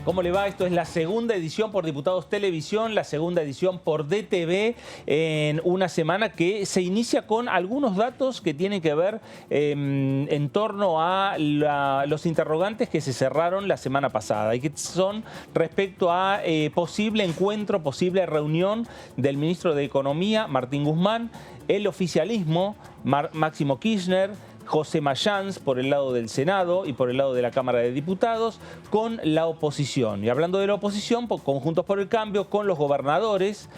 ¿Cómo le va? Esto es la segunda edición por Diputados Televisión, la segunda edición por DTV, en una semana que se inicia con algunos datos que tienen que ver en torno a los interrogantes que se cerraron la semana pasada y que son respecto a posible encuentro, posible reunión del ministro de Economía, Martín Guzmán, el oficialismo, Máximo Kirchner, José Mayans por el lado del Senado y por el lado de la Cámara de Diputados, con la oposición. Y hablando de la oposición, con Juntos por el Cambio, con los gobernadores,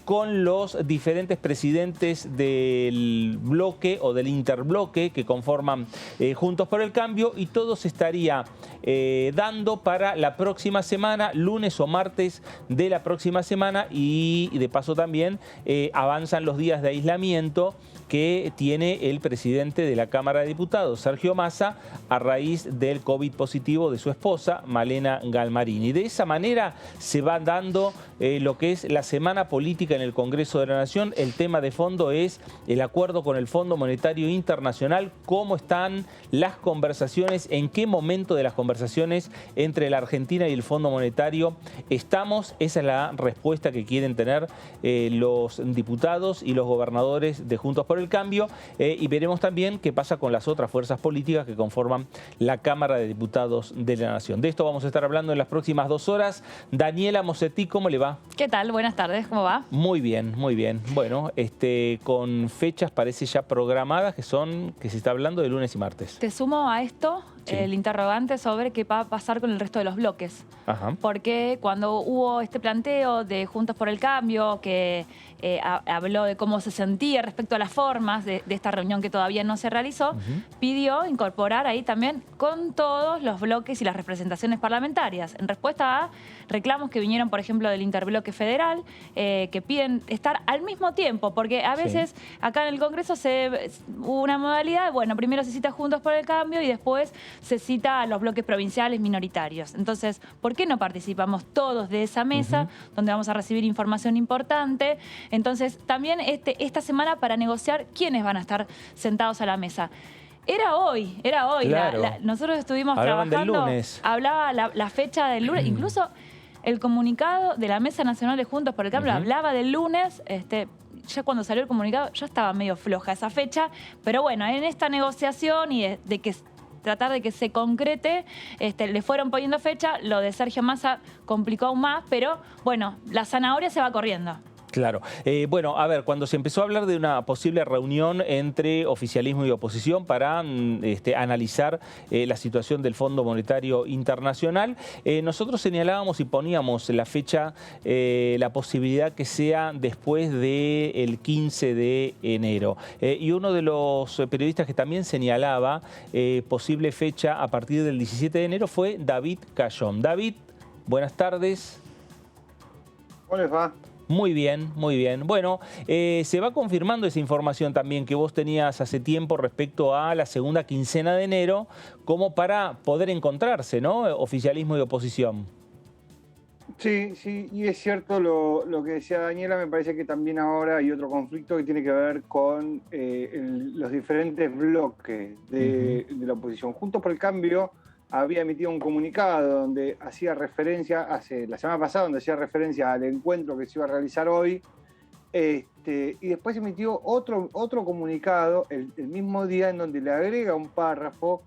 con los diferentes presidentes del bloque o del interbloque que conforman Juntos por el Cambio, y todo se estaría dando para la próxima semana, lunes o martes de la próxima semana, y de paso también avanzan los días de aislamiento que tiene el presidente de la Cámara de Diputados, Sergio Massa, a raíz del COVID positivo de su esposa, Malena Galmarini. De esa manera se va dando lo que es la semana política en el Congreso de la Nación. El tema de fondo es el acuerdo con el Fondo Monetario Internacional, cómo están las conversaciones, en qué momento de las conversaciones entre la Argentina y el Fondo Monetario estamos. Esa es la respuesta que quieren tener los diputados y los gobernadores de Juntos por el Cambio, y veremos también qué pasa con las otras fuerzas políticas que conforman la Cámara de Diputados de la Nación. De esto vamos a estar hablando en las próximas 2 horas. Daniela Mosetti, ¿cómo le va? ¿Qué tal? Buenas tardes, ¿cómo va? Muy bien, muy bien. Bueno, con fechas parece ya programadas que se está hablando de lunes y martes. Te sumo a esto el interrogante sobre qué va a pasar con el resto de los bloques. Ajá. Porque cuando hubo este planteo de Juntos por el Cambio, que habló de cómo se sentía respecto a las formas de esta reunión que todavía no se realizó, pidió incorporar ahí también con todos los bloques y las representaciones parlamentarias, en respuesta a reclamos que vinieron, por ejemplo, del interbloque federal, que piden estar al mismo tiempo, porque a veces acá en el Congreso hubo una modalidad, bueno, primero se cita Juntos por el Cambio y después se cita a los bloques provinciales minoritarios. Entonces, ¿por qué no participamos todos de esa mesa donde vamos a recibir información importante? Entonces, también esta semana para negociar quiénes van a estar sentados a la mesa. Era hoy. Claro. Nosotros estuvimos Hablaban trabajando. del lunes. Hablaba la fecha del lunes, incluso el comunicado de la Mesa Nacional de Juntos por el Cambio hablaba del lunes. Ya cuando salió el comunicado ya estaba medio floja esa fecha, pero bueno, en esta negociación y de que tratar de que se concrete, le fueron poniendo fecha. Lo de Sergio Massa complicó aún más, pero bueno, la zanahoria se va corriendo. Claro. Bueno, a ver, cuando se empezó a hablar de una posible reunión entre oficialismo y oposición para analizar la situación del Fondo Monetario Internacional, nosotros señalábamos y poníamos la fecha, la posibilidad que sea después del 15 de enero. Y uno de los periodistas que también señalaba posible fecha a partir del 17 de enero fue David Cayón. David, buenas tardes. ¿Cómo les va? Muy bien, muy bien. Bueno, se va confirmando esa información también que vos tenías hace tiempo respecto a la segunda quincena de enero, como para poder encontrarse, ¿no? Oficialismo y oposición. Sí, y es cierto lo que decía Daniela. Me parece que también ahora hay otro conflicto que tiene que ver con los diferentes bloques de la oposición. Juntos por el Cambio había emitido un comunicado donde hacía referencia, la semana pasada, donde hacía referencia al encuentro que se iba a realizar hoy, y después emitió otro comunicado el mismo día, en donde le agrega un párrafo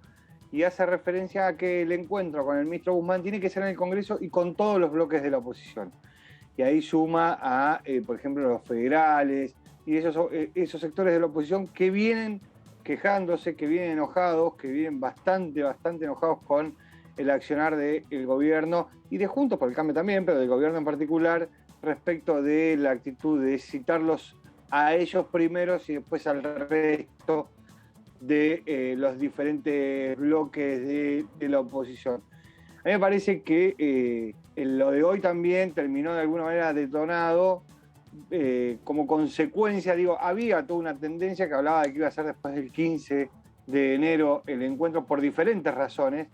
y hace referencia a que el encuentro con el ministro Guzmán tiene que ser en el Congreso y con todos los bloques de la oposición. Y ahí suma a, por ejemplo, los federales y esos sectores de la oposición que vienen quejándose, que vienen enojados, que vienen bastante enojados con el accionar del gobierno y de Juntos por el Cambio también, pero del gobierno en particular, respecto de la actitud de citarlos a ellos primeros y después al resto de los diferentes bloques de la oposición. A mí me parece que lo de hoy también terminó de alguna manera detonado como consecuencia. Había toda una tendencia que hablaba de que iba a ser después del 15 de enero el encuentro por diferentes razones,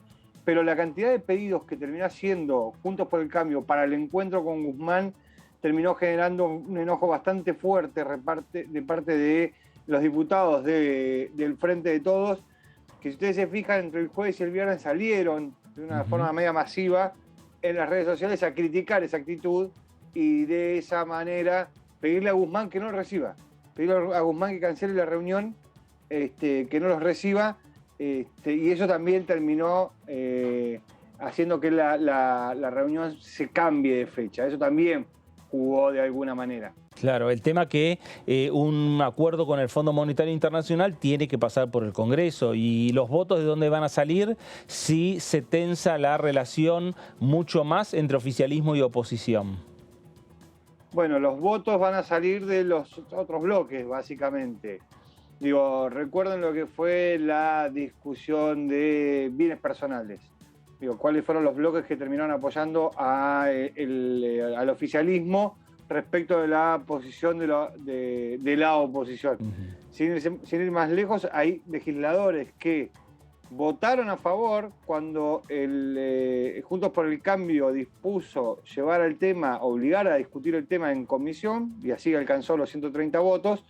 pero la cantidad de pedidos que terminó haciendo Juntos por el Cambio para el encuentro con Guzmán terminó generando un enojo bastante fuerte de parte de los diputados del Frente de Todos, que si ustedes se fijan, entre el jueves y el viernes salieron de una forma media masiva en las redes sociales a criticar esa actitud y de esa manera pedirle a Guzmán que no lo reciba. Pedirle a Guzmán que cancele la reunión, que no los reciba, y eso también terminó haciendo que la reunión se cambie de fecha. Eso también jugó de alguna manera. Claro, el tema que un acuerdo con el Fondo Monetario Internacional tiene que pasar por el Congreso, y los votos de dónde van a salir si se tensa la relación mucho más entre oficialismo y oposición. Bueno, los votos van a salir de los otros bloques, básicamente. Digo, recuerden lo que fue la discusión de bienes personales. Digo, ¿cuáles fueron los bloques que terminaron apoyando al oficialismo respecto de la posición de la oposición? Sin ir más lejos, hay legisladores que votaron a favor cuando Juntos por el Cambio dispuso llevar el tema, obligar a discutir el tema en comisión, y así alcanzó los 130 votos,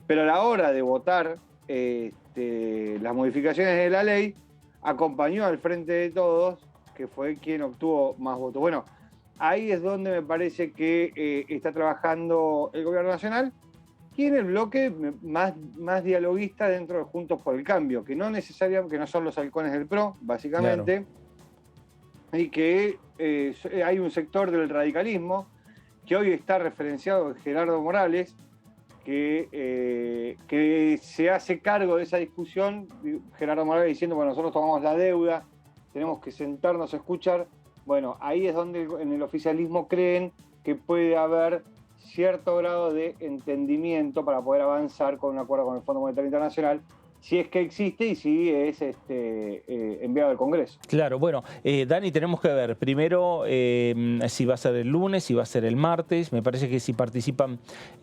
pero a la hora de votar las modificaciones de la ley, acompañó al Frente de Todos, que fue quien obtuvo más votos. Bueno, ahí es donde me parece que está trabajando el Gobierno Nacional, y en el bloque más dialoguista dentro de Juntos por el Cambio, que no necesariamente, que no son los halcones del PRO, básicamente, claro. Y que hay un sector del radicalismo que hoy está referenciado en Gerardo Morales, que se hace cargo de esa discusión. Gerardo Morales diciendo, bueno, nosotros tomamos la deuda, tenemos que sentarnos a escuchar. Bueno, ahí es donde en el oficialismo creen que puede haber cierto grado de entendimiento para poder avanzar con un acuerdo con el Fondo Monetario Internacional, si es que existe y si es enviado al Congreso. Claro, bueno, Dani, tenemos que ver primero si va a ser el lunes, si va a ser el martes. Me parece que si participan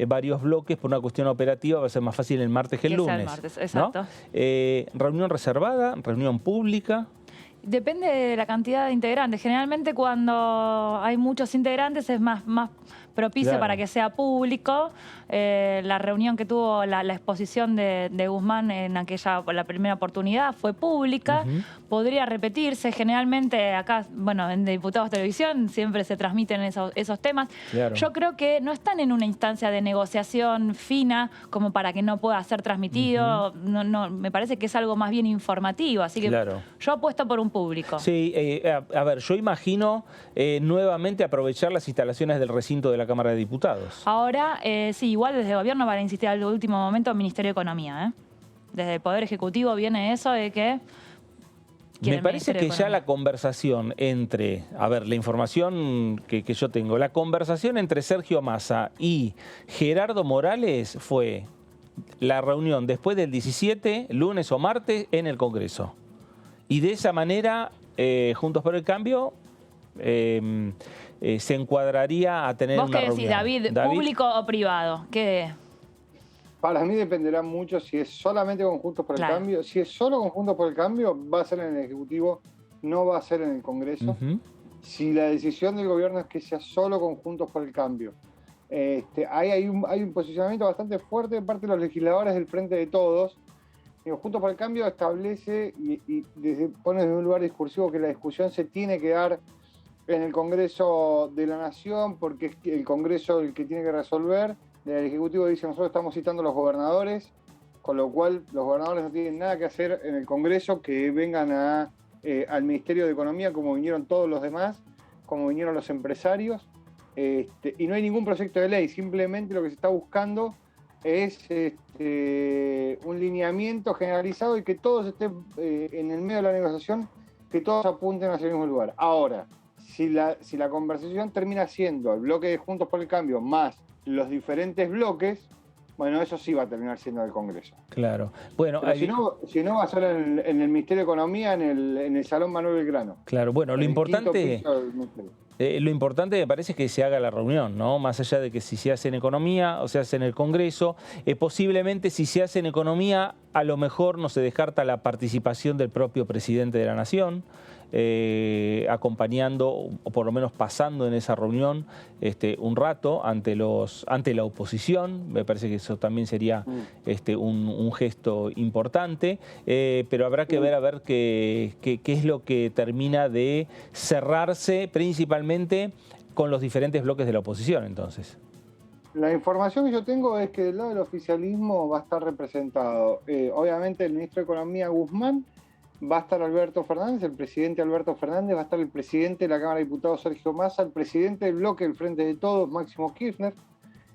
varios bloques por una cuestión operativa va a ser más fácil el martes que el lunes. El martes, exacto. ¿No? ¿Reunión reservada? ¿Reunión pública? Depende de la cantidad de integrantes. Generalmente cuando hay muchos integrantes es más propicio, claro, para que sea público. La reunión que tuvo la exposición de Guzmán en la primera oportunidad fue pública. Podría repetirse. Generalmente acá, bueno, en Diputados Televisión siempre se transmiten esos temas. Claro. Yo creo que no están en una instancia de negociación fina como para que no pueda ser transmitido. No, me parece que es algo más bien informativo. Así que claro, yo apuesto por un público. Sí, a ver, yo imagino nuevamente aprovechar las instalaciones del recinto de la Cámara de Diputados. Ahora, sí, igual desde el gobierno van a insistir al último momento el Ministerio de Economía. Desde el Poder Ejecutivo viene eso de que... Me parece que ya la conversación entre, a ver, la información que yo tengo, la conversación entre Sergio Massa y Gerardo Morales fue la reunión después del 17, lunes o martes, en el Congreso. Y de esa manera, Juntos por el Cambio se encuadraría a tener una reunión. ¿Vos qué decís, David, público o privado? ¿Qué? Para mí dependerá mucho si es solamente con Juntos por el Cambio. Si es solo con Juntos por el Cambio, va a ser en el Ejecutivo, no va a ser en el Congreso. Si la decisión del gobierno es que sea solo con Juntos por el Cambio, hay un posicionamiento bastante fuerte de parte de los legisladores del Frente de Todos. Juntos por el Cambio establece y pone desde un lugar discursivo que la discusión se tiene que dar en el Congreso de la Nación, porque es el Congreso el que tiene que resolver. El Ejecutivo dice, nosotros estamos citando a los gobernadores, con lo cual los gobernadores no tienen nada que hacer en el Congreso, que vengan al Ministerio de Economía como vinieron todos los demás, como vinieron los empresarios, y no hay ningún proyecto de ley, simplemente lo que se está buscando es un lineamiento generalizado y que todos estén en el medio de la negociación, que todos apunten hacia el mismo lugar. Ahora, si la conversación termina siendo el bloque de Juntos por el Cambio más los diferentes bloques, bueno, eso sí va a terminar siendo el Congreso. Claro. Bueno, si no va a ser en el Ministerio de Economía, en el Salón Manuel Belgrano. Claro, bueno, lo importante me parece es que se haga la reunión, ¿no? Más allá de que si se hace en Economía o se hace en el Congreso, posiblemente si se hace en Economía, a lo mejor no se descarta la participación del propio presidente de la Nación. acompañando o por lo menos pasando en esa reunión un rato ante la oposición. Me parece que eso también sería un gesto importante, pero habrá que ver a ver qué es lo que termina de cerrarse principalmente con los diferentes bloques de la oposición, entonces. La información que yo tengo es que del lado del oficialismo va a estar representado, obviamente, el ministro de Economía, Guzmán, va a estar Alberto Fernández, el presidente Alberto Fernández, va a estar el presidente de la Cámara de Diputados, Sergio Massa, el presidente del bloque del Frente de Todos, Máximo Kirchner.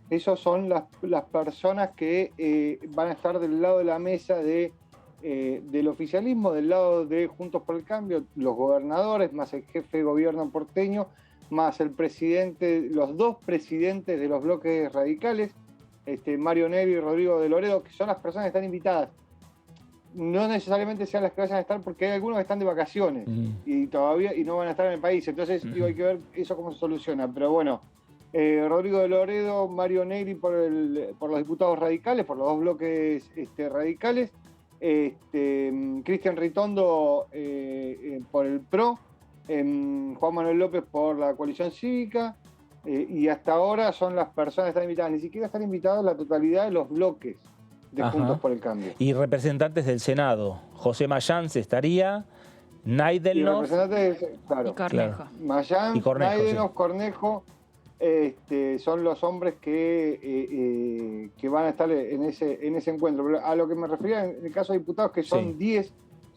Esos son las personas que van a estar del lado de la mesa del oficialismo, del lado de Juntos por el Cambio, los gobernadores, más el jefe de gobierno porteño, más el presidente, los dos presidentes de los bloques radicales, Mario Negri y Rodrigo de Loredo, que son las personas que están invitadas. No necesariamente sean las que vayan a estar, porque hay algunos que están de vacaciones y no van a estar en el país. Entonces, hay que ver eso cómo se soluciona. Pero bueno, Rodrigo de Loredo, Mario Negri por los diputados radicales, por los dos bloques radicales, Cristian Ritondo por el PRO, Juan Manuel López por la coalición cívica, y hasta ahora son las personas que están invitadas. Ni siquiera están invitados la totalidad de los bloques de Juntos por el Cambio. Y representantes del Senado, José Mayans estaría, Naidelnoff, claro. Y Cornejo. Mayans, Naidelnoff, Cornejo, son los hombres que van a estar en ese encuentro. Pero a lo que me refería en el caso de diputados, que son 10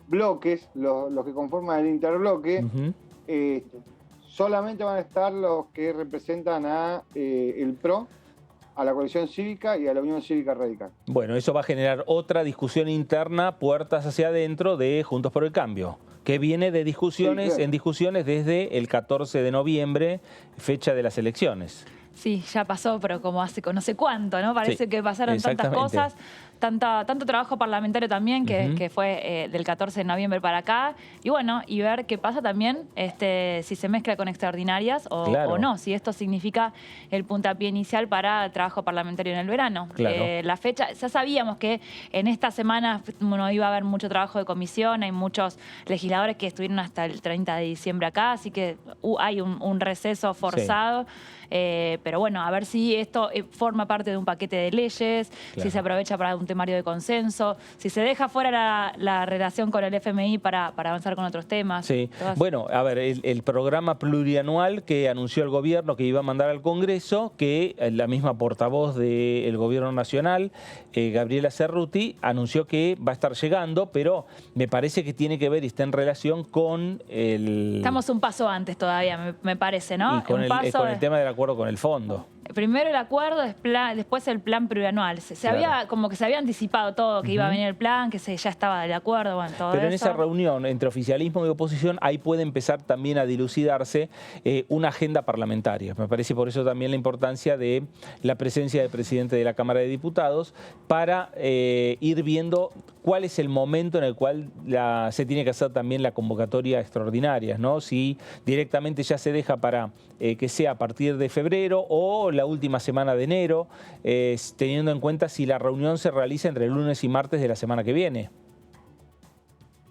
bloques, los que conforman el interbloque, solamente van a estar los que representan a el PRO, a la coalición cívica y a la Unión Cívica Radical. Bueno, eso va a generar otra discusión interna, puertas hacia adentro de Juntos por el Cambio, que viene de discusiones en discusiones desde el 14 de noviembre, fecha de las elecciones. Sí, ya pasó, pero como hace no sé cuánto, ¿no? Parece que pasaron tantas cosas, tanto trabajo parlamentario también, que fue del 14 de noviembre para acá. Y bueno, y ver qué pasa también si se mezcla con extraordinarias o no, si esto significa el puntapié inicial para el trabajo parlamentario en el verano. La fecha, ya sabíamos que en esta semana no iba a haber mucho trabajo de comisión, hay muchos legisladores que estuvieron hasta el 30 de diciembre acá, así que hay un receso forzado. Pero bueno, a ver si esto forma parte de un paquete de leyes, si se aprovecha para un temario de consenso, si se deja fuera la relación con el FMI para avanzar con otros temas. Sí. Bueno, a ver, el programa plurianual que anunció el gobierno que iba a mandar al Congreso, que la misma portavoz del gobierno nacional, Gabriela Cerruti, anunció que va a estar llegando, pero me parece que tiene que ver y está en relación con el... Estamos un paso antes todavía, me parece, ¿no? Y con el tema del acuerdo con el fondo. Primero el acuerdo, después el plan plurianual. Como que se había anticipado todo, que iba a venir el plan, que ya estaba del acuerdo, bueno, todo Pero eso. en esa reunión entre oficialismo y oposición, ahí puede empezar también a dilucidarse una agenda parlamentaria. Me parece por eso también la importancia de la presencia del presidente de la Cámara de Diputados para ir viendo cuál es el momento en el cual se tiene que hacer también la convocatoria extraordinaria, ¿no? Si directamente ya se deja para que sea a partir de febrero o la última semana de enero, teniendo en cuenta si la reunión se realiza entre el lunes y martes de la semana que viene.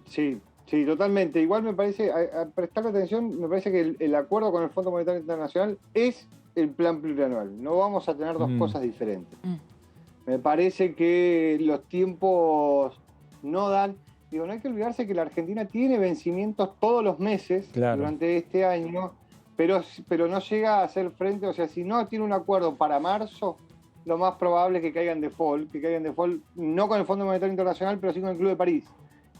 Sí, totalmente. Igual me parece, a prestarle atención, me parece que el acuerdo con el Fondo Monetario Internacional es el plan plurianual. No vamos a tener dos cosas diferentes. Me parece que los tiempos no dan. Digo, no hay que olvidarse que la Argentina tiene vencimientos todos los meses durante este año, pero no llega a hacer frente. O sea, si no tiene un acuerdo para marzo, lo más probable es que caigan default, no con el Fondo Monetario Internacional, pero sí con el Club de París.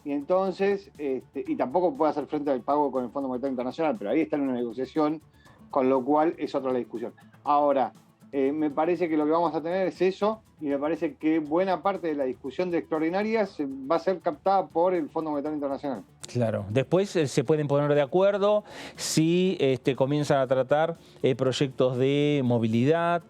Y entonces, y tampoco puede hacer frente al pago con el Fondo Monetario Internacional, pero ahí está en una negociación, con lo cual es otra la discusión. Ahora, me parece que lo que vamos a tener es eso, y me parece que buena parte de la discusión de extraordinarias va a ser captada por el Fondo Monetario Internacional. Claro. Después se pueden poner de acuerdo si comienzan a tratar proyectos de movilidad,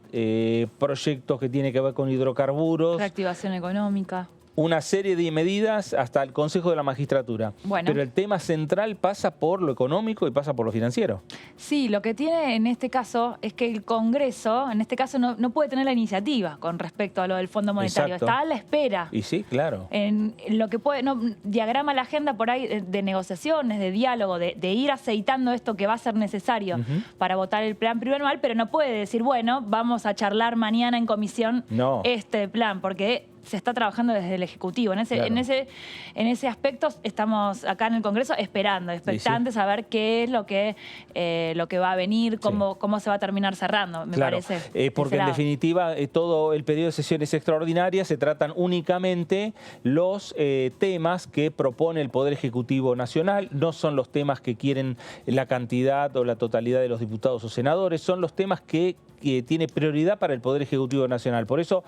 proyectos que tienen que ver con hidrocarburos. Reactivación económica. una serie de medidas hasta el Consejo de la Magistratura. Bueno. Pero el tema central pasa por lo económico y pasa por lo financiero. Sí, lo que tiene en este caso es que el Congreso, en este caso, no puede tener la iniciativa con respecto a lo del Fondo Monetario. Exacto. Está a la espera. Y sí, claro. En lo que puede, diagrama la agenda por ahí de negociaciones, de diálogo, de ir aceitando esto que va a ser necesario para votar el plan plurianual, pero no puede decir, bueno, vamos a charlar mañana en comisión este plan, porque se está trabajando desde el Ejecutivo. En ese aspecto estamos acá en el Congreso esperando, expectantes a ver qué es lo que va a venir, cómo se va a terminar cerrando, me parece. Porque en definitiva todo el periodo de sesiones extraordinarias se tratan únicamente los temas que propone el Poder Ejecutivo Nacional, no son los temas que quieren la cantidad o la totalidad de los diputados o senadores, son los temas que tiene prioridad para el Poder Ejecutivo Nacional. Por eso,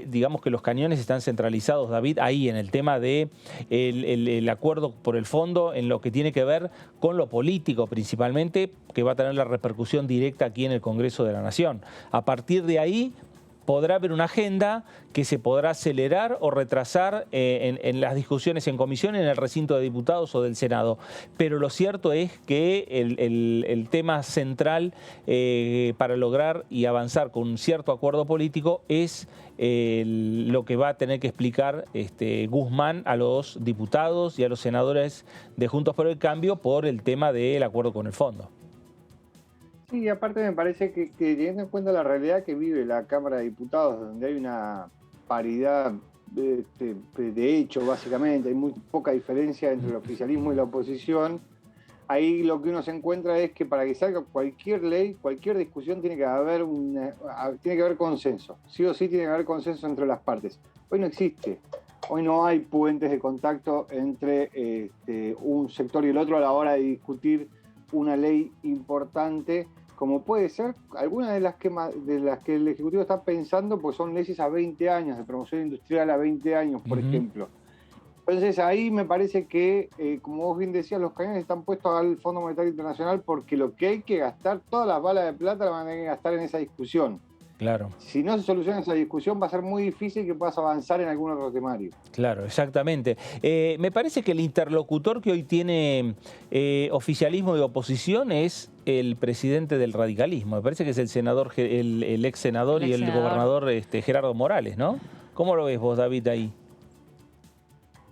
digamos que los cañones están centralizados, David, ahí en el tema de el acuerdo por el fondo, en lo que tiene que ver con lo político principalmente, que va a tener la repercusión directa aquí en el Congreso de la Nación. A partir de ahí podrá haber una agenda que se podrá acelerar o retrasar en las discusiones en comisión, en el recinto de diputados o del Senado. Pero lo cierto es que el tema central para lograr y avanzar con un cierto acuerdo político es lo que va a tener que explicar Guzmán a los diputados y a los senadores de Juntos por el Cambio por el tema del acuerdo con el fondo. Sí, aparte me parece que teniendo en cuenta la realidad que vive la Cámara de Diputados, donde hay una paridad de hecho, básicamente, hay muy poca diferencia entre el oficialismo y la oposición, ahí lo que uno se encuentra es que para que salga cualquier ley, cualquier discusión, tiene que haber consenso. Sí o sí tiene que haber consenso entre las partes. Hoy no existe. Hoy no hay puentes de contacto entre un sector y el otro a la hora de discutir una ley importante, como puede ser algunas de las que el Ejecutivo está pensando, pues son leyes a 20 años, de promoción industrial a 20 años, por ejemplo. Entonces ahí me parece que, como vos bien decías, los cañones están puestos al Fondo Monetario Internacional porque lo que hay que gastar, todas las balas de plata las van a tener que gastar en esa discusión. Claro. Si no se soluciona esa discusión, va a ser muy difícil que puedas avanzar en algún otro temario. Claro, exactamente. Me parece que el interlocutor que hoy tiene oficialismo y oposición es el presidente del radicalismo. Me parece que es el senador, el ex senador y el gobernador Gerardo Morales, ¿no? ¿Cómo lo ves vos, David, ahí?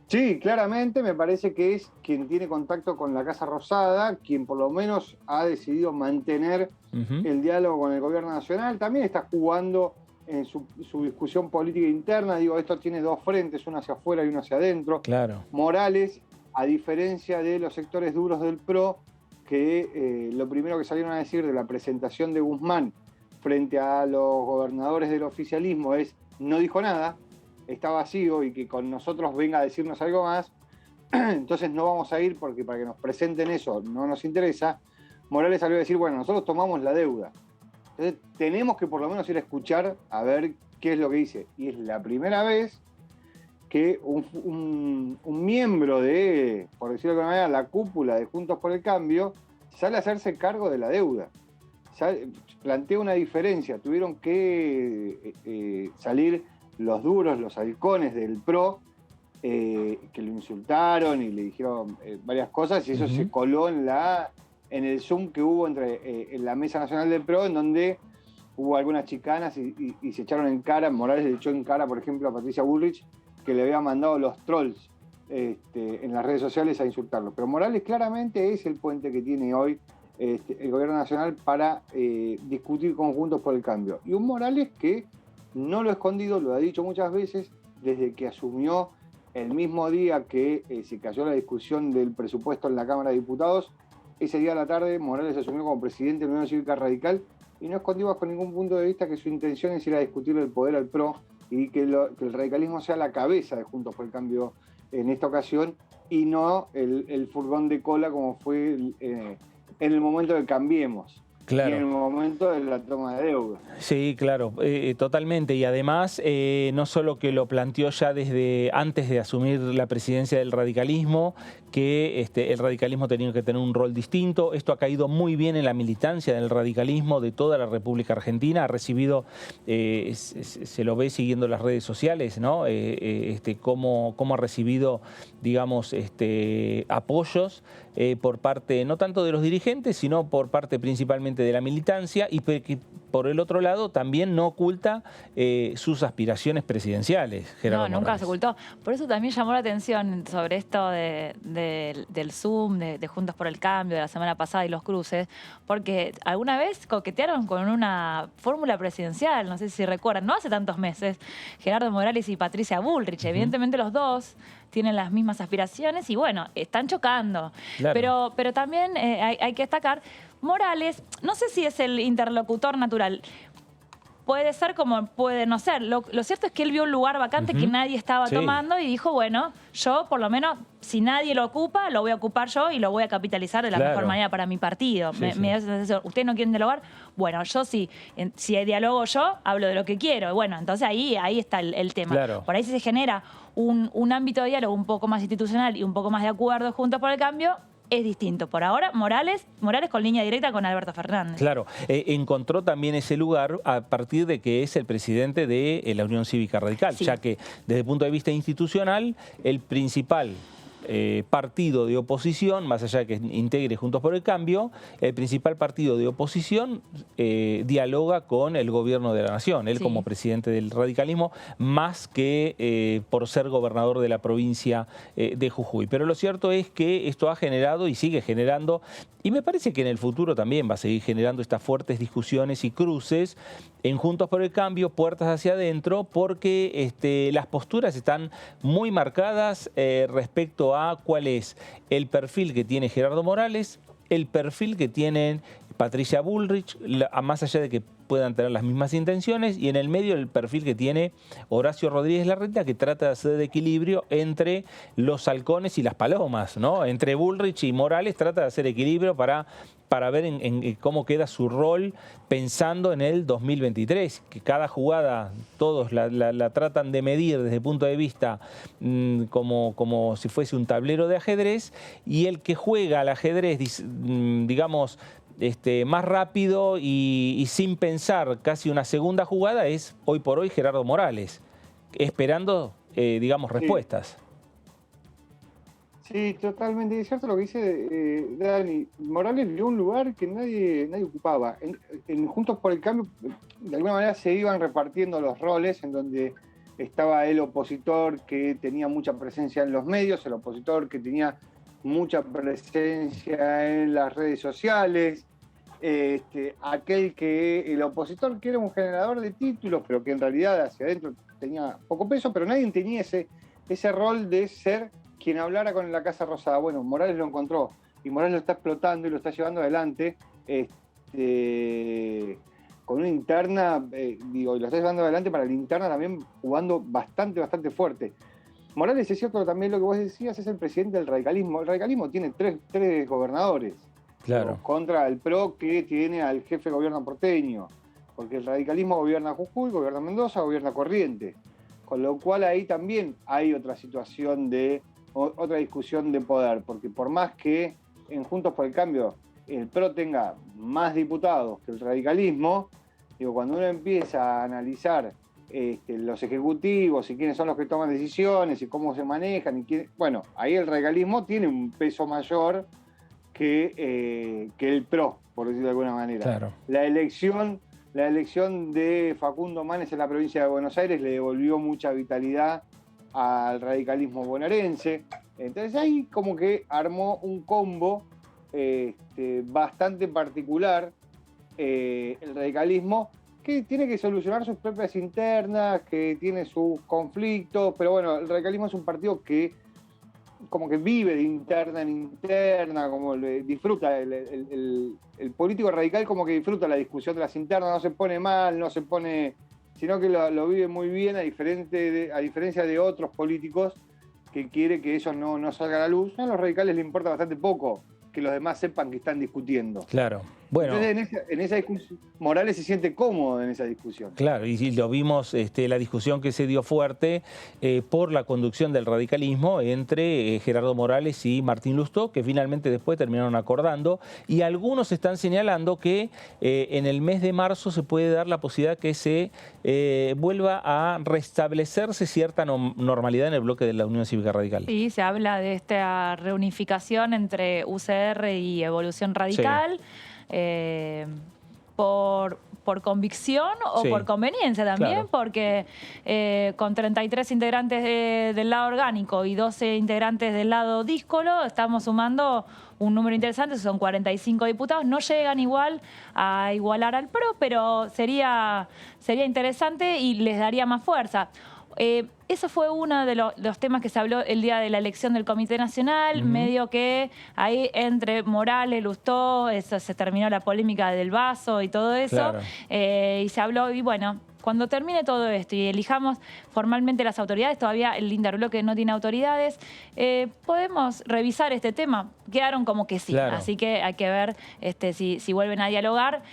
Sí, claramente me parece que es quien tiene contacto con la Casa Rosada, quien por lo menos ha decidido mantener el diálogo con el gobierno nacional. También está jugando en su discusión política interna. Digo, esto tiene dos frentes, uno hacia afuera y uno hacia adentro. Claro. Morales, a diferencia de los sectores duros del PRO, que lo primero que salieron a decir de la presentación de Guzmán frente a los gobernadores del oficialismo es no dijo nada, está vacío y que con nosotros venga a decirnos algo más, entonces no vamos a ir porque para que nos presenten eso no nos interesa. Morales salió a decir, bueno, nosotros tomamos la deuda. Entonces tenemos que por lo menos ir a escuchar a ver qué es lo que dice. Y es la primera vez que un miembro de, por decirlo de alguna manera, la cúpula de Juntos por el Cambio sale a hacerse cargo de la deuda. Plantea una diferencia. Tuvieron que salir los duros, los halcones del PRO, que lo insultaron y le dijeron varias cosas, y eso se coló en el Zoom que hubo en la Mesa Nacional del PRO, en donde hubo algunas chicanas y se echaron en cara. Morales le echó en cara, por ejemplo, a Patricia Bullrich, que le había mandado los trolls en las redes sociales a insultarlo. Pero Morales claramente es el puente que tiene hoy el gobierno nacional para discutir conjuntos por el cambio. Y un Morales que no lo ha escondido, lo ha dicho muchas veces, desde que asumió el mismo día que se cayó la discusión del presupuesto en la Cámara de Diputados. Ese día a la tarde Morales asumió como presidente de la Unión Cívica Radical y no escondió bajo ningún punto de vista que su intención es ir a discutir el poder al PRO y que el radicalismo sea la cabeza de Juntos por el Cambio en esta ocasión y no el furgón de cola como fue en el momento de Cambiemos. Claro. y en el momento de la toma de deuda. Sí, claro, totalmente. Y además, no solo que lo planteó ya desde antes de asumir la presidencia del radicalismo, que el radicalismo tenía que tener un rol distinto. Esto ha caído muy bien en la militancia del radicalismo de toda la República Argentina. Ha recibido, se lo ve siguiendo las redes sociales, ¿no? Cómo ha recibido, digamos, apoyos por parte, no tanto de los dirigentes, sino por parte principalmente de la militancia, y que por el otro lado también no oculta sus aspiraciones presidenciales, Gerardo No, nunca Morales. se ocultó. Por eso también llamó la atención sobre esto del Zoom, de Juntos por el Cambio, de la semana pasada y los cruces, porque alguna vez coquetearon con una fórmula presidencial, no sé si recuerdan, no hace tantos meses, Gerardo Morales y Patricia Bullrich. Evidentemente los dos tienen las mismas aspiraciones y bueno, están chocando. Claro. Pero también hay que destacar, Morales, no sé si es el interlocutor natural. Puede ser como puede no ser. Lo cierto es que él vio un lugar vacante que nadie estaba tomando y dijo, bueno, yo por lo menos, si nadie lo ocupa, lo voy a ocupar yo y lo voy a capitalizar de la mejor manera para mi partido. Sí, me da esa sensación. ¿Ustedes no quieren dialogar? Bueno, yo sí. Si hay diálogo yo, hablo de lo que quiero. Bueno, entonces ahí está el tema. Claro. Por ahí si se genera un ámbito de diálogo un poco más institucional y un poco más de acuerdo Juntos por el Cambio, es distinto. Por ahora, Morales con línea directa con Alberto Fernández. Claro, encontró también ese lugar a partir de que es el presidente de la Unión Cívica Radical, ya que desde el punto de vista institucional, el principal partido de oposición, más allá de que integre Juntos por el Cambio, el principal partido de oposición dialoga con el gobierno de la nación, él como presidente del radicalismo, más que por ser gobernador de la provincia de Jujuy. Pero lo cierto es que esto ha generado y sigue generando, y me parece que en el futuro también va a seguir generando estas fuertes discusiones y cruces en Juntos por el Cambio, puertas hacia adentro, porque las posturas están muy marcadas respecto a cuál es el perfil que tiene Gerardo Morales, el perfil que tiene Patricia Bullrich, más allá de que puedan tener las mismas intenciones, y en el medio el perfil que tiene Horacio Rodríguez Larreta, que trata de hacer equilibrio entre los halcones y las palomas, ¿no? Entre Bullrich y Morales trata de hacer equilibrio para ver en cómo queda su rol pensando en el 2023, que cada jugada todos la tratan de medir desde el punto de vista como si fuese un tablero de ajedrez, y el que juega al ajedrez, digamos, más rápido y sin pensar casi una segunda jugada es hoy por hoy Gerardo Morales, esperando, digamos, respuestas. Sí, totalmente. Es cierto lo que dice Dani. Morales vio un lugar que nadie ocupaba. En Juntos por el Cambio, de alguna manera se iban repartiendo los roles, en donde estaba el opositor que tenía mucha presencia en los medios, el opositor que tenía mucha presencia en las redes sociales, el opositor que era un generador de títulos, pero que en realidad hacia adentro tenía poco peso, pero nadie tenía ese rol de ser quien hablara con la Casa Rosada. Bueno, Morales lo encontró y Morales lo está explotando y lo está llevando adelante con una interna, y lo está llevando adelante para la interna también jugando bastante fuerte. Morales, es cierto también lo que vos decías, es el presidente del radicalismo. El radicalismo tiene tres gobernadores. Claro. Contra el PRO, que tiene al jefe de gobierno porteño. Porque el radicalismo gobierna Jujuy, gobierna Mendoza, gobierna Corrientes. Con lo cual ahí también hay otra discusión de poder. Porque por más que en Juntos por el Cambio el PRO tenga más diputados que el radicalismo, cuando uno empieza a analizar los ejecutivos y quiénes son los que toman decisiones y cómo se manejan, bueno, ahí el radicalismo tiene un peso mayor que el PRO, por decirlo de alguna manera. Claro. La elección de Facundo Manes en la provincia de Buenos Aires le devolvió mucha vitalidad al radicalismo bonaerense. Entonces ahí como que armó un combo bastante particular, el radicalismo, que tiene que solucionar sus propias internas, que tiene sus conflictos, pero bueno, el radicalismo es un partido que como que vive de interna en interna, como disfruta, el político radical como que disfruta la discusión de las internas, no se pone mal, no se pone, sino que lo vive muy bien, a diferencia de otros políticos que quiere que eso no salga a la luz. A los radicales les importa bastante poco que los demás sepan que están discutiendo. Claro. Bueno, entonces en esa discusión, Morales se siente cómodo en esa discusión. claro, y lo vimos, la discusión que se dio fuerte por la conducción del radicalismo entre Gerardo Morales y Martín Lustó, que finalmente después terminaron acordando, y algunos están señalando que en el mes de marzo se puede dar la posibilidad que se vuelva a restablecerse cierta normalidad en el bloque de la Unión Cívica Radical. Sí, se habla de esta reunificación entre UCR y Evolución Radical. Sí. Por convicción o Sí, por conveniencia también, claro. porque con 33 integrantes del lado orgánico y 12 integrantes del lado díscolo, estamos sumando un número interesante, son 45 diputados. No llegan igual a igualar al PRO, pero sería interesante y les daría más fuerza. Eso fue uno de los temas que se habló el día de la elección del Comité Nacional, medio que ahí entre Morales, Lustó, eso, se terminó la polémica del vaso y todo eso, Claro. Y se habló, y bueno, cuando termine todo esto y elijamos formalmente las autoridades, todavía el interbloque no tiene autoridades, podemos revisar este tema. Quedaron como que sí, Claro. así que hay que ver si vuelven a dialogar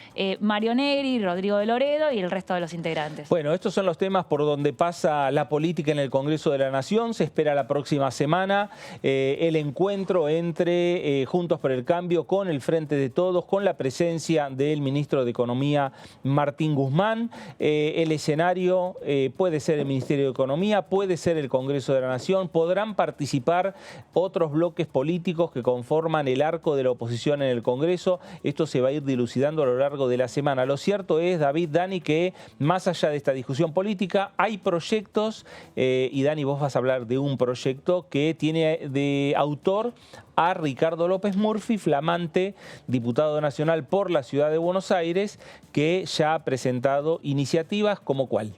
Mario Negri, Rodrigo de Loredo y el resto de los integrantes. Bueno, estos son los temas por donde pasa la política en el Congreso de la Nación. Se espera la próxima semana el encuentro entre Juntos por el Cambio con el Frente de Todos, con la presencia del ministro de Economía, Martín Guzmán. El escenario puede ser el Ministerio de Economía, puede ser el Congreso de la Nación. Podrán participar otros bloques políticos que conforman el arco de la oposición en el Congreso. Esto se va a ir dilucidando a lo largo de la semana. Lo cierto es, David, Dani, que más allá de esta discusión política, hay proyectos, y Dani, vos vas a hablar de un proyecto que tiene de autor a Ricardo López Murphy, flamante diputado nacional por la ciudad de Buenos Aires, que ya ha presentado iniciativas como cuál.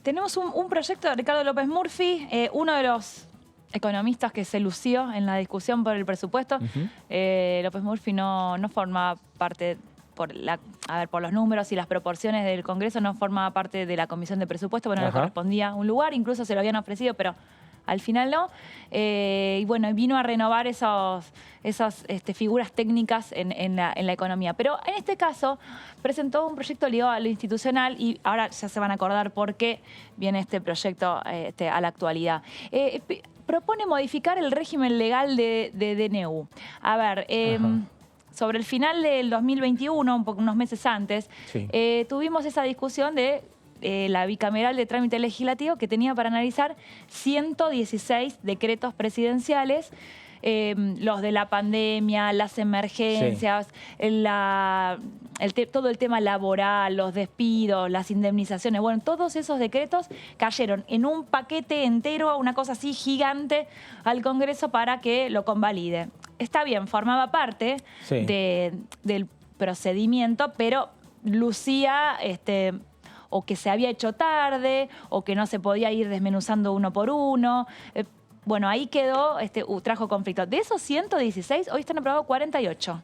Tenemos un proyecto de Ricardo López Murphy, uno de los economistas que se lució en la discusión por el presupuesto. López Murphy no formaba parte, por los números y las proporciones del Congreso, no formaba parte de la Comisión de Presupuesto, bueno, le correspondía un lugar, incluso se lo habían ofrecido, pero al final no. Y bueno, vino a renovar esas figuras técnicas en la economía. Pero en este caso presentó un proyecto ligado a lo institucional y ahora ya se van a acordar por qué viene este proyecto a la actualidad. Propone modificar el régimen legal de DNU. A ver, sobre el final del 2021, unos meses antes, Sí. Tuvimos esa discusión de la bicameral de trámite legislativo que tenía para analizar 116 decretos presidenciales, los de la pandemia, las emergencias, todo el tema laboral, los despidos, las indemnizaciones. Bueno, todos esos decretos cayeron en un paquete entero, una cosa así gigante, al Congreso para que lo convalide. Está bien, formaba parte del procedimiento, pero lucía o que se había hecho tarde, o que no se podía ir desmenuzando uno por uno. Bueno, ahí quedó, trajo conflicto. De esos 116, hoy están aprobados 48.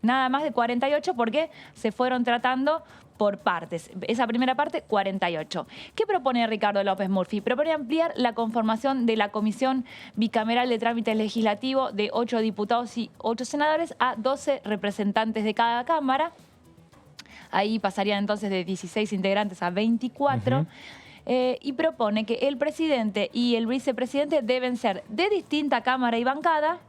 Nada más de 48 porque se fueron tratando por partes. Esa primera parte, 48. ¿Qué propone Ricardo López Murphy? Propone ampliar la conformación de la Comisión Bicameral de Trámite Legislativo de 8 diputados y 8 senadores a 12 representantes de cada Cámara. Ahí pasarían entonces de 16 integrantes a 24. Y propone que el presidente y el vicepresidente deben ser de distinta cámara y bancada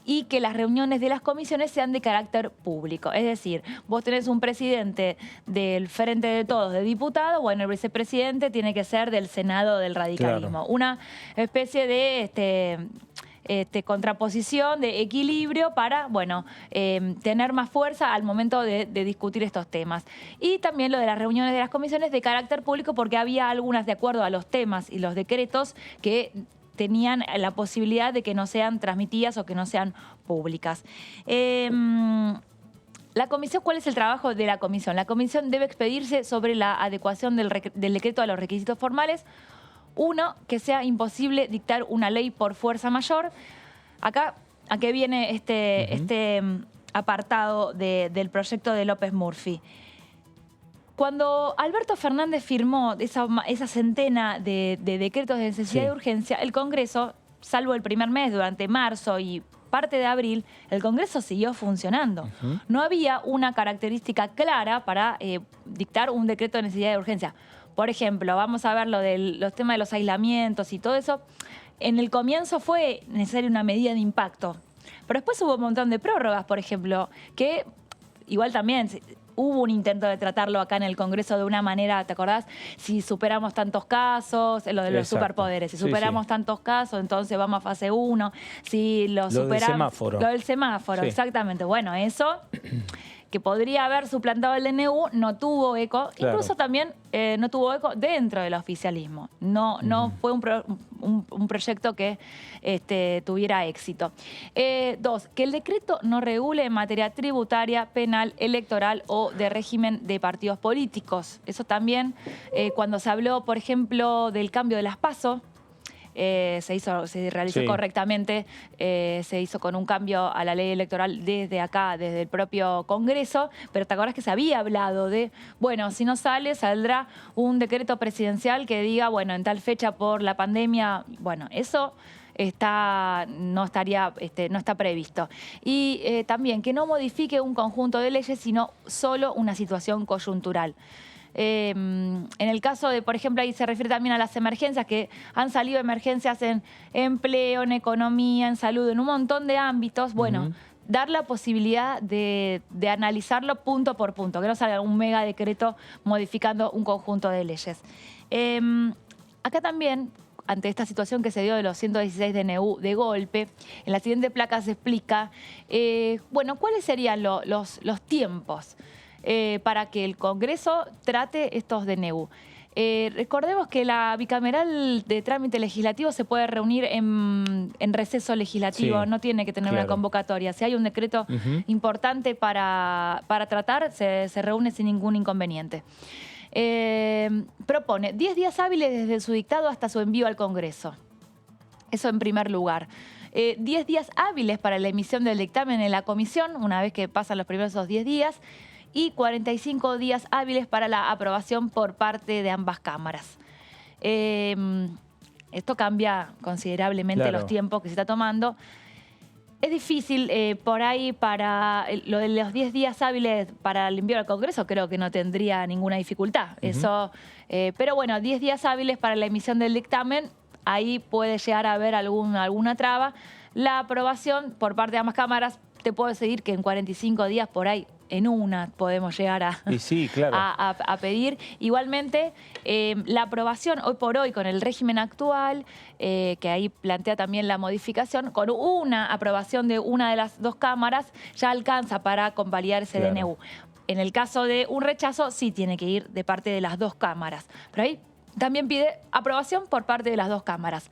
y que las reuniones de las comisiones sean de carácter público. Es decir, vos tenés un presidente del Frente de Todos de diputados, bueno, el vicepresidente tiene que ser del Senado del radicalismo. Claro. Una especie de contraposición, de equilibrio para, bueno, tener más fuerza al momento de discutir estos temas. Y también lo de las reuniones de las comisiones de carácter público, porque había algunas, de acuerdo a los temas y los decretos, que tenían la posibilidad de que no sean transmitidas o que no sean públicas. La comisión, ¿cuál es el trabajo de la comisión? La comisión debe expedirse sobre la adecuación del decreto a los requisitos formales. Uno, que sea imposible dictar una ley por fuerza mayor. Acá, ¿a qué viene este apartado del proyecto de López Murphy? Cuando Alberto Fernández firmó esa centena de decretos de necesidad y urgencia, el Congreso, salvo el primer mes, durante marzo y parte de abril, el Congreso siguió funcionando. No había una característica clara para dictar un decreto de necesidad de urgencia. Por ejemplo, vamos a ver los temas de los aislamientos y todo eso. En el comienzo fue necesaria una medida de impacto, pero después hubo un montón de prórrogas, por ejemplo, que igual también hubo un intento de tratarlo acá en el Congreso de una manera, ¿te acordás? Si superamos tantos casos, lo de los superpoderes, si superamos tantos casos, entonces vamos a fase 1, si lo superamos... Del semáforo. Lo del semáforo, exactamente. Bueno, eso... que podría haber suplantado el DNU, no tuvo eco, incluso también no tuvo eco dentro del oficialismo. No fue un proyecto que tuviera éxito. 2, que el decreto no regule en materia tributaria, penal, electoral o de régimen de partidos políticos. Eso también, cuando se habló, por ejemplo, del cambio de las PASO, se realizó correctamente, se hizo con un cambio a la ley electoral desde acá, desde el propio Congreso, pero te acuerdas que se había hablado de, bueno, si no sale, saldrá un decreto presidencial que diga, bueno, en tal fecha por la pandemia, bueno, eso no está previsto. Y también que no modifique un conjunto de leyes, sino solo una situación coyuntural. En el caso de, por ejemplo, ahí se refiere también a las emergencias, que han salido emergencias en empleo, en economía, en salud, en un montón de ámbitos. Bueno, dar la posibilidad de analizarlo punto por punto, que no salga un mega decreto modificando un conjunto de leyes. Acá también, ante esta situación que se dio de los 116 DNU de golpe, en la siguiente placa se explica, bueno, cuáles serían los tiempos para que el Congreso trate estos DNU. Recordemos que la bicameral de trámite legislativo se puede reunir en receso legislativo, no tiene que tener una convocatoria. Si hay un decreto importante para tratar, se reúne sin ningún inconveniente. Propone 10 días hábiles desde su dictado hasta su envío al Congreso. Eso en primer lugar. 10 días hábiles para la emisión del dictamen en la comisión, una vez que pasan los primeros esos 10 días, y 45 días hábiles para la aprobación por parte de ambas cámaras. Esto cambia considerablemente los tiempos que se está tomando. Es difícil por ahí para lo de los 10 días hábiles para el envío al Congreso, creo que no tendría ninguna dificultad. Eso, pero bueno, 10 días hábiles para la emisión del dictamen, ahí puede llegar a haber alguna traba. La aprobación por parte de ambas cámaras, te puedo decir que en 45 días por ahí, en una podemos llegar a pedir. Igualmente, la aprobación hoy por hoy con el régimen actual, que ahí plantea también la modificación, con una aprobación de una de las dos cámaras ya alcanza para convalidar ese DNU. En el caso de un rechazo, sí tiene que ir de parte de las dos cámaras. Pero ahí también pide aprobación por parte de las dos cámaras.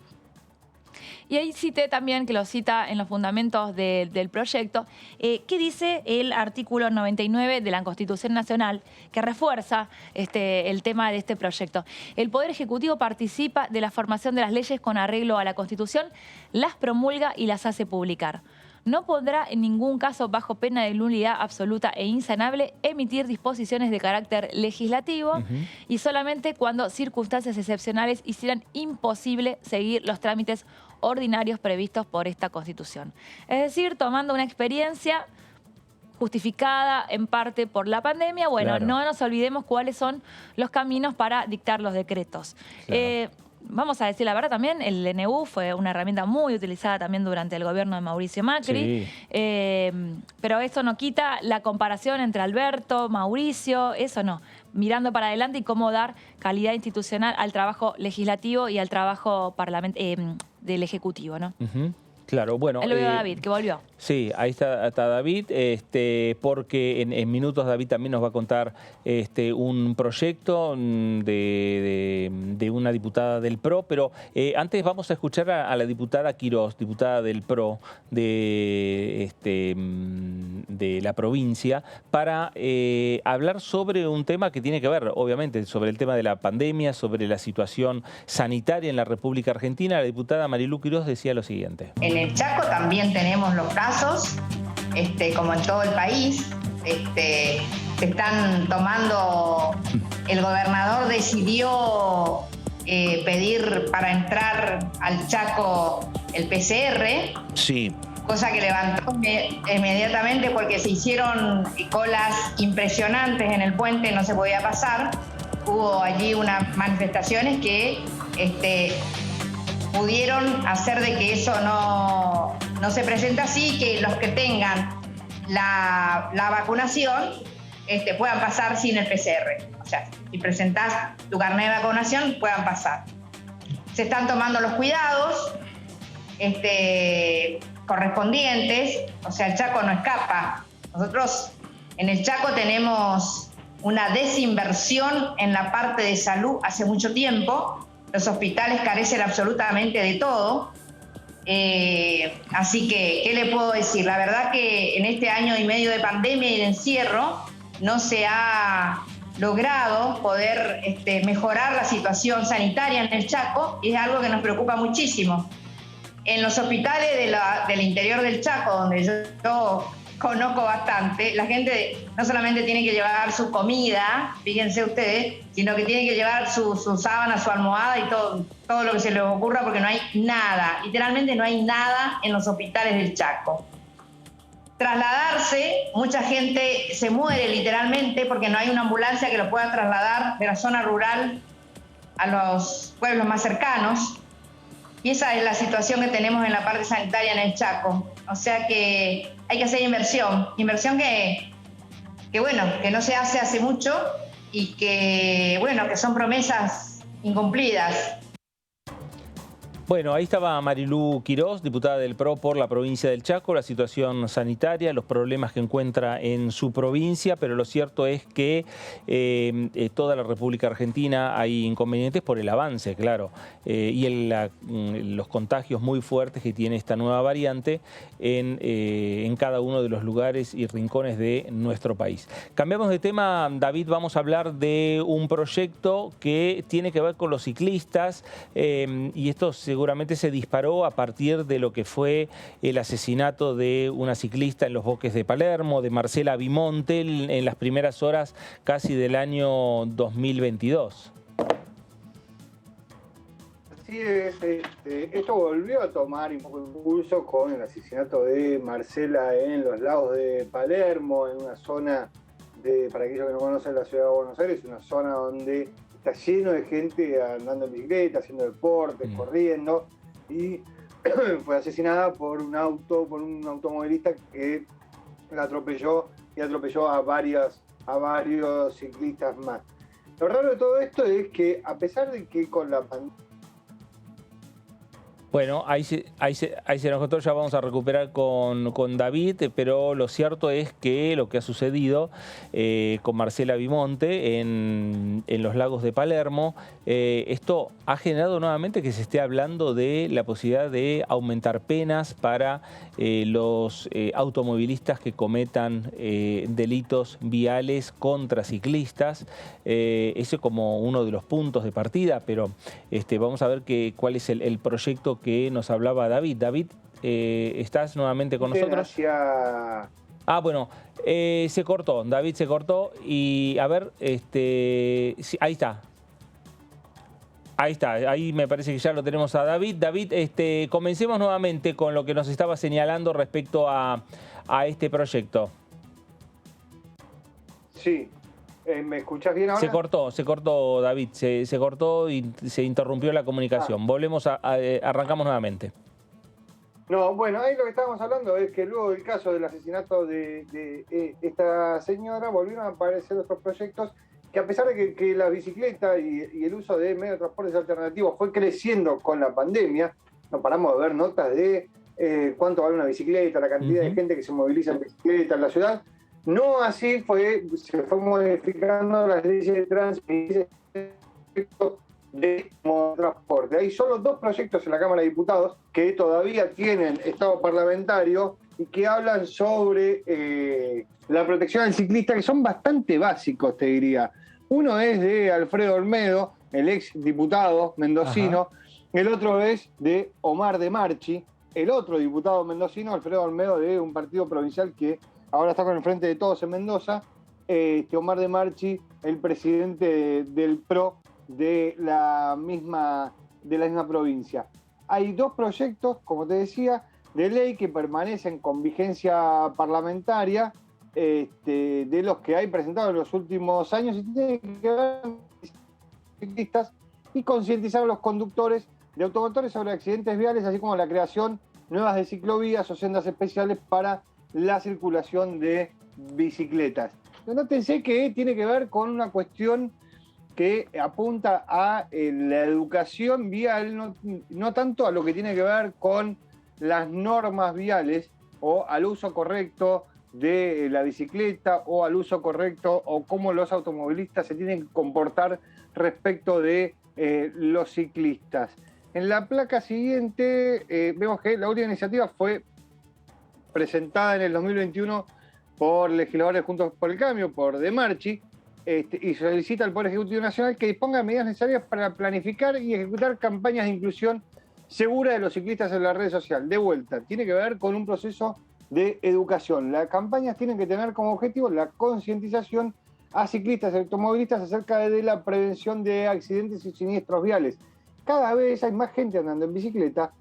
Y ahí cité también, que lo cita en los fundamentos del proyecto, que dice el artículo 99 de la Constitución Nacional, que refuerza el tema de este proyecto. El Poder Ejecutivo participa de la formación de las leyes con arreglo a la Constitución, las promulga y las hace publicar. No podrá en ningún caso, bajo pena de nulidad absoluta e insanable, emitir disposiciones de carácter legislativo y solamente cuando circunstancias excepcionales hicieran imposible seguir los trámites ordinarios previstos por esta Constitución. Es decir, tomando una experiencia justificada en parte por la pandemia, bueno, no nos olvidemos cuáles son los caminos para dictar los decretos. Vamos a decir la verdad también, el DNU fue una herramienta muy utilizada también durante el gobierno de Mauricio Macri, pero eso no quita la comparación entre Alberto, Mauricio, eso no. Mirando para adelante y cómo dar calidad institucional al trabajo legislativo y al trabajo del Ejecutivo, ¿no? Claro, bueno. Ahí lo veo a David, que volvió. Sí, ahí está David, porque en minutos David también nos va a contar un proyecto de una diputada del PRO, pero antes vamos a escuchar a la diputada Quirós, diputada del PRO de la provincia, para hablar sobre un tema que tiene que ver, obviamente, sobre el tema de la pandemia, sobre la situación sanitaria en la República Argentina. La diputada Marilú Quirós decía lo siguiente. En el Chaco también tenemos los casos, como en todo el país. Se están tomando, el gobernador decidió pedir para entrar al Chaco el PCR. Sí. cosa que levantó inmediatamente porque se hicieron colas impresionantes en el puente, no se podía pasar. Hubo allí unas manifestaciones que pudieron hacer de que eso no se presente así, que los que tengan la vacunación puedan pasar sin el PCR. O sea, si presentás tu carnet de vacunación, puedan pasar. Se están tomando los cuidados correspondientes, o sea, el Chaco no escapa. Nosotros en el Chaco tenemos una desinversión en la parte de salud hace mucho tiempo. Los hospitales carecen absolutamente de todo. Así que, ¿qué le puedo decir? La verdad que en este año y medio de pandemia y de encierro no se ha logrado poder mejorar la situación sanitaria en el Chaco, y es algo que nos preocupa muchísimo. En los hospitales del interior del Chaco, donde yo conozco bastante, la gente no solamente tiene que llevar su comida, fíjense ustedes, sino que tiene que llevar su sábana, su almohada y todo lo que se les ocurra, porque no hay nada, literalmente no hay nada en los hospitales del Chaco. Trasladarse, mucha gente se muere literalmente porque no hay una ambulancia que lo pueda trasladar de la zona rural a los pueblos más cercanos. Y esa es la situación que tenemos en la parte sanitaria en el Chaco. O sea que hay que hacer inversión que no se hace mucho y que son promesas incumplidas. Bueno, ahí estaba Marilú Quirós, diputada del PRO por la provincia del Chaco, la situación sanitaria, los problemas que encuentra en su provincia, pero lo cierto es que toda la República Argentina hay inconvenientes por el avance, claro, y los contagios muy fuertes que tiene esta nueva variante en cada uno de los lugares y rincones de nuestro país. Cambiamos de tema, David, vamos a hablar de un proyecto que tiene que ver con los ciclistas y esto seguramente se disparó a partir de lo que fue el asesinato de una ciclista en los bosques de Palermo, de Marcela Bimonte, en las primeras horas casi del año 2022. Así es, esto volvió a tomar impulso con el asesinato de Marcela en los lagos de Palermo, en una zona para aquellos que no conocen la ciudad de Buenos Aires, una zona donde está lleno de gente andando en bicicleta, haciendo deportes, corriendo, y fue asesinada por un automovilista que la atropelló y atropelló a varios ciclistas más. Lo raro de todo esto es que, a pesar de que con la pandemia... Bueno, ahí se nos contó, ya vamos a recuperar con David, pero lo cierto es que lo que ha sucedido con Marcela Bimonte en los lagos de Palermo, esto ha generado nuevamente que se esté hablando de la posibilidad de aumentar penas para los automovilistas que cometan delitos viales contra ciclistas. Ese como uno de los puntos de partida, pero vamos a ver cuál es el proyecto que nos hablaba David. David, ¿estás nuevamente con nosotros? Ah, bueno, se cortó, David se cortó y a ver, sí, ahí está. Ahí está, ahí me parece que ya lo tenemos a David. David, comencemos nuevamente con lo que nos estaba señalando respecto a este proyecto. Sí. ¿Me escuchás bien ahora? Se cortó, David, se cortó y se interrumpió la comunicación. Volvemos arrancamos nuevamente. No, bueno, ahí lo que estábamos hablando es que luego del caso del asesinato de esta señora volvieron a aparecer otros proyectos que, a pesar de que la bicicleta y el uso de medios de transportes alternativos fue creciendo con la pandemia, no paramos de ver notas de cuánto vale una bicicleta, la cantidad de gente que se moviliza en bicicleta en la ciudad. No así se fue modificando las leyes de tránsito de transporte. Hay solo 2 proyectos en la Cámara de Diputados que todavía tienen estado parlamentario y que hablan sobre la protección del ciclista, que son bastante básicos, te diría. Uno es de Alfredo Olmedo, el ex diputado mendocino. Ajá. El otro es de Omar de Marchi, el otro diputado mendocino, Alfredo Olmedo, de un partido provincial que ahora está con el Frente de Todos en Mendoza. Omar de Marchi, el presidente del PRO de la misma provincia. Hay 2 proyectos, como te decía, de ley que permanecen con vigencia parlamentaria, de los que hay presentados en los últimos años, y tienen que ver con ciclistas y concientizar a los conductores de automotores sobre accidentes viales, así como la creación nuevas de ciclovías o sendas especiales para la circulación de bicicletas. Nótense que tiene que ver con una cuestión que apunta a la educación vial, no tanto a lo que tiene que ver con las normas viales o al uso correcto de la bicicleta o al uso correcto o cómo los automovilistas se tienen que comportar respecto de los ciclistas. En la placa siguiente vemos que la última iniciativa fue presentada en el 2021 por legisladores Juntos por el Cambio, por De Marchi, y solicita al Poder Ejecutivo Nacional que disponga de medidas necesarias para planificar y ejecutar campañas de inclusión segura de los ciclistas en la red social. De vuelta, tiene que ver con un proceso de educación. Las campañas tienen que tener como objetivo la concientización a ciclistas y automovilistas acerca de la prevención de accidentes y siniestros viales. Cada vez hay más gente andando en bicicleta,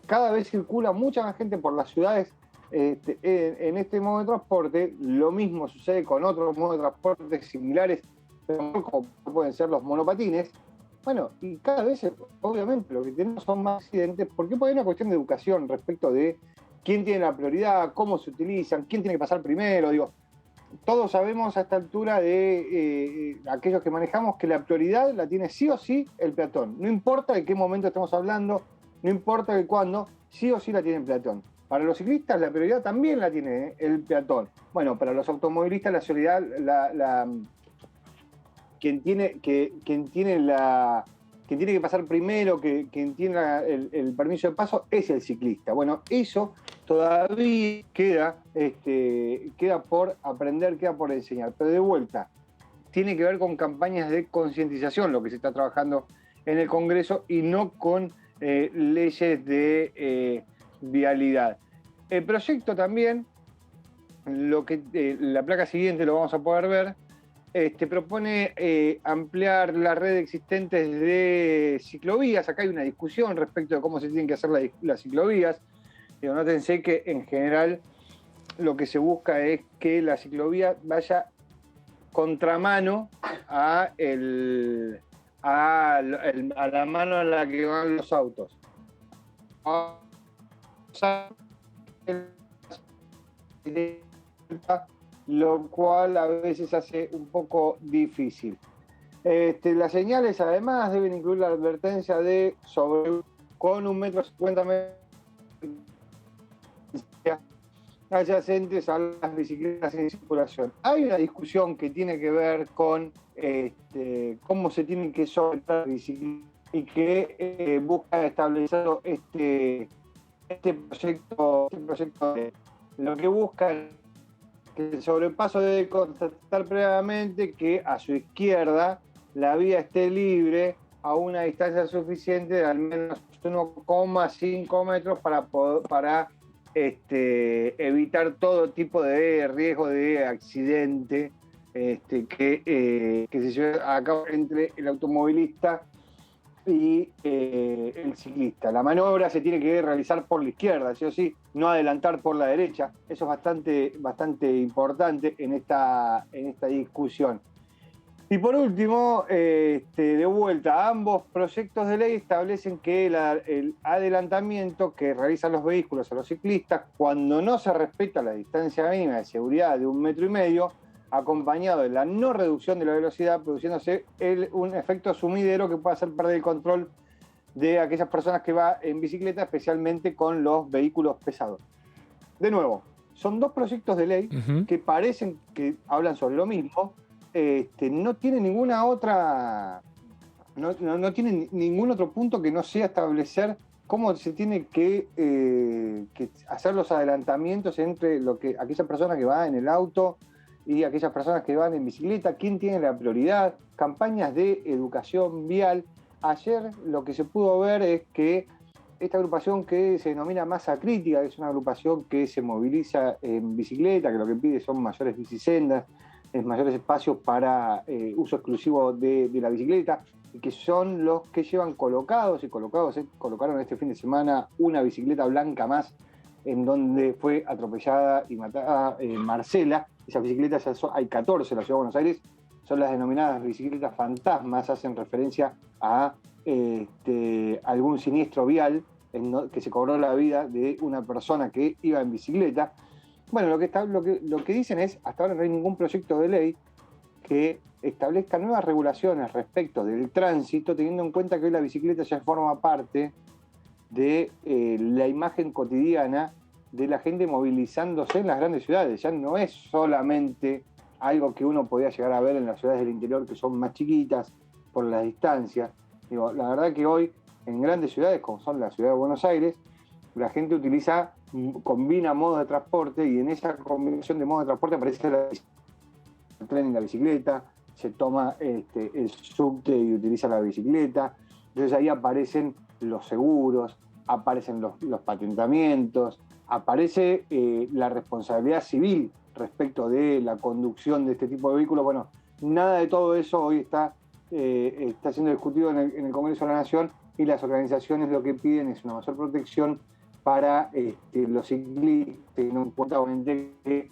cada vez circula mucha más gente por las ciudades en este modo de transporte. Lo mismo sucede con otros modos de transporte similares, como pueden ser los monopatines. Bueno, y cada vez, obviamente, lo que tenemos son más accidentes, porque hay una cuestión de educación respecto de quién tiene la prioridad, cómo se utilizan, quién tiene que pasar primero. Digo, todos sabemos a esta altura de aquellos que manejamos que la prioridad la tiene sí o sí el peatón. No importa de qué momento estemos hablando, no importa de cuándo, sí o sí la tiene el peatón. Para los ciclistas la prioridad también la tiene el peatón. Bueno, para los automovilistas la prioridad, quien tiene que pasar primero, quien tiene el permiso de paso, es el ciclista. Bueno, eso todavía queda por aprender, queda por enseñar. Pero de vuelta, tiene que ver con campañas de concientización, lo que se está trabajando en el Congreso, y no con leyes de vialidad. El proyecto también, la placa siguiente lo vamos a poder ver, propone ampliar la red existente de ciclovías. Acá hay una discusión respecto de cómo se tienen que hacer las ciclovías. Nótense que en general lo que se busca es que la ciclovía vaya contramano a la mano a la que van los autos. Lo cual a veces hace un poco difícil. Las señales además deben incluir la advertencia de con 1,50 m adyacentes a las bicicletas en circulación. Hay una discusión que tiene que ver con cómo se tienen que soltar bicicletas y que busca establecer este proyecto. Lo que busca es que el sobrepaso debe constatar previamente que a su izquierda la vía esté libre a una distancia suficiente de al menos 1,5 metros para evitar todo tipo de riesgo de accidente que se lleve a cabo entre el automovilista y el ciclista. La maniobra se tiene que realizar por la izquierda, sí o sí, no adelantar por la derecha. Eso es bastante importante en esta discusión. Y por último, de vuelta, ambos proyectos de ley establecen que el adelantamiento que realizan los vehículos a los ciclistas, cuando no se respeta la distancia mínima de seguridad de 1,5 metros, acompañado de la no reducción de la velocidad, produciéndose un efecto sumidero que puede hacer perder el control de aquellas personas que van en bicicleta, especialmente con los vehículos pesados. De nuevo, son dos proyectos de ley que parecen que hablan sobre lo mismo. No tiene ninguna otra, no tiene ningún otro punto que no sea establecer cómo se tiene que hacer los adelantamientos entre aquellas personas que van en el auto y aquellas personas que van en bicicleta, quién tiene la prioridad, campañas de educación vial. Ayer lo que se pudo ver es que esta agrupación que se denomina Masa Crítica, que es una agrupación que se moviliza en bicicleta, que lo que pide son mayores bicisendas, mayores espacios para uso exclusivo de la bicicleta, y que son los que llevan colocaron este fin de semana una bicicleta blanca más en donde fue atropellada y matada Marcela. Esas bicicletas hay 14 en la Ciudad de Buenos Aires, son las denominadas bicicletas fantasmas, hacen referencia a algún siniestro vial que se cobró la vida de una persona que iba en bicicleta. Bueno, lo que dicen es, hasta ahora no hay ningún proyecto de ley que establezca nuevas regulaciones respecto del tránsito, teniendo en cuenta que hoy la bicicleta ya forma parte de la imagen cotidiana de la gente movilizándose en las grandes ciudades. Ya no es solamente algo que uno podía llegar a ver en las ciudades del interior, que son más chiquitas por la distancia. Digo, la verdad que hoy en grandes ciudades, como son la ciudad de Buenos Aires, la gente combina modos de transporte, y en esa combinación de modos de transporte aparece el tren y la bicicleta, se toma el subte y utiliza la bicicleta. Entonces ahí aparecen los seguros, aparecen los patentamientos, aparece la responsabilidad civil respecto de la conducción de este tipo de vehículos. Bueno, nada de todo eso hoy está siendo discutido en el Congreso de la Nación, y las organizaciones lo que piden es una mayor protección para los ciclistas, teniendo en cuenta obviamente que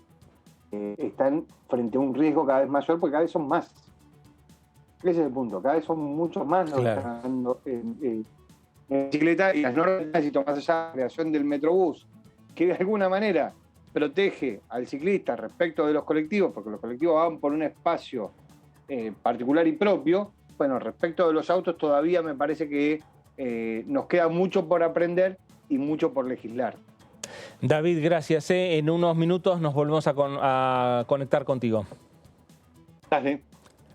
están frente a un riesgo cada vez mayor, porque cada vez son más. Ese es el punto, cada vez son muchos más los que están andando en bicicleta, y las normas de tránsito, más allá de la creación del Metrobús, que de alguna manera protege al ciclista respecto de los colectivos, porque los colectivos van por un espacio particular y propio. Bueno, respecto de los autos todavía me parece que nos queda mucho por aprender y mucho por legislar. David, gracias. En unos minutos nos volvemos a conectar contigo. Dale.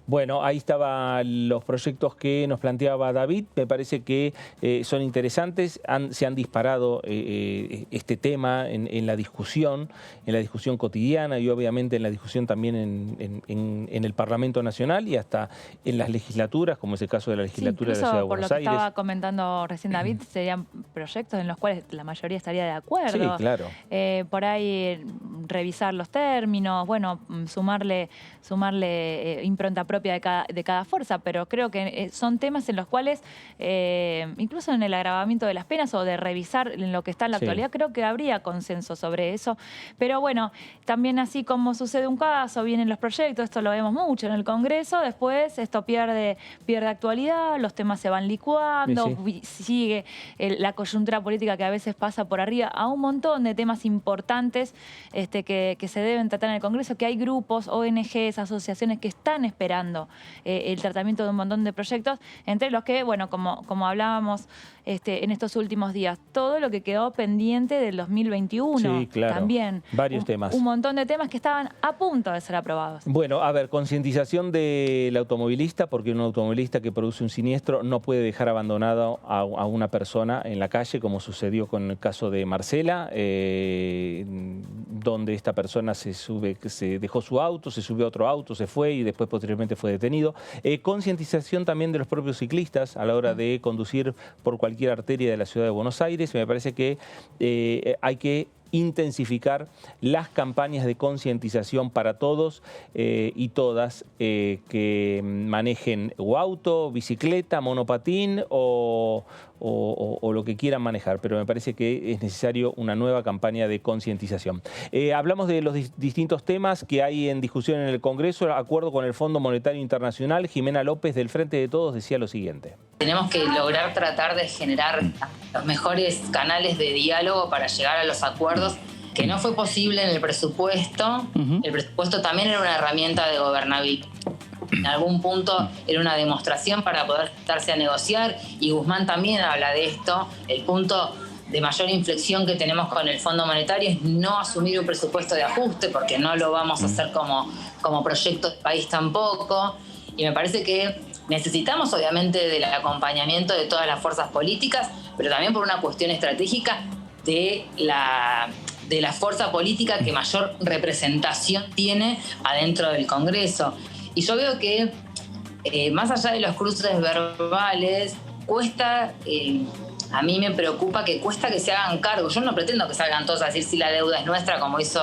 Bueno, ahí estaban los proyectos que nos planteaba David. Me parece que son interesantes. Se han disparado este tema en la discusión cotidiana, y obviamente en la discusión también en el Parlamento Nacional y hasta en las legislaturas, como es el caso de la legislatura de la Ciudad de Buenos Aires. Por lo que estaba comentando recién David, serían proyectos en los cuales la mayoría estaría de acuerdo. Sí, claro. Por ahí revisar los términos, bueno, sumarle impronta propia de cada fuerza, pero creo que son temas en los cuales, incluso en el agravamiento de las penas o de revisar en lo que está en la actualidad, creo que habría consenso sobre eso. Pero bueno, también así como sucede un caso, vienen los proyectos, esto lo vemos mucho en el Congreso, después esto pierde actualidad, los temas se van licuando, sigue la coyuntura política que a veces pasa por arriba a un montón de temas importantes que se deben tratar en el Congreso, que hay grupos, ONGs, asociaciones que están esperando el tratamiento de un montón de proyectos, entre los que, bueno, como hablábamos en estos últimos días, todo lo que quedó pendiente del 2021. Sí, claro. También. Varios temas. Un montón de temas que estaban a punto de ser aprobados. Bueno, a ver, concientización del automovilista, porque un automovilista que produce un siniestro no puede dejar abandonado a una persona en la calle, como sucedió con el caso de Marcela, donde esta persona se dejó su auto, se subió a otro auto, se fue y después posteriormente fue detenido. Concientización también de los propios ciclistas a la hora de conducir por cualquier arteria de la Ciudad de Buenos Aires. Me parece que hay que intensificar las campañas de concientización para todos y todas que manejen o auto, bicicleta, monopatín o lo que quieran manejar, pero me parece que es necesario una nueva campaña de concientización. Hablamos de los distintos temas que hay en discusión en el Congreso. De acuerdo con el Fondo Monetario Internacional, Jimena López del Frente de Todos decía lo siguiente: tenemos que lograr tratar de generar los mejores canales de diálogo para llegar a los acuerdos, que no fue posible en el presupuesto. El presupuesto también era una herramienta de gobernabilidad. En algún punto era una demostración para poder sentarse a negociar, y Guzmán también habla de esto. El punto de mayor inflexión que tenemos con el Fondo Monetario es no asumir un presupuesto de ajuste, porque no lo vamos a hacer como proyecto de país tampoco. Y me parece que necesitamos obviamente del acompañamiento de todas las fuerzas políticas, pero también por una cuestión estratégica de la fuerza política que mayor representación tiene adentro del Congreso. Y yo veo que más allá de los cruces verbales, cuesta, a mí me preocupa que cuesta que se hagan cargo. Yo no pretendo que salgan todos a decir si la deuda es nuestra, como hizo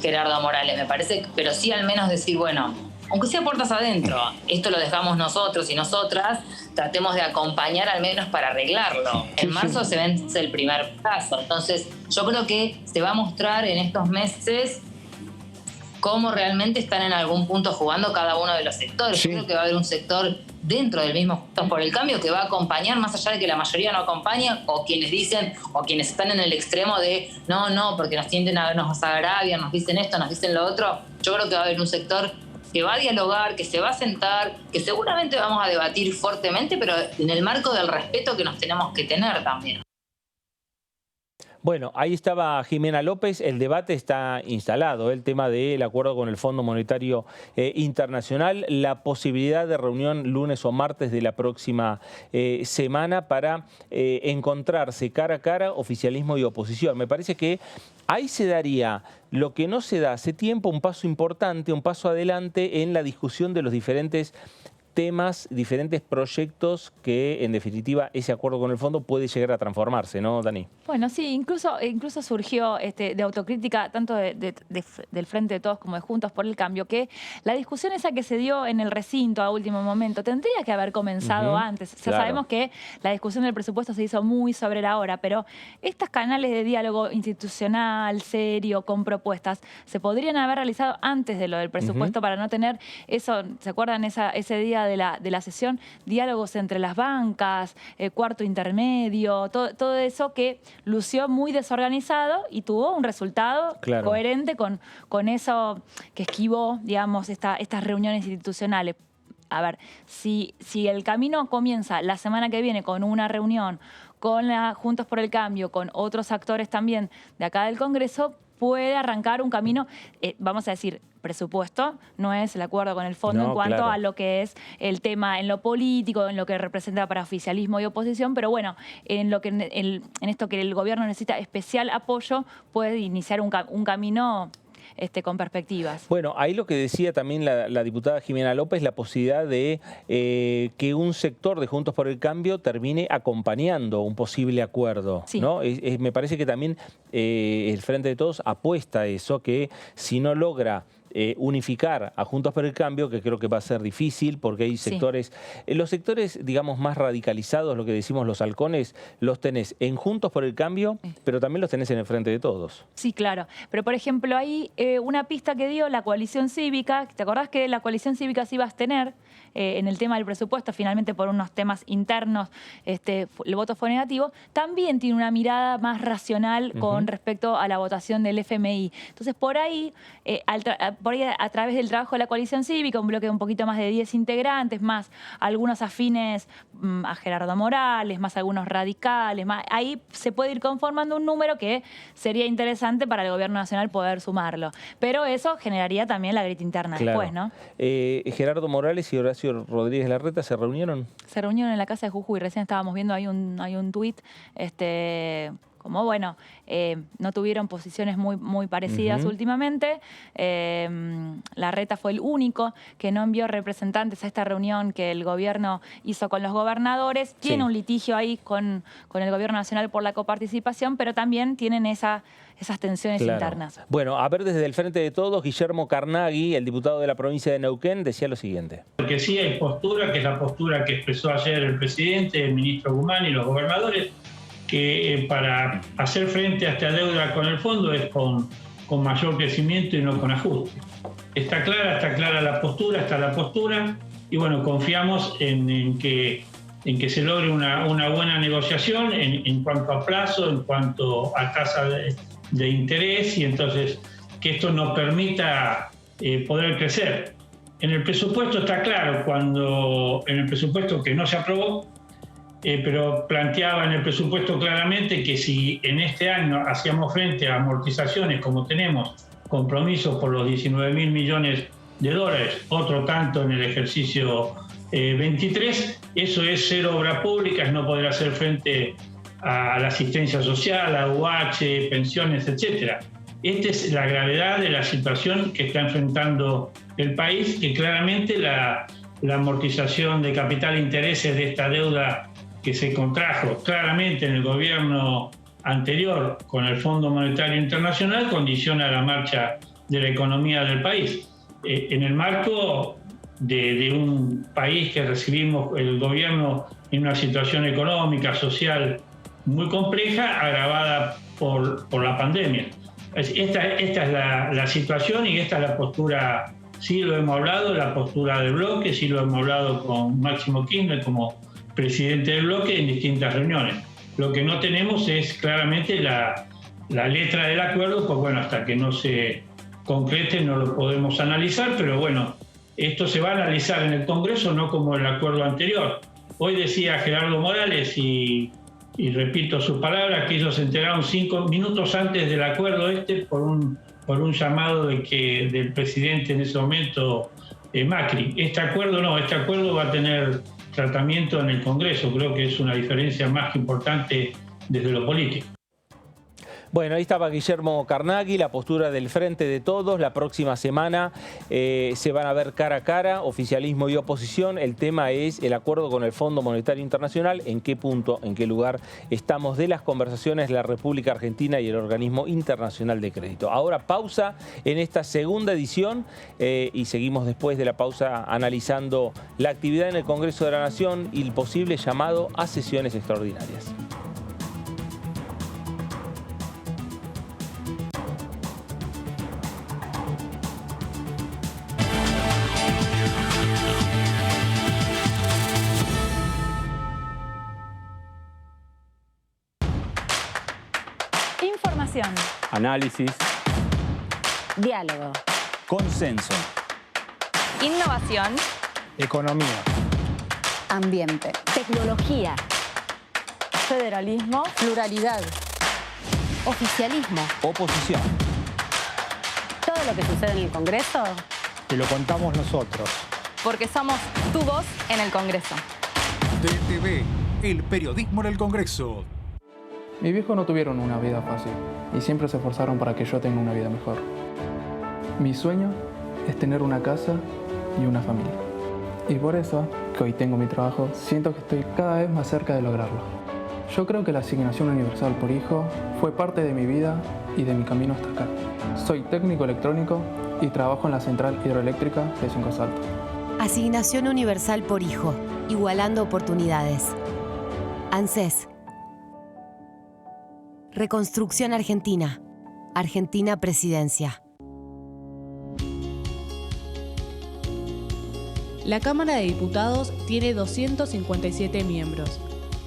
Gerardo Morales, me parece, pero sí al menos decir, bueno, aunque sea puertas adentro. Esto lo dejamos nosotros y nosotras, tratemos de acompañar al menos para arreglarlo. En marzo se vence el primer plazo, entonces yo creo que se va a mostrar en estos meses cómo realmente están en algún punto jugando cada uno de los sectores. Yo creo que va a haber un sector dentro del mismo Juntos por el Cambio que va a acompañar, más allá de que la mayoría no acompaña, o quienes dicen, o quienes están en el extremo de no, porque nos tienden a nos agravian, nos dicen esto, nos dicen lo otro. Yo creo que va a haber un sector que va a dialogar, que se va a sentar, que seguramente vamos a debatir fuertemente, pero en el marco del respeto que nos tenemos que tener también. Bueno, ahí estaba Jimena López, el debate está instalado, el tema del acuerdo con el Fondo Monetario Internacional, la posibilidad de reunión lunes o martes de la próxima semana para encontrarse cara a cara oficialismo y oposición. Me parece que ahí se daría lo que no se da hace tiempo, un paso importante, un paso adelante en la discusión de los diferentes temas, diferentes proyectos que, en definitiva, ese acuerdo con el fondo puede llegar a transformarse, ¿no, Dani? Bueno, sí, incluso surgió de autocrítica tanto del Frente de Todos como de Juntos por el Cambio, que la discusión esa que se dio en el recinto a último momento tendría que haber comenzado antes. O sea, sabemos que la discusión del presupuesto se hizo muy sobre la hora, pero estos canales de diálogo institucional, serio, con propuestas, se podrían haber realizado antes de lo del presupuesto para no tener eso, ¿se acuerdan ese día de la sesión? Diálogos entre las bancas, cuarto intermedio, todo eso que lució muy desorganizado y tuvo un resultado coherente con eso que esquivó, digamos, estas reuniones institucionales. A ver, si el camino comienza la semana que viene con una reunión con la Juntos por el Cambio, con otros actores también de acá del Congreso, puede arrancar un camino, vamos a decir, presupuesto no es el acuerdo con el fondo en cuanto a lo que es el tema en lo político, en lo que representa para oficialismo y oposición, pero bueno, en esto que el gobierno necesita especial apoyo, puede iniciar un camino con perspectivas. Bueno, ahí lo que decía también la diputada Jimena López, la posibilidad de que un sector de Juntos por el Cambio termine acompañando un posible acuerdo, ¿no? Me parece que también el Frente de Todos apuesta a eso, que si no logra unificar a Juntos por el Cambio, que creo que va a ser difícil porque hay sectores, los sectores, digamos, más radicalizados, lo que decimos los halcones, los tenés en Juntos por el Cambio, pero también los tenés en el Frente de Todos. Sí, claro. Pero, por ejemplo, hay una pista que dio la coalición cívica. ¿Te acordás que la coalición cívica se iba a abstener en el tema del presupuesto? Finalmente, por unos temas internos, el voto fue negativo. También tiene una mirada más racional con respecto a la votación del FMI. Entonces, por ahí, a través del trabajo de la coalición cívica, un bloque de un poquito más de 10 integrantes, más algunos afines a Gerardo Morales, más algunos radicales, ahí se puede ir conformando un número que sería interesante para el gobierno nacional poder sumarlo. Pero eso generaría también la grieta interna después, ¿no? Gerardo Morales y Horacio Rodríguez Larreta se reunieron. Se reunieron en la casa de Jujuy, recién estábamos viendo, hay un tuit, como bueno, no tuvieron posiciones muy parecidas últimamente. Larreta fue el único que no envió representantes a esta reunión que el gobierno hizo con los gobernadores. Tiene un litigio ahí con el gobierno nacional por la coparticipación, pero también tienen esas tensiones internas. Bueno, a ver, desde el Frente de Todos, Guillermo Carnaghi, el diputado de la provincia de Neuquén, decía lo siguiente. Porque sí hay postura, que es la postura que expresó ayer el presidente, el ministro Guzmán y los gobernadores, que para hacer frente a esta deuda con el fondo es con mayor crecimiento y no con ajuste. Está clara la postura, está la postura, y bueno, confiamos en que se logre una buena negociación en cuanto a plazo, en cuanto a tasa de interés, y entonces que esto nos permita poder crecer. En el presupuesto está claro, en el presupuesto que no se aprobó, pero planteaba en el presupuesto claramente que si en este año hacíamos frente a amortizaciones como tenemos, compromisos por los 19.000 millones de dólares, otro tanto en el ejercicio 23, eso es ser obra pública, es no poder hacer frente a la asistencia social, a UH, pensiones, etc. Esta es la gravedad de la situación que está enfrentando el país, que claramente la amortización de capital e intereses de esta deuda que se contrajo claramente en el gobierno anterior con el Fondo Monetario Internacional condiciona la marcha de la economía del país. en el marco de un país que recibimos el gobierno en una situación económica, social muy compleja, agravada por la pandemia. Esta es la situación y esta es la postura, sí lo hemos hablado, la postura del bloque, sí lo hemos hablado con Máximo Kirchner como presidente del bloque en distintas reuniones. Lo que no tenemos es claramente la letra del acuerdo, pues bueno, hasta que no se concrete no lo podemos analizar, pero bueno, esto se va a analizar en el Congreso, no como el acuerdo anterior. Hoy decía Gerardo Morales, y repito sus palabras, que ellos se enteraron 5 minutos antes del acuerdo por un llamado del presidente en ese momento, Macri. Este acuerdo va a tener tratamiento en el Congreso. Creo que es una diferencia más que importante desde lo político. Bueno, ahí estaba Guillermo Carnaghi, la postura del Frente de Todos. La próxima semana se van a ver cara a cara, oficialismo y oposición. El tema es el acuerdo con el Fondo Monetario Internacional, en qué punto, en qué lugar estamos de las conversaciones de la República Argentina y el Organismo Internacional de Crédito. Ahora pausa en esta segunda edición y seguimos después de la pausa analizando la actividad en el Congreso de la Nación y el posible llamado a sesiones extraordinarias. Información. Análisis. Diálogo. Consenso. Innovación. Economía. Ambiente. Tecnología. Federalismo. Pluralidad. Oficialismo. Oposición. Todo lo que sucede en el Congreso. Te lo contamos nosotros. Porque somos tu voz en el Congreso. DTV, el periodismo en el Congreso. Mis viejos no tuvieron una vida fácil y siempre se esforzaron para que yo tenga una vida mejor. Mi sueño es tener una casa y una familia. Y por eso, que hoy tengo mi trabajo, siento que estoy cada vez más cerca de lograrlo. Yo creo que la asignación universal por hijo fue parte de mi vida y de mi camino hasta acá. Soy técnico electrónico y trabajo en la central hidroeléctrica de Cinco Saltos. Asignación universal por hijo, igualando oportunidades. ANSES. Reconstrucción Argentina. Argentina Presidencia. La Cámara de Diputados tiene 257 miembros.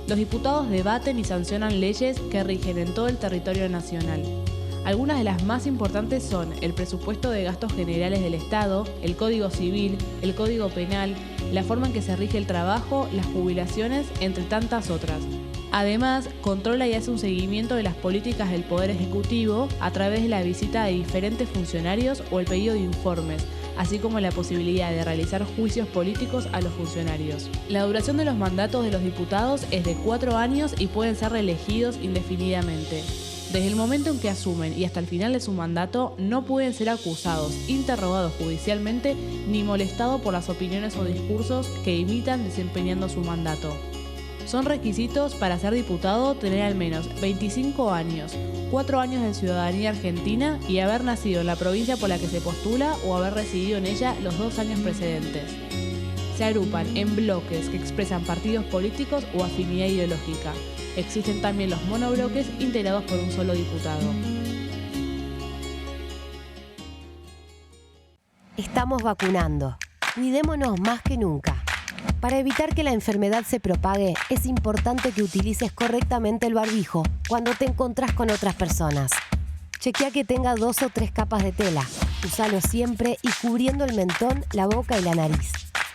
Los diputados debaten y sancionan leyes que rigen en todo el territorio nacional. Algunas de las más importantes son el presupuesto de gastos generales del Estado, el Código Civil, el Código Penal, la forma en que se rige el trabajo, las jubilaciones, entre tantas otras. Además, controla y hace un seguimiento de las políticas del Poder Ejecutivo a través de la visita de diferentes funcionarios o el pedido de informes, así como la posibilidad de realizar juicios políticos a los funcionarios. La duración de los mandatos de los diputados es de 4 años y pueden ser reelegidos indefinidamente. Desde el momento en que asumen y hasta el final de su mandato, no pueden ser acusados, interrogados judicialmente, ni molestados por las opiniones o discursos que imitan desempeñando su mandato. Son requisitos para ser diputado tener al menos 25 años, 4 años de ciudadanía argentina y haber nacido en la provincia por la que se postula o haber residido en ella los 2 años precedentes. Se agrupan en bloques que expresan partidos políticos o afinidad ideológica. Existen también los monobloques integrados por un solo diputado. Estamos vacunando. Cuidémonos más que nunca. Para evitar que la enfermedad se propague, es importante que utilices correctamente el barbijo cuando te encontrás con otras personas. Chequea que tenga 2 o 3 capas de tela. Úsalo siempre y cubriendo el mentón, la boca y la nariz.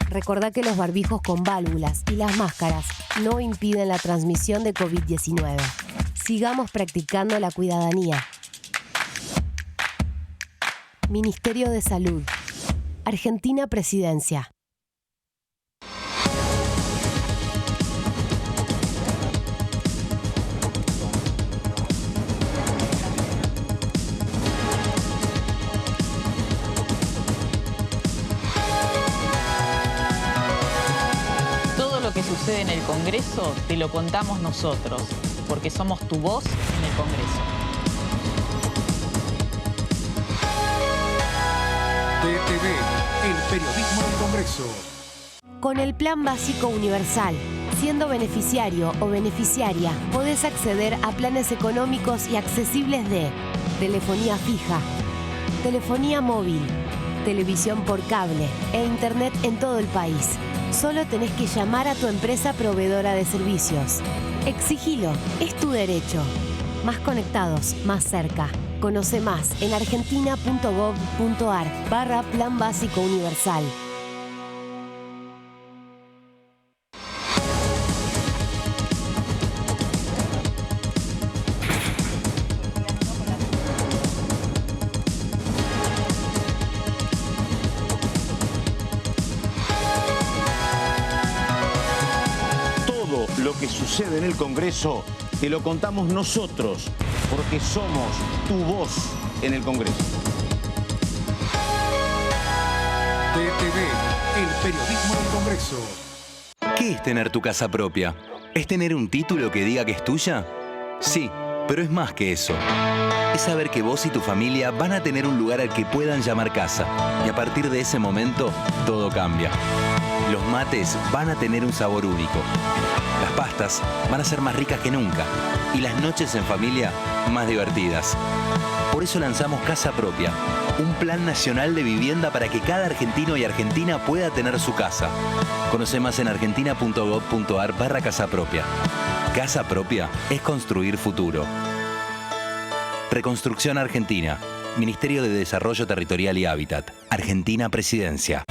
Recordá que los barbijos con válvulas y las máscaras no impiden la transmisión de COVID-19. Sigamos practicando la cuidadanía. Ministerio de Salud. Argentina Presidencia. Lo que sucede en el Congreso te lo contamos nosotros, porque somos tu voz en el Congreso. DTV. periodismo del Congreso. Con el Plan Básico Universal, siendo beneficiario o beneficiaria, podés acceder a planes económicos y accesibles de telefonía fija, telefonía móvil, televisión por cable e internet en todo el país. Solo tenés que llamar a tu empresa proveedora de servicios. Exigilo, es tu derecho. Más conectados, más cerca. Conoce más en argentina.gov.ar/Plan Básico Universal. Lo que sucede en el Congreso te lo contamos nosotros, porque somos tu voz en el Congreso. DTV, el periodismo del Congreso. ¿Qué es tener tu casa propia? ¿Es tener un título que diga que es tuya? Sí, pero es más que eso. Es saber que vos y tu familia van a tener un lugar al que puedan llamar casa. Y a partir de ese momento, todo cambia. Los mates van a tener un sabor único. Las pastas van a ser más ricas que nunca. Y las noches en familia, más divertidas. Por eso lanzamos Casa Propia, un plan nacional de vivienda para que cada argentino y argentina pueda tener su casa. Conoce más en argentina.gov.ar/Casa Propia. Casa Propia es construir futuro. Reconstrucción Argentina. Ministerio de Desarrollo Territorial y Hábitat. Argentina Presidencia.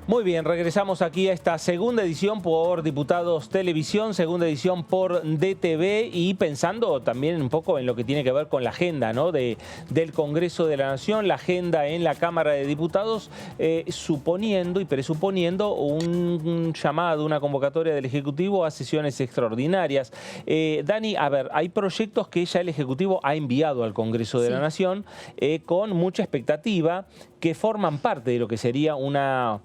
Muy bien, regresamos aquí a esta segunda edición por Diputados Televisión, segunda edición por DTV y pensando también un poco en lo que tiene que ver con la agenda, ¿no? del Congreso de la Nación, la agenda en la Cámara de Diputados, suponiendo y presuponiendo un llamado, una convocatoria del Ejecutivo a sesiones extraordinarias. Dani, a ver, hay proyectos que ya el Ejecutivo ha enviado al Congreso de la Nación con mucha expectativa que forman parte de lo que sería una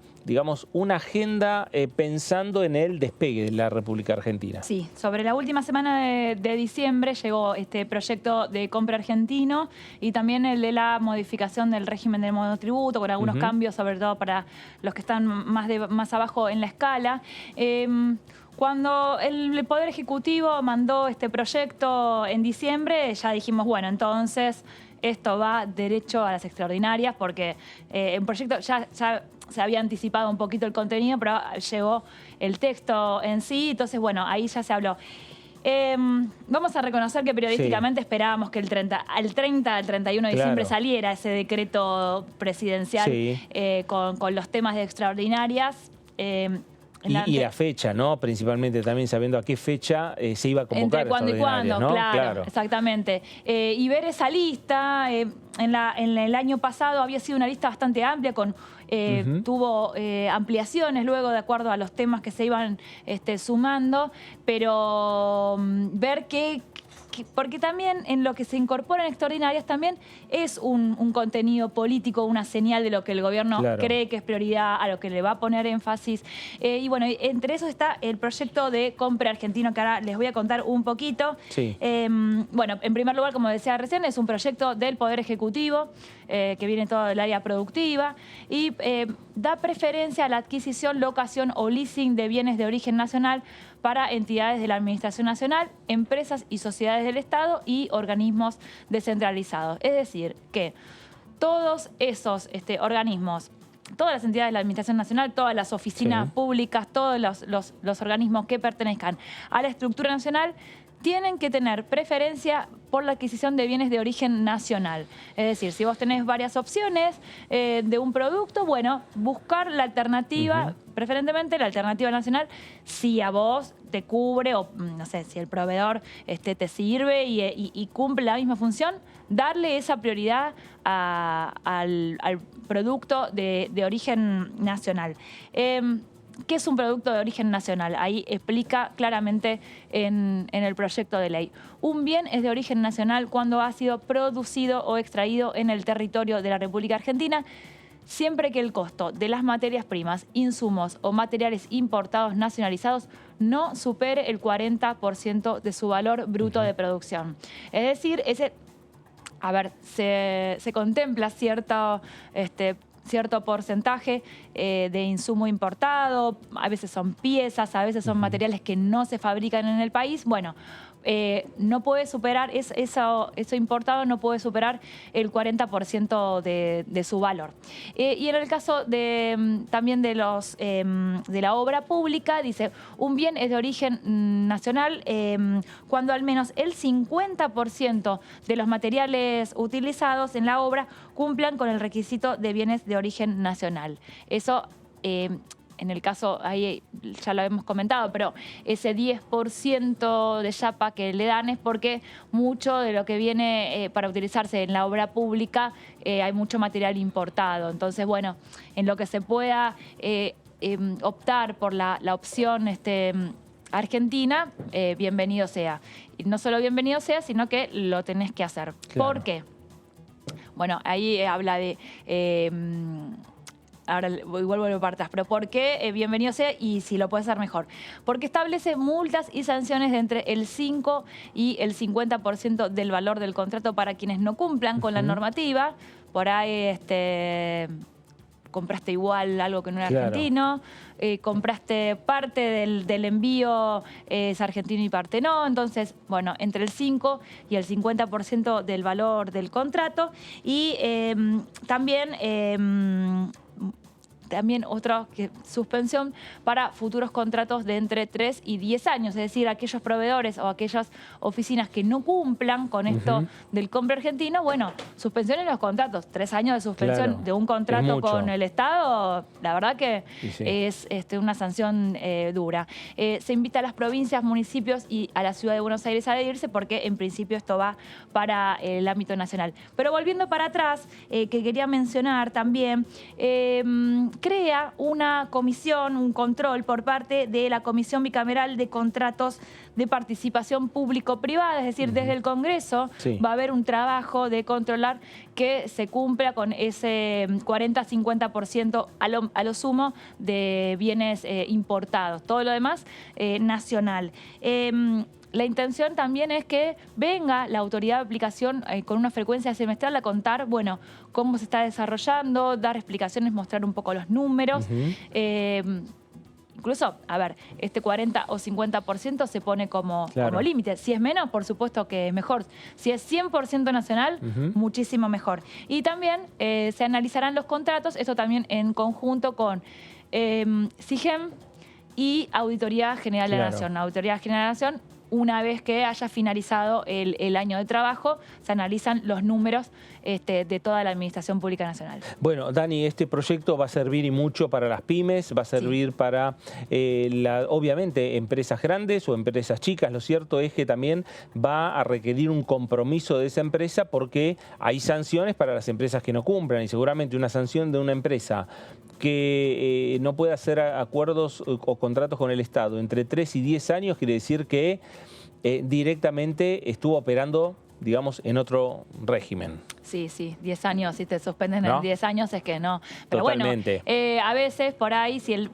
agenda pensando en el despegue de la República Argentina. Sí, sobre la última semana de diciembre llegó este proyecto de compra argentino y también el de la modificación del régimen del monotributo, con algunos cambios, sobre todo para los que están más abajo en la escala. Cuando el Poder Ejecutivo mandó este proyecto en diciembre, ya dijimos, bueno, entonces esto va derecho a las extraordinarias, porque el proyecto ya se había anticipado un poquito el contenido, pero llegó el texto en sí, entonces, bueno, ahí ya se habló. Vamos a reconocer que periodísticamente esperábamos que al 31 de diciembre saliera ese decreto presidencial con los temas de extraordinarias. Y la fecha, ¿no? Principalmente también sabiendo a qué fecha se iba a convocar. Entre cuándo y cuándo, ¿no? Claro, exactamente. Y ver esa lista, en el año pasado había sido una lista bastante amplia, tuvo ampliaciones luego de acuerdo a los temas que se iban sumando, pero ver porque también en lo que se incorpora en extraordinarias también es un contenido político, una señal de lo que el gobierno cree que es prioridad, a lo que le va a poner énfasis. Y bueno, entre eso está el proyecto de compra argentino, que ahora les voy a contar un poquito. Sí. Bueno, en primer lugar, como decía recién, es un proyecto del Poder Ejecutivo que viene todo del área productiva y da preferencia a la adquisición, locación o leasing de bienes de origen nacional para entidades de la Administración Nacional, empresas y sociedades del Estado y organismos descentralizados. Es decir, que todos esos organismos, todas las entidades de la Administración Nacional, todas las oficinas públicas, todos los organismos que pertenezcan a la estructura nacional, tienen que tener preferencia por la adquisición de bienes de origen nacional. Es decir, si vos tenés varias opciones de un producto, bueno, buscar la alternativa, preferentemente la alternativa nacional, si a vos te cubre o, no sé, si el proveedor te sirve y cumple la misma función, darle esa prioridad al producto de origen nacional. ¿Qué es un producto de origen nacional? Ahí explica claramente en el proyecto de ley. Un bien es de origen nacional cuando ha sido producido o extraído en el territorio de la República Argentina, siempre que el costo de las materias primas, insumos o materiales importados nacionalizados no supere el 40% de su valor bruto de producción. Es decir, a ver, se contempla cierto porcentaje de insumo importado, a veces son piezas, a veces son materiales que no se fabrican en el país. Bueno, no puede superar, eso importado no puede superar el 40% de su valor. Y en el caso también de la obra pública, dice, un bien es de origen nacional cuando al menos el 50% de los materiales utilizados en la obra cumplan con el requisito de bienes de origen nacional. Eso... en el caso, ahí ya lo hemos comentado, pero ese 10% de chapa que le dan es porque mucho de lo que viene para utilizarse en la obra pública hay mucho material importado. Entonces, bueno, en lo que se pueda optar por la opción argentina, bienvenido sea. Y no solo bienvenido sea, sino que lo tenés que hacer. Claro. ¿Por qué? Bueno, ahí habla de... ahora igual vuelvo para atrás, pero ¿por qué bienvenido sea y si lo puede hacer mejor? Porque establece multas y sanciones de entre el 5 y el 50% del valor del contrato para quienes no cumplan con la normativa. Por ahí compraste igual algo que no era argentino, compraste parte del envío es argentino y parte no. Entonces, bueno, entre el 5 y el 50% del valor del contrato. Y también otra suspensión para futuros contratos de entre 3 y 10 años. Es decir, aquellos proveedores o aquellas oficinas que no cumplan con esto del compra argentino, bueno, suspensión en los contratos. 3 años de suspensión de un contrato con el Estado, la verdad que es una sanción dura. Se invita a las provincias, municipios y a la ciudad de Buenos Aires a adherirse porque en principio esto va para el ámbito nacional. Pero volviendo para atrás, que quería mencionar también, crea una comisión, un control por parte de la Comisión Bicameral de Contratos de Participación Público-Privada, es decir, desde el Congreso va a haber un trabajo de controlar que se cumpla con ese 40-50% a lo sumo de bienes importados. Todo lo demás, nacional. La intención también es que venga la autoridad de aplicación con una frecuencia semestral a contar, bueno, cómo se está desarrollando, dar explicaciones, mostrar un poco los números. Incluso, a ver, este 40 o 50% se pone como límite. Si es menos, por supuesto que es mejor. Si es 100% nacional, muchísimo mejor. Y también se analizarán los contratos, esto también en conjunto con SIGEM y Auditoría General de la Nación. Auditoría General de la Nación, una vez que haya finalizado el año de trabajo, se analizan los números de toda la Administración Pública Nacional. Bueno, Dani, este proyecto va a servir y mucho para las pymes, va a servir para, obviamente, empresas grandes o empresas chicas. Lo cierto es que también va a requerir un compromiso de esa empresa porque hay sanciones para las empresas que no cumplan y seguramente una sanción de una empresa que no puede hacer acuerdos o contratos con el Estado entre 3 y 10 años quiere decir que directamente estuvo operando, digamos, en otro régimen. Sí, 10 años, si te suspenden en 10 años es que no. Pero totalmente. Bueno, a veces por ahí, si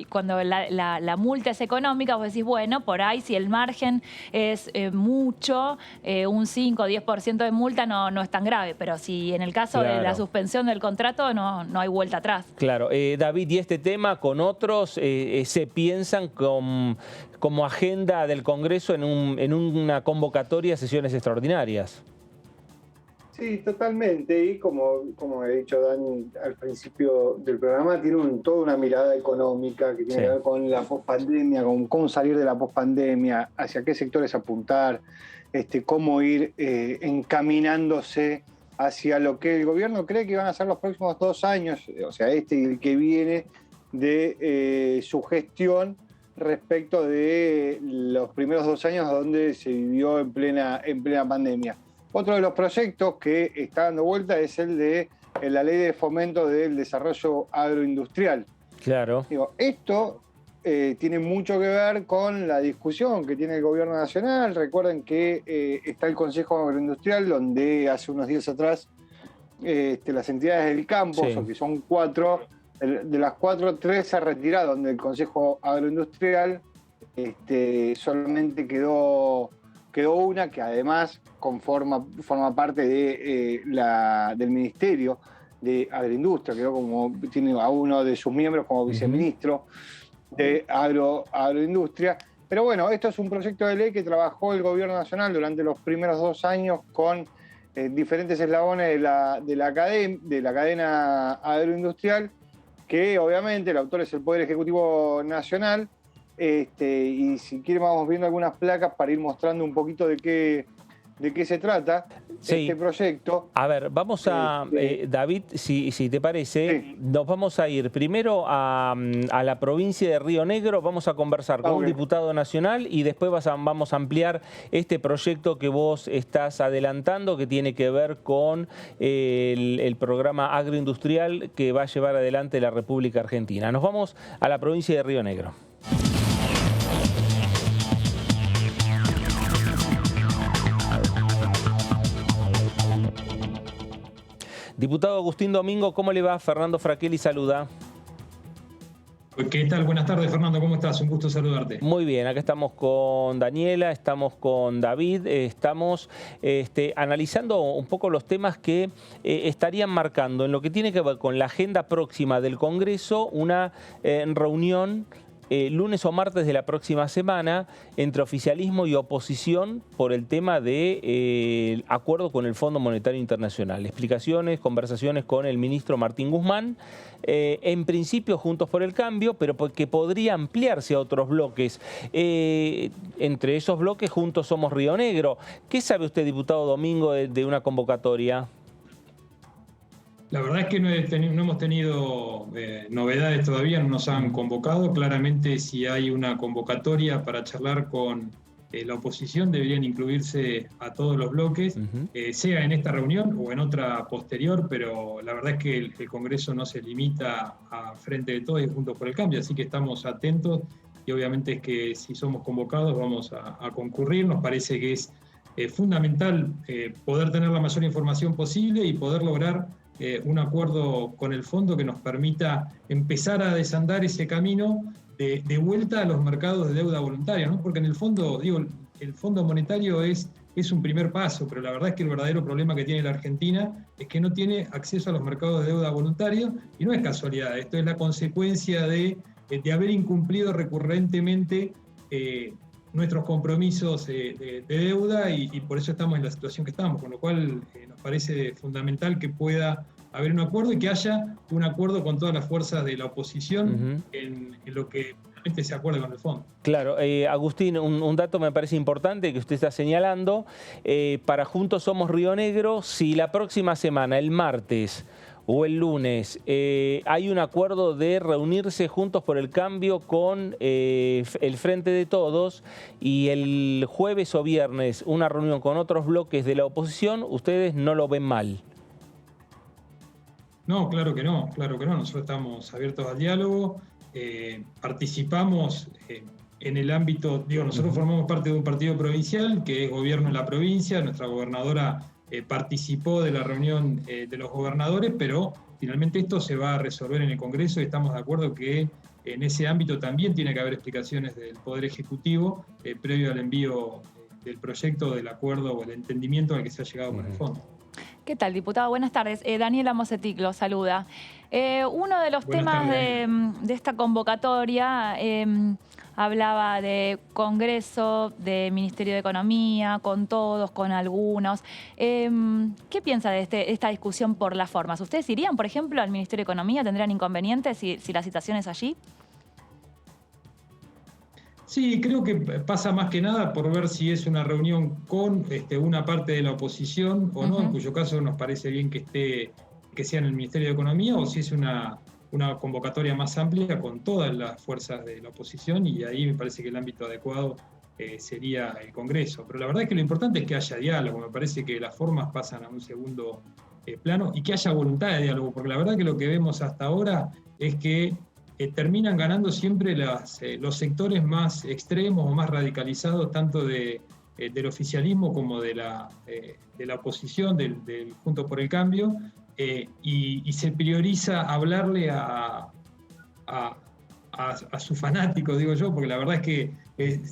cuando la multa es económica, vos decís, bueno, por ahí si el margen es mucho, un 5 o 10% de multa no es tan grave. Pero si en el caso de la suspensión del contrato no hay vuelta atrás. Claro. David, y este tema con otros se piensan como agenda del Congreso en una convocatoria de sesiones extraordinarias. Sí, totalmente. Y como he dicho Dani al principio del programa, tiene toda una mirada económica que tiene que ver con la pospandemia, con cómo salir de la pospandemia, hacia qué sectores apuntar, cómo ir encaminándose hacia lo que el gobierno cree que van a ser los próximos 2 años, o sea, y el que viene de su gestión respecto de los primeros 2 años donde se vivió en plena pandemia. Otro de los proyectos que está dando vuelta es el de la Ley de Fomento del Desarrollo Agroindustrial. Claro. Esto tiene mucho que ver con la discusión que tiene el Gobierno Nacional. Recuerden que está el Consejo Agroindustrial, donde hace unos días atrás las entidades del campo, que son 4, de las 4, 3 se retiraron del Consejo Agroindustrial. Solamente quedó quedó una que además forma parte de, del Ministerio de Agroindustria, quedó como, tiene a uno de sus miembros como viceministro de Agroindustria. Pero bueno, esto es un proyecto de ley que trabajó el Gobierno Nacional durante los primeros 2 años con diferentes eslabones de la cadena agroindustrial, que obviamente el autor es el Poder Ejecutivo Nacional. Y si quieren vamos viendo algunas placas para ir mostrando un poquito de qué se trata este proyecto. A ver, vamos a, David, si te parece, nos vamos a ir primero a la provincia de Río Negro, vamos a conversar con un diputado nacional y después vamos a ampliar este proyecto que vos estás adelantando, que tiene que ver con el programa agroindustrial que va a llevar adelante la República Argentina. Nos vamos a la provincia de Río Negro. Diputado Agustín Domingo, ¿cómo le va? Fernando Fraquelli saluda. ¿Qué tal? Buenas tardes, Fernando. ¿Cómo estás? Un gusto saludarte. Muy bien, acá estamos con Daniela, estamos con David, estamos analizando un poco los temas que estarían marcando en lo que tiene que ver con la agenda próxima del Congreso, una reunión lunes o martes de la próxima semana entre oficialismo y oposición por el tema del acuerdo con el Fondo Monetario Internacional. Explicaciones, conversaciones con el ministro Martín Guzmán, en principio Juntos por el Cambio, pero que podría ampliarse a otros bloques. Entre esos bloques, Juntos Somos Río Negro. ¿Qué sabe usted, diputado Domingo, de una convocatoria? La verdad es que no hemos tenido novedades todavía, no nos han convocado. Claramente, si hay una convocatoria para charlar con la oposición, deberían incluirse a todos los bloques, sea en esta reunión o en otra posterior, pero la verdad es que el Congreso no se limita a Frente de Todos y Juntos por el Cambio, así que estamos atentos y obviamente es que si somos convocados vamos a concurrir. Nos parece que es fundamental poder tener la mayor información posible y poder lograr un acuerdo con el fondo que nos permita empezar a desandar ese camino de vuelta a los mercados de deuda voluntaria, ¿no? Porque en el fondo, digo, el Fondo Monetario es un primer paso, pero la verdad es que el verdadero problema que tiene la Argentina es que no tiene acceso a los mercados de deuda voluntaria, y no es casualidad, esto es la consecuencia de haber incumplido recurrentemente nuestros compromisos de deuda y por eso estamos en la situación que estamos, con lo cual nos parece fundamental que pueda haber un acuerdo y que haya un acuerdo con todas las fuerzas de la oposición en lo que realmente se acuerde con el fondo. Claro, Agustín, un dato me parece importante que usted está señalando. Para Juntos Somos Río Negro, si la próxima semana, el martes o el lunes, hay un acuerdo de reunirse Juntos por el Cambio con el Frente de Todos y el jueves o viernes una reunión con otros bloques de la oposición, ¿ustedes no lo ven mal? No, claro que no. Nosotros estamos abiertos al diálogo, participamos en el ámbito, nosotros formamos parte de un partido provincial que es gobierno en la provincia, nuestra gobernadora participó de la reunión de los gobernadores, pero finalmente esto se va a resolver en el Congreso y estamos de acuerdo que en ese ámbito también tiene que haber explicaciones del Poder Ejecutivo previo al envío del proyecto, del acuerdo o el entendimiento al que se ha llegado con el fondo. ¿Qué tal, diputado? Buenas tardes. Daniela Mosetic lo saluda. Uno de los temas de esta convocatoria hablaba de Congreso, de Ministerio de Economía, con todos, con algunos. ¿Qué piensa de esta discusión por las formas? ¿Ustedes irían, por ejemplo, al Ministerio de Economía? ¿Tendrían inconvenientes si la citación es allí? Sí, creo que pasa más que nada por ver si es una reunión con una parte de la oposición o no, en cuyo caso nos parece bien que sea en el Ministerio de Economía, o si es una convocatoria más amplia con todas las fuerzas de la oposición, y ahí me parece que el ámbito adecuado sería el Congreso. Pero la verdad es que lo importante es que haya diálogo, me parece que las formas pasan a un segundo plano y que haya voluntad de diálogo, porque la verdad que lo que vemos hasta ahora es que terminan ganando siempre los sectores más extremos o más radicalizados, tanto del oficialismo como de la oposición, del Juntos por el Cambio, y se prioriza hablarle a sus fanáticos, digo yo, porque la verdad es que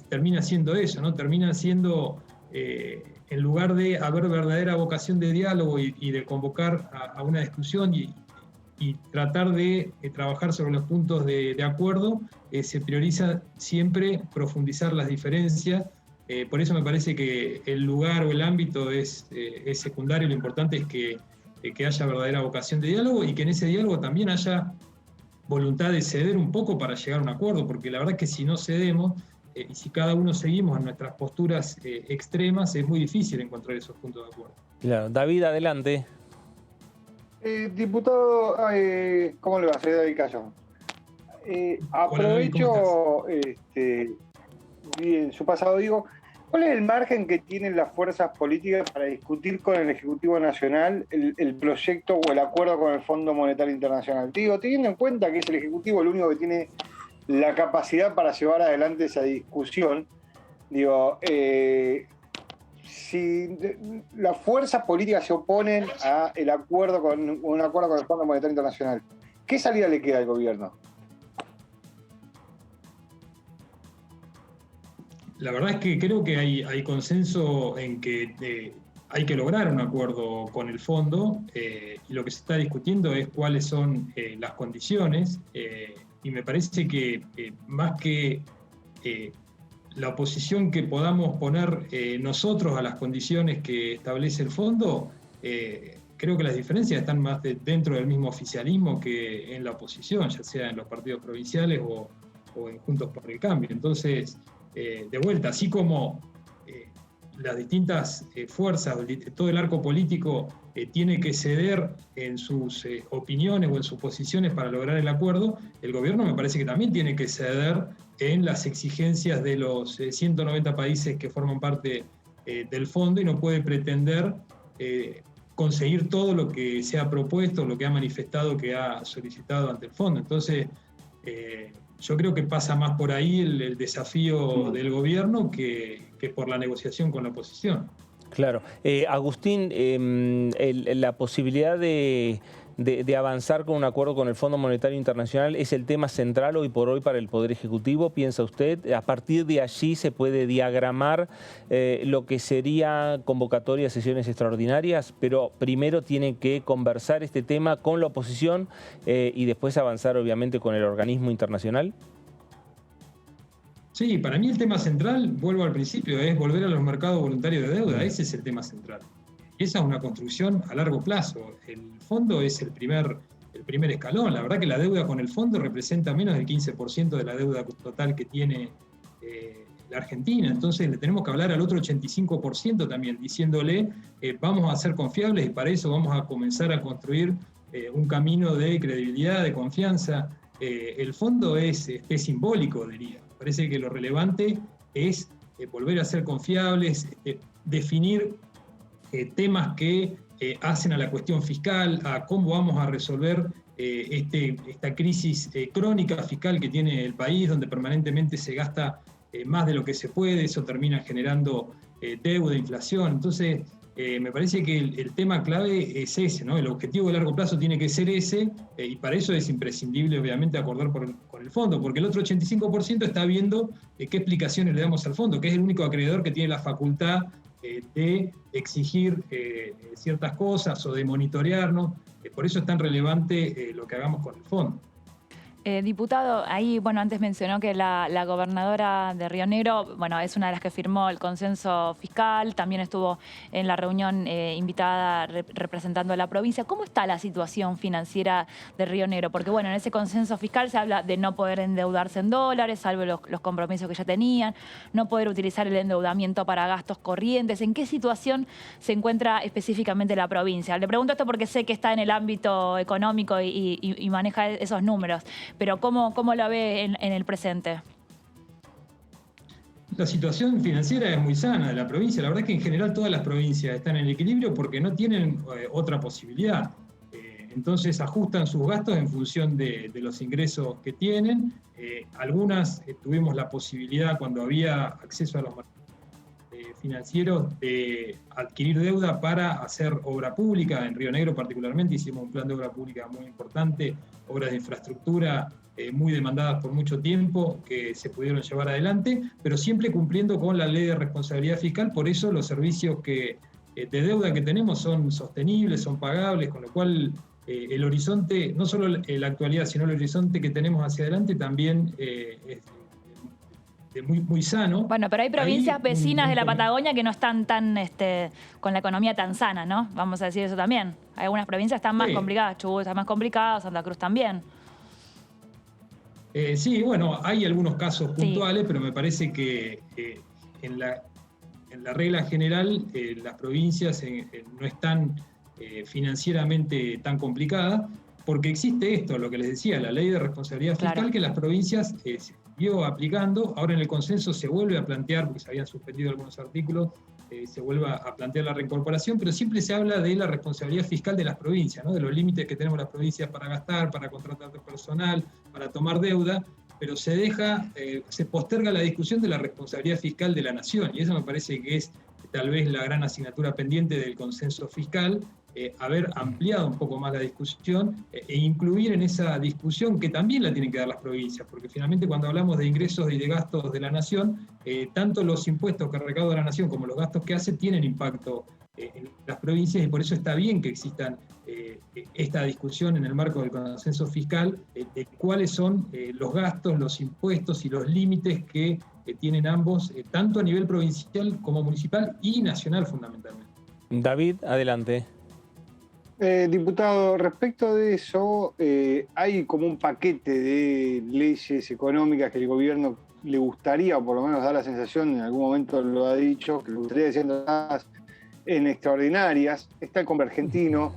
termina siendo eso, ¿no? Termina siendo en lugar de haber verdadera vocación de diálogo y de convocar a una discusión y tratar de trabajar sobre los puntos de acuerdo, se prioriza siempre profundizar las diferencias. Por eso me parece que el lugar o el ámbito es secundario. Lo importante es que haya verdadera vocación de diálogo y que en ese diálogo también haya voluntad de ceder un poco para llegar a un acuerdo, porque la verdad es que si no cedemos y si cada uno seguimos en nuestras posturas extremas, es muy difícil encontrar esos puntos de acuerdo. Claro. David, adelante. Diputado, ¿cómo le va? Soy David Cayón. Aprovecho en su pasado, digo, ¿cuál es el margen que tienen las fuerzas políticas para discutir con el Ejecutivo Nacional el proyecto o el acuerdo con el Fondo Monetario Internacional? Digo, teniendo en cuenta que es el Ejecutivo el único que tiene la capacidad para llevar adelante esa discusión, digo, si las fuerzas políticas se oponen a un acuerdo con el Fondo Monetario Internacional, ¿qué salida le queda al gobierno? La verdad es que creo que hay consenso en que hay que lograr un acuerdo con el fondo, y lo que se está discutiendo es cuáles son las condiciones, y me parece que más que la oposición que podamos poner nosotros a las condiciones que establece el fondo, creo que las diferencias están más dentro del mismo oficialismo que en la oposición, ya sea en los partidos provinciales o en Juntos por el Cambio. Entonces, de vuelta, así como las distintas fuerzas, todo el arco político tiene que ceder en sus opiniones o en sus posiciones para lograr el acuerdo, el gobierno me parece que también tiene que ceder en las exigencias de los 190 países que forman parte del fondo, y no puede pretender conseguir todo lo que se ha propuesto, lo que ha manifestado, que ha solicitado ante el fondo. Entonces, yo creo que pasa más por ahí el desafío del gobierno que por la negociación con la oposición. Claro. Agustín, la posibilidad de avanzar con un acuerdo con el Fondo Monetario Internacional es el tema central hoy por hoy para el Poder Ejecutivo, ¿piensa usted? A partir de allí se puede diagramar lo que sería convocatoria a sesiones extraordinarias, pero primero tiene que conversar este tema con la oposición y después avanzar obviamente con el organismo internacional. Sí, para mí el tema central, vuelvo al principio, es volver a los mercados voluntarios de deuda. Ese es el tema central. Esa es una construcción a largo plazo. El fondo es el primer escalón. La verdad que la deuda con el fondo representa menos del 15% de la deuda total que tiene la Argentina. Entonces le tenemos que hablar al otro 85% también, diciéndole vamos a ser confiables y para eso vamos a comenzar a construir un camino de credibilidad, de confianza. El fondo es simbólico, diría. Parece que lo relevante es volver a ser confiables, definir temas que hacen a la cuestión fiscal, a cómo vamos a resolver esta crisis crónica fiscal que tiene el país, donde permanentemente se gasta más de lo que se puede, eso termina generando deuda, inflación. Entonces, me parece que el tema clave es ese, ¿no? El objetivo de largo plazo tiene que ser ese, y para eso es imprescindible, obviamente, acordar con el fondo, porque el otro 85% está viendo qué explicaciones le damos al fondo, que es el único acreedor que tiene la facultad de exigir ciertas cosas o de monitorearnos. Por eso es tan relevante lo que hagamos con el fondo. Diputado, ahí, bueno, antes mencionó que la gobernadora de Río Negro, bueno, es una de las que firmó el consenso fiscal, también estuvo en la reunión invitada representando a la provincia. ¿Cómo está la situación financiera de Río Negro? Porque, bueno, en ese consenso fiscal se habla de no poder endeudarse en dólares, salvo los compromisos que ya tenían, no poder utilizar el endeudamiento para gastos corrientes. ¿En qué situación se encuentra específicamente la provincia? Le pregunto esto porque sé que está en el ámbito económico y maneja esos números. Pero ¿cómo lo ve en el presente? La situación financiera es muy sana de la provincia. La verdad es que en general todas las provincias están en equilibrio porque no tienen otra posibilidad. Entonces ajustan sus gastos en función de los ingresos que tienen. Algunas tuvimos la posibilidad, cuando había acceso a los mercados, financieros de adquirir deuda para hacer obra pública. En Río Negro particularmente hicimos un plan de obra pública muy importante, obras de infraestructura muy demandadas por mucho tiempo que se pudieron llevar adelante, pero siempre cumpliendo con la ley de responsabilidad fiscal. Por eso los servicios de deuda que tenemos son sostenibles, son pagables, con lo cual el horizonte, no solo la actualidad, sino el horizonte que tenemos hacia adelante también es muy sano. Bueno, pero hay provincias vecinas de la Patagonia que no están tan con la economía tan sana, ¿no? Vamos a decir eso también. Hay algunas provincias están más complicadas, Chubut está más complicado, Santa Cruz también. Sí, bueno, hay algunos casos puntuales, pero me parece que en la regla general las provincias no están financieramente tan complicadas, porque existe esto, lo que les decía, la ley de responsabilidad fiscal, que las provincias se siguió aplicando. Ahora en el consenso se vuelve a plantear, porque se habían suspendido algunos artículos, se vuelve a plantear la reincorporación, pero siempre se habla de la responsabilidad fiscal de las provincias, ¿no? De los límites que tenemos las provincias para gastar, para contratar personal, para tomar deuda, pero se posterga la discusión de la responsabilidad fiscal de la nación, y eso me parece que es tal vez la gran asignatura pendiente del consenso fiscal, haber ampliado un poco más la discusión e incluir en esa discusión, que también la tienen que dar las provincias, porque finalmente cuando hablamos de ingresos y de gastos de la nación, tanto los impuestos que recauda la nación como los gastos que hace tienen impacto en las provincias, y por eso está bien que existan esta discusión en el marco del consenso fiscal de cuáles son los gastos, los impuestos y los límites que tienen ambos, tanto a nivel provincial como municipal y nacional fundamentalmente. David, adelante. Diputado, respecto de eso, hay como un paquete de leyes económicas que el gobierno le gustaría, o por lo menos da la sensación, en algún momento lo ha dicho, que le gustaría decirlas en extraordinarias. Está el Convergentino.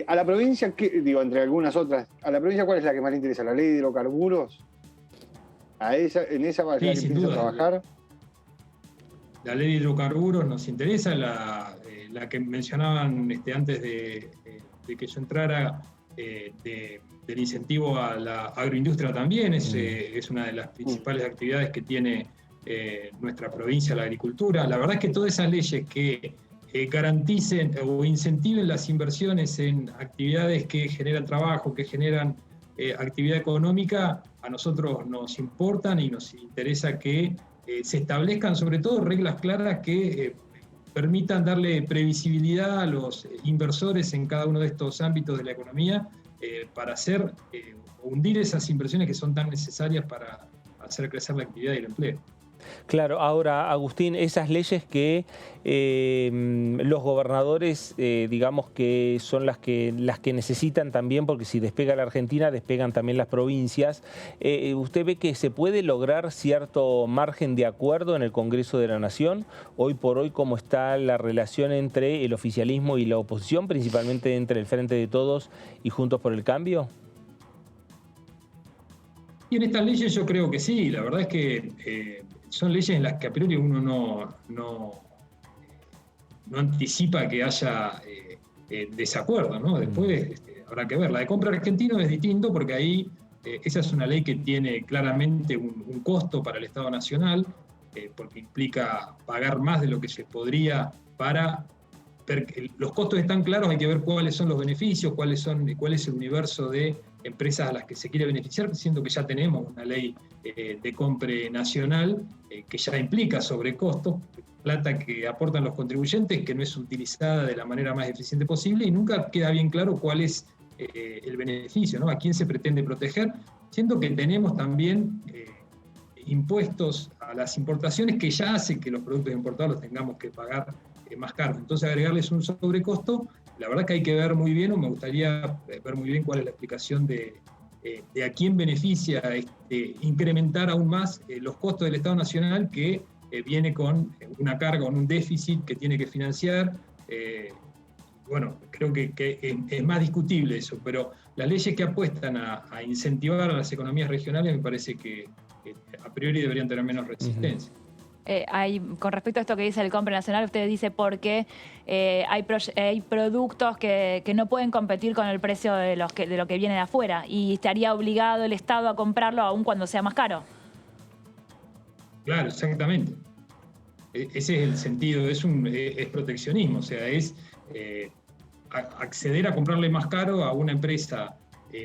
A la provincia, entre algunas otras, ¿a la provincia cuál es la que más le interesa? ¿La ley de hidrocarburos? ¿En esa va a ser la que piensa trabajar? La ley de hidrocarburos nos interesa, la que mencionaban antes de que yo entrara, del incentivo a la agroindustria también, es una de las principales actividades que tiene nuestra provincia, la agricultura. La verdad es que todas esas leyes que garanticen o incentiven las inversiones en actividades que generan trabajo, que generan actividad económica, a nosotros nos importan y nos interesa que se establezcan sobre todo reglas claras que permitan darle previsibilidad a los inversores en cada uno de estos ámbitos de la economía para hacer hundir esas inversiones que son tan necesarias para hacer crecer la actividad y el empleo. Claro, ahora, Agustín, esas leyes que los gobernadores, digamos que son las que necesitan también, porque si despega la Argentina, despegan también las provincias. ¿Usted ve que se puede lograr cierto margen de acuerdo en el Congreso de la Nación? Hoy por hoy, ¿cómo está la relación entre el oficialismo y la oposición, principalmente entre el Frente de Todos y Juntos por el Cambio? Y en estas leyes yo creo que sí. La verdad es que son leyes en las que a priori uno no anticipa que haya desacuerdo, ¿no? Después habrá que ver. La de compra argentino es distinto porque ahí esa es una ley que tiene claramente un costo para el Estado Nacional, porque implica pagar más de lo que se podría para... Los costos están claros, hay que ver cuáles son los beneficios, cuál es el universo de empresas a las que se quiere beneficiar, siendo que ya tenemos una ley de compra nacional que ya implica sobrecostos, plata que aportan los contribuyentes, que no es utilizada de la manera más eficiente posible y nunca queda bien claro cuál es el beneficio, ¿no? A quién se pretende proteger, siendo que tenemos también impuestos a las importaciones que ya hace que los productos importados los tengamos que pagar más caros. Entonces agregarles un sobrecosto, la verdad que hay que ver muy bien, o me gustaría ver muy bien cuál es la explicación de a quién beneficia incrementar aún más los costos del Estado Nacional, que viene con una carga, con un déficit que tiene que financiar. Bueno, creo que es más discutible eso, pero las leyes que apuestan a incentivar a las economías regionales me parece que a priori deberían tener menos resistencia. Con respecto a esto que dice el Compra Nacional, usted dice porque hay productos que no pueden competir con el precio de lo que viene de afuera y estaría obligado el Estado a comprarlo aun cuando sea más caro. Claro, exactamente. Ese es el sentido, es proteccionismo, o sea, es acceder a comprarle más caro a una empresa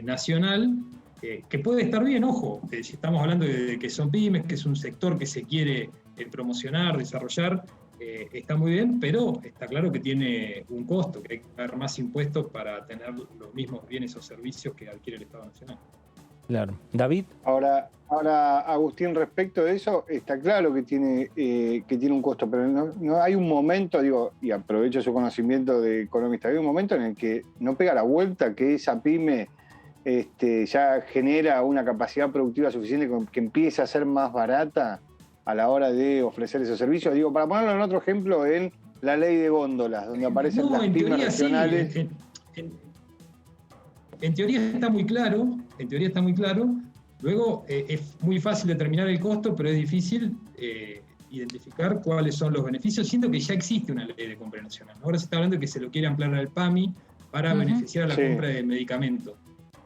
nacional que puede estar bien, ojo, si estamos hablando de que son pymes, que es un sector que se quiere promocionar, desarrollar, está muy bien, pero está claro que tiene un costo, que hay que pagar más impuestos para tener los mismos bienes o servicios que adquiere el Estado Nacional. Claro. ¿David? Ahora, Agustín, respecto de eso, está claro que tiene un costo, pero no hay un momento, digo, y aprovecho su conocimiento de economista, hay un momento en el que no pega la vuelta, que esa pyme ya genera una capacidad productiva suficiente que empiece a ser más barata a la hora de ofrecer esos servicios. Digo, para ponerlo en otro ejemplo, en la ley de góndolas, donde aparecen las pymes regionales. Sí. En teoría está muy claro, luego es muy fácil determinar el costo, pero es difícil identificar cuáles son los beneficios, siendo que ya existe una ley de compra nacional. Ahora se está hablando de que se lo quiere ampliar al PAMI para beneficiar a la compra de medicamentos.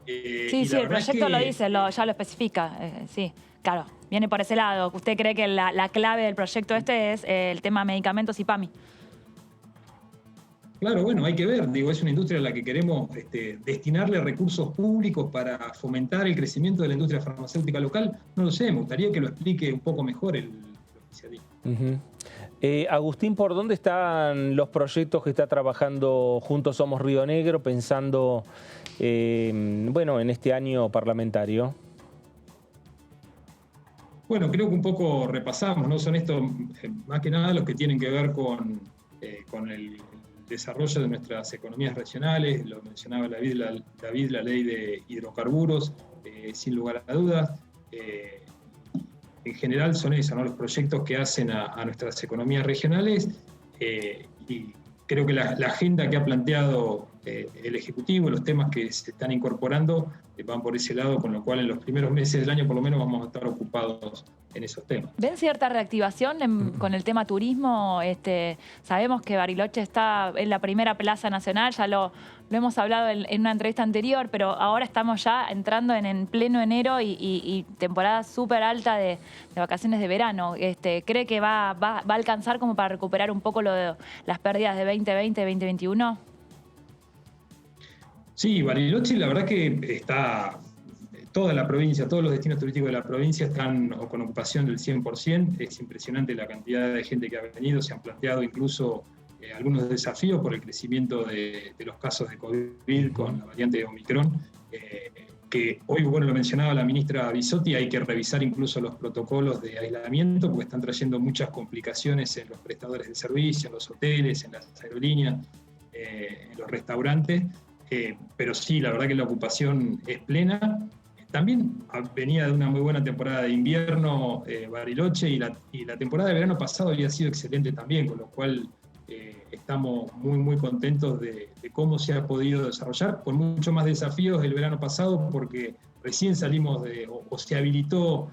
Sí, el proyecto lo dice, ya lo especifica, sí, claro, viene por ese lado. ¿Usted cree que la clave del proyecto es el tema medicamentos y PAMI? Claro, bueno, hay que ver, es una industria a la que queremos destinarle recursos públicos para fomentar el crecimiento de la industria farmacéutica local. No lo sé, me gustaría que lo explique un poco mejor el oficialismo. Agustín, ¿por dónde están los proyectos que está trabajando Juntos Somos Río Negro, pensando en este año parlamentario? Bueno, creo que un poco repasamos, ¿no? Son estos, más que nada, los que tienen que ver con el desarrollo de nuestras economías regionales, lo mencionaba David, la ley de hidrocarburos, sin lugar a dudas. En general son esos, ¿no? Los proyectos que hacen a nuestras economías regionales, y creo que la agenda que ha planteado el Ejecutivo, los temas que se están incorporando, van por ese lado, con lo cual en los primeros meses del año por lo menos vamos a estar ocupados en esos temas. ¿Ven cierta reactivación con el tema turismo? Sabemos que Bariloche está en la primera plaza nacional, ya lo hemos hablado en una entrevista anterior, pero ahora estamos ya entrando en pleno enero y temporada súper alta de vacaciones de verano. ¿Cree que va a alcanzar como para recuperar un poco las pérdidas de 2020, 2021? Sí, Bariloche la verdad que está, toda la provincia, todos los destinos turísticos de la provincia están con ocupación del 100%, es impresionante la cantidad de gente que ha venido, se han planteado incluso algunos desafíos por el crecimiento de los casos de COVID con la variante de Omicron, que hoy, lo mencionaba la ministra Bisotti, hay que revisar incluso los protocolos de aislamiento porque están trayendo muchas complicaciones en los prestadores de servicios, en los hoteles, en las aerolíneas, en los restaurantes. Pero sí, la verdad que la ocupación es plena. También venía de una muy buena temporada de invierno Bariloche y la temporada de verano pasado había sido excelente también, con lo cual estamos muy, muy contentos de cómo se ha podido desarrollar, con mucho más desafíos el verano pasado porque recién salimos o se habilitó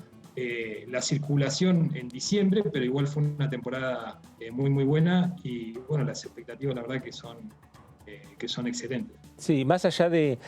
la circulación en diciembre, pero igual fue una temporada muy, muy buena y las expectativas la verdad que son excelentes. Sí, más allá de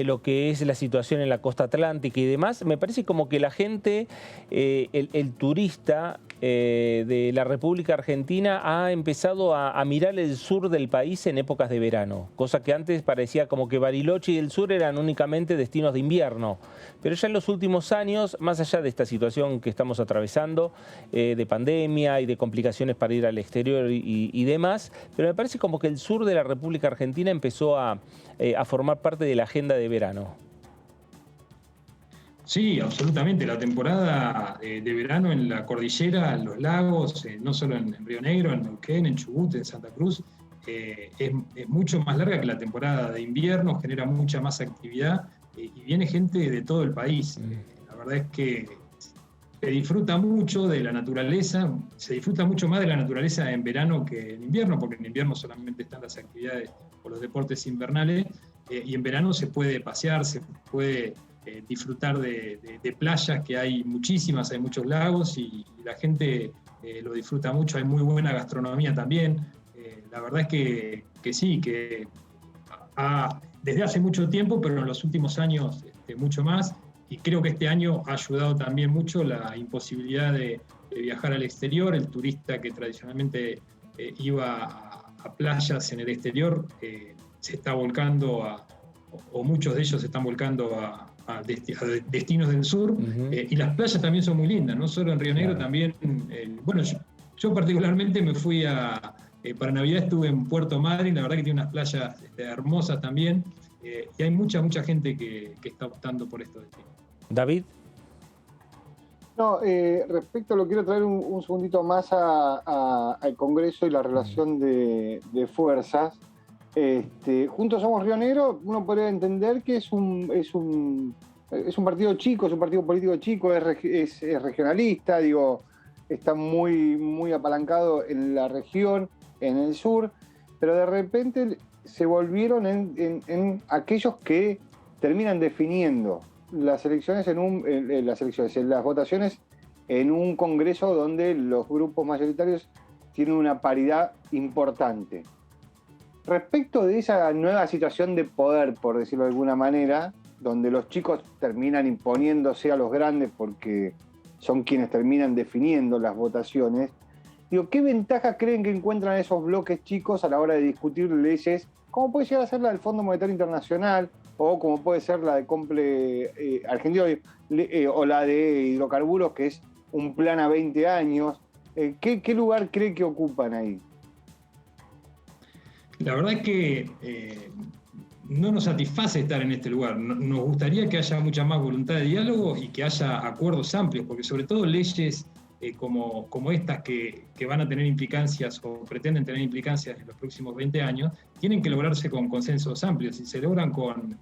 lo que es la situación en la costa atlántica y demás, me parece como que la gente, el turista de la República Argentina ha empezado a mirar el sur del país en épocas de verano, cosa que antes parecía como que Bariloche y el sur eran únicamente destinos de invierno. Pero ya en los últimos años, más allá de esta situación que estamos atravesando, de pandemia y de complicaciones para ir al exterior y demás, pero me parece como que el sur de la República Argentina empezó a formar parte de la agenda de verano. Sí, absolutamente. La temporada de verano en la cordillera, en los lagos, no solo en Río Negro, en Neuquén, en Chubut, en Santa Cruz, es mucho más larga que la temporada de invierno, genera mucha más actividad y viene gente de todo el país. La verdad es que se disfruta mucho de la naturaleza, se disfruta mucho más de la naturaleza en verano que en invierno, porque en invierno solamente están las actividades o los deportes invernales, y en verano se puede pasear, se puede disfrutar de playas, que hay muchísimas, hay muchos lagos y la gente lo disfruta mucho, hay muy buena gastronomía también. La verdad es que sí, que desde hace mucho tiempo, pero en los últimos años mucho más, y creo que este año ha ayudado también mucho la imposibilidad de viajar al exterior. El turista que tradicionalmente iba a playas en el exterior se está volcando o muchos de ellos se están volcando a destinos del sur. Y las playas también son muy lindas, no solo en Río Negro, también. Bueno, yo particularmente me fui para Navidad estuve en Puerto Madryn, la verdad que tiene unas playas hermosas también, y hay mucha gente que está optando por estos destinos. David. No, respecto, lo quiero traer un segundito más al Congreso y la relación de fuerzas. Juntos Somos Río Negro, uno podría entender que es un partido chico, es un partido político chico, es regionalista, digo, está muy apalancado en la región, en el sur, pero de repente se volvieron en aquellos que terminan definiendo las elecciones las votaciones en un Congreso donde los grupos mayoritarios tienen una paridad importante. Respecto de esa nueva situación de poder, por decirlo de alguna manera, donde los chicos terminan imponiéndose a los grandes porque son quienes terminan definiendo las votaciones, digo, ¿qué ventajas creen que encuentran esos bloques chicos a la hora de discutir leyes, como puede llegar a ser la del Fondo Monetario Internacional, o como puede ser la de Comple Argentino, o la de hidrocarburos, que es un plan a 20 años? ¿Qué lugar cree que ocupan ahí? La verdad es que no nos satisface estar en este lugar. Nos gustaría que haya mucha más voluntad de diálogo y que haya acuerdos amplios, porque sobre todo leyes como estas que van a tener implicancias o pretenden tener implicancias en los próximos 20 años, tienen que lograrse con consensos amplios. Si se logran con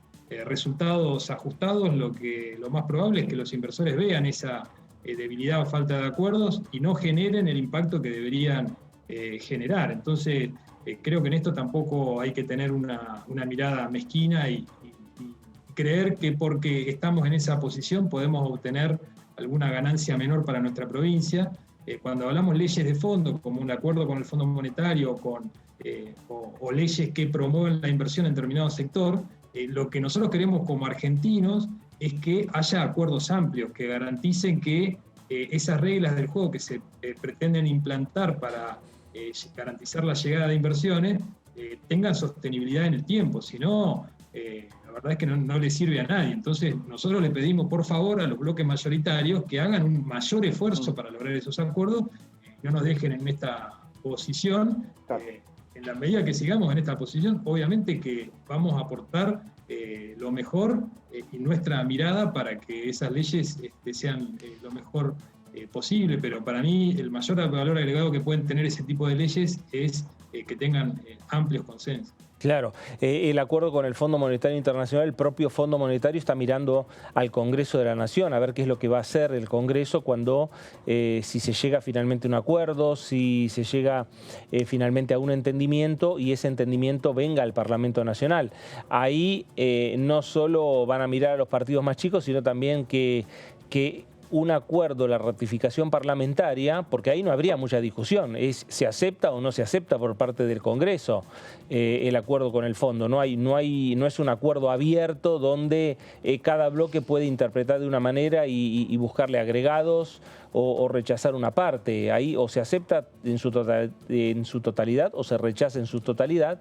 resultados ajustados, lo más probable es que los inversores vean esa debilidad o falta de acuerdos y no generen el impacto que deberían generar. Entonces, creo que en esto tampoco hay que tener una mirada mezquina y creer que porque estamos en esa posición podemos obtener alguna ganancia menor para nuestra provincia. Cuando hablamos leyes de fondo, como un acuerdo con el Fondo Monetario o leyes que promueven la inversión en determinado sector, lo que nosotros queremos como argentinos es que haya acuerdos amplios que garanticen que esas reglas del juego que se pretenden implantar para garantizar la llegada de inversiones tengan sostenibilidad en el tiempo. Si no, la verdad es que no le sirve a nadie. Entonces nosotros le pedimos por favor a los bloques mayoritarios que hagan un mayor esfuerzo para lograr esos acuerdos, no nos dejen en esta posición. En la medida que sigamos en esta posición, obviamente que vamos a aportar lo mejor y nuestra mirada para que esas leyes sean lo mejor posible, pero para mí el mayor valor agregado que pueden tener ese tipo de leyes es que tengan amplios consensos. Claro, el acuerdo con el Fondo Monetario Internacional, el propio Fondo Monetario está mirando al Congreso de la Nación a ver qué es lo que va a hacer el Congreso cuando, si se llega finalmente a un acuerdo, si se llega finalmente a un entendimiento y ese entendimiento venga al Parlamento Nacional. Ahí no solo van a mirar a los partidos más chicos, sino también que un acuerdo, la ratificación parlamentaria, porque ahí no habría mucha discusión, se acepta o no se acepta por parte del Congreso el acuerdo con el fondo. No es un acuerdo abierto donde cada bloque puede interpretar de una manera y buscarle agregados o rechazar una parte. Ahí o se acepta en su totalidad o se rechaza en su totalidad,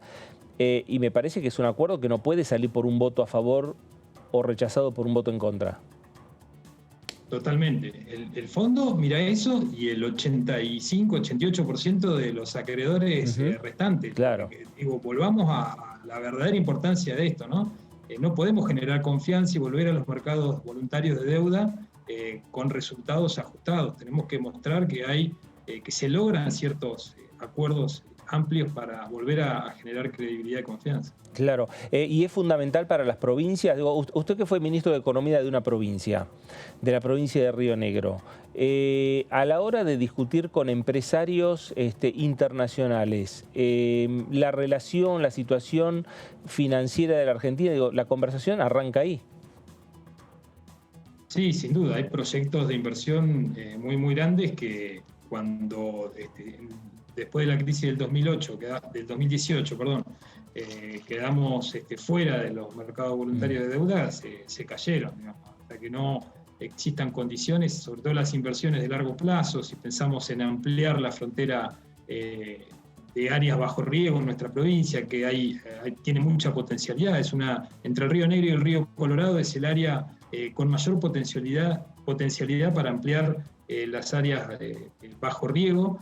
y me parece que es un acuerdo que no puede salir por un voto a favor o rechazado por un voto en contra. Totalmente. El fondo mira eso y el 85-88% de los acreedores restantes. Claro. Digo, volvamos a la verdadera importancia de esto, ¿no? No podemos generar confianza y volver a los mercados voluntarios de deuda con resultados ajustados. Tenemos que mostrar que se logran ciertos acuerdos amplios para volver a generar credibilidad y confianza. Claro, y es fundamental para las provincias. Digo, usted que fue ministro de Economía de una provincia, de la provincia de Río Negro, a la hora de discutir con empresarios internacionales, la relación, la situación financiera de la Argentina, digo, la conversación arranca ahí. Sí, sin duda, hay proyectos de inversión muy grandes que cuando después de la crisis del 2018, quedamos fuera de los mercados voluntarios de deuda, se cayeron, digamos. Hasta que no existan condiciones, sobre todo las inversiones de largo plazo, si pensamos en ampliar la frontera de áreas bajo riego en nuestra provincia, que tiene mucha potencialidad. Entre el Río Negro y el Río Colorado es el área con mayor potencialidad para ampliar las áreas bajo riego,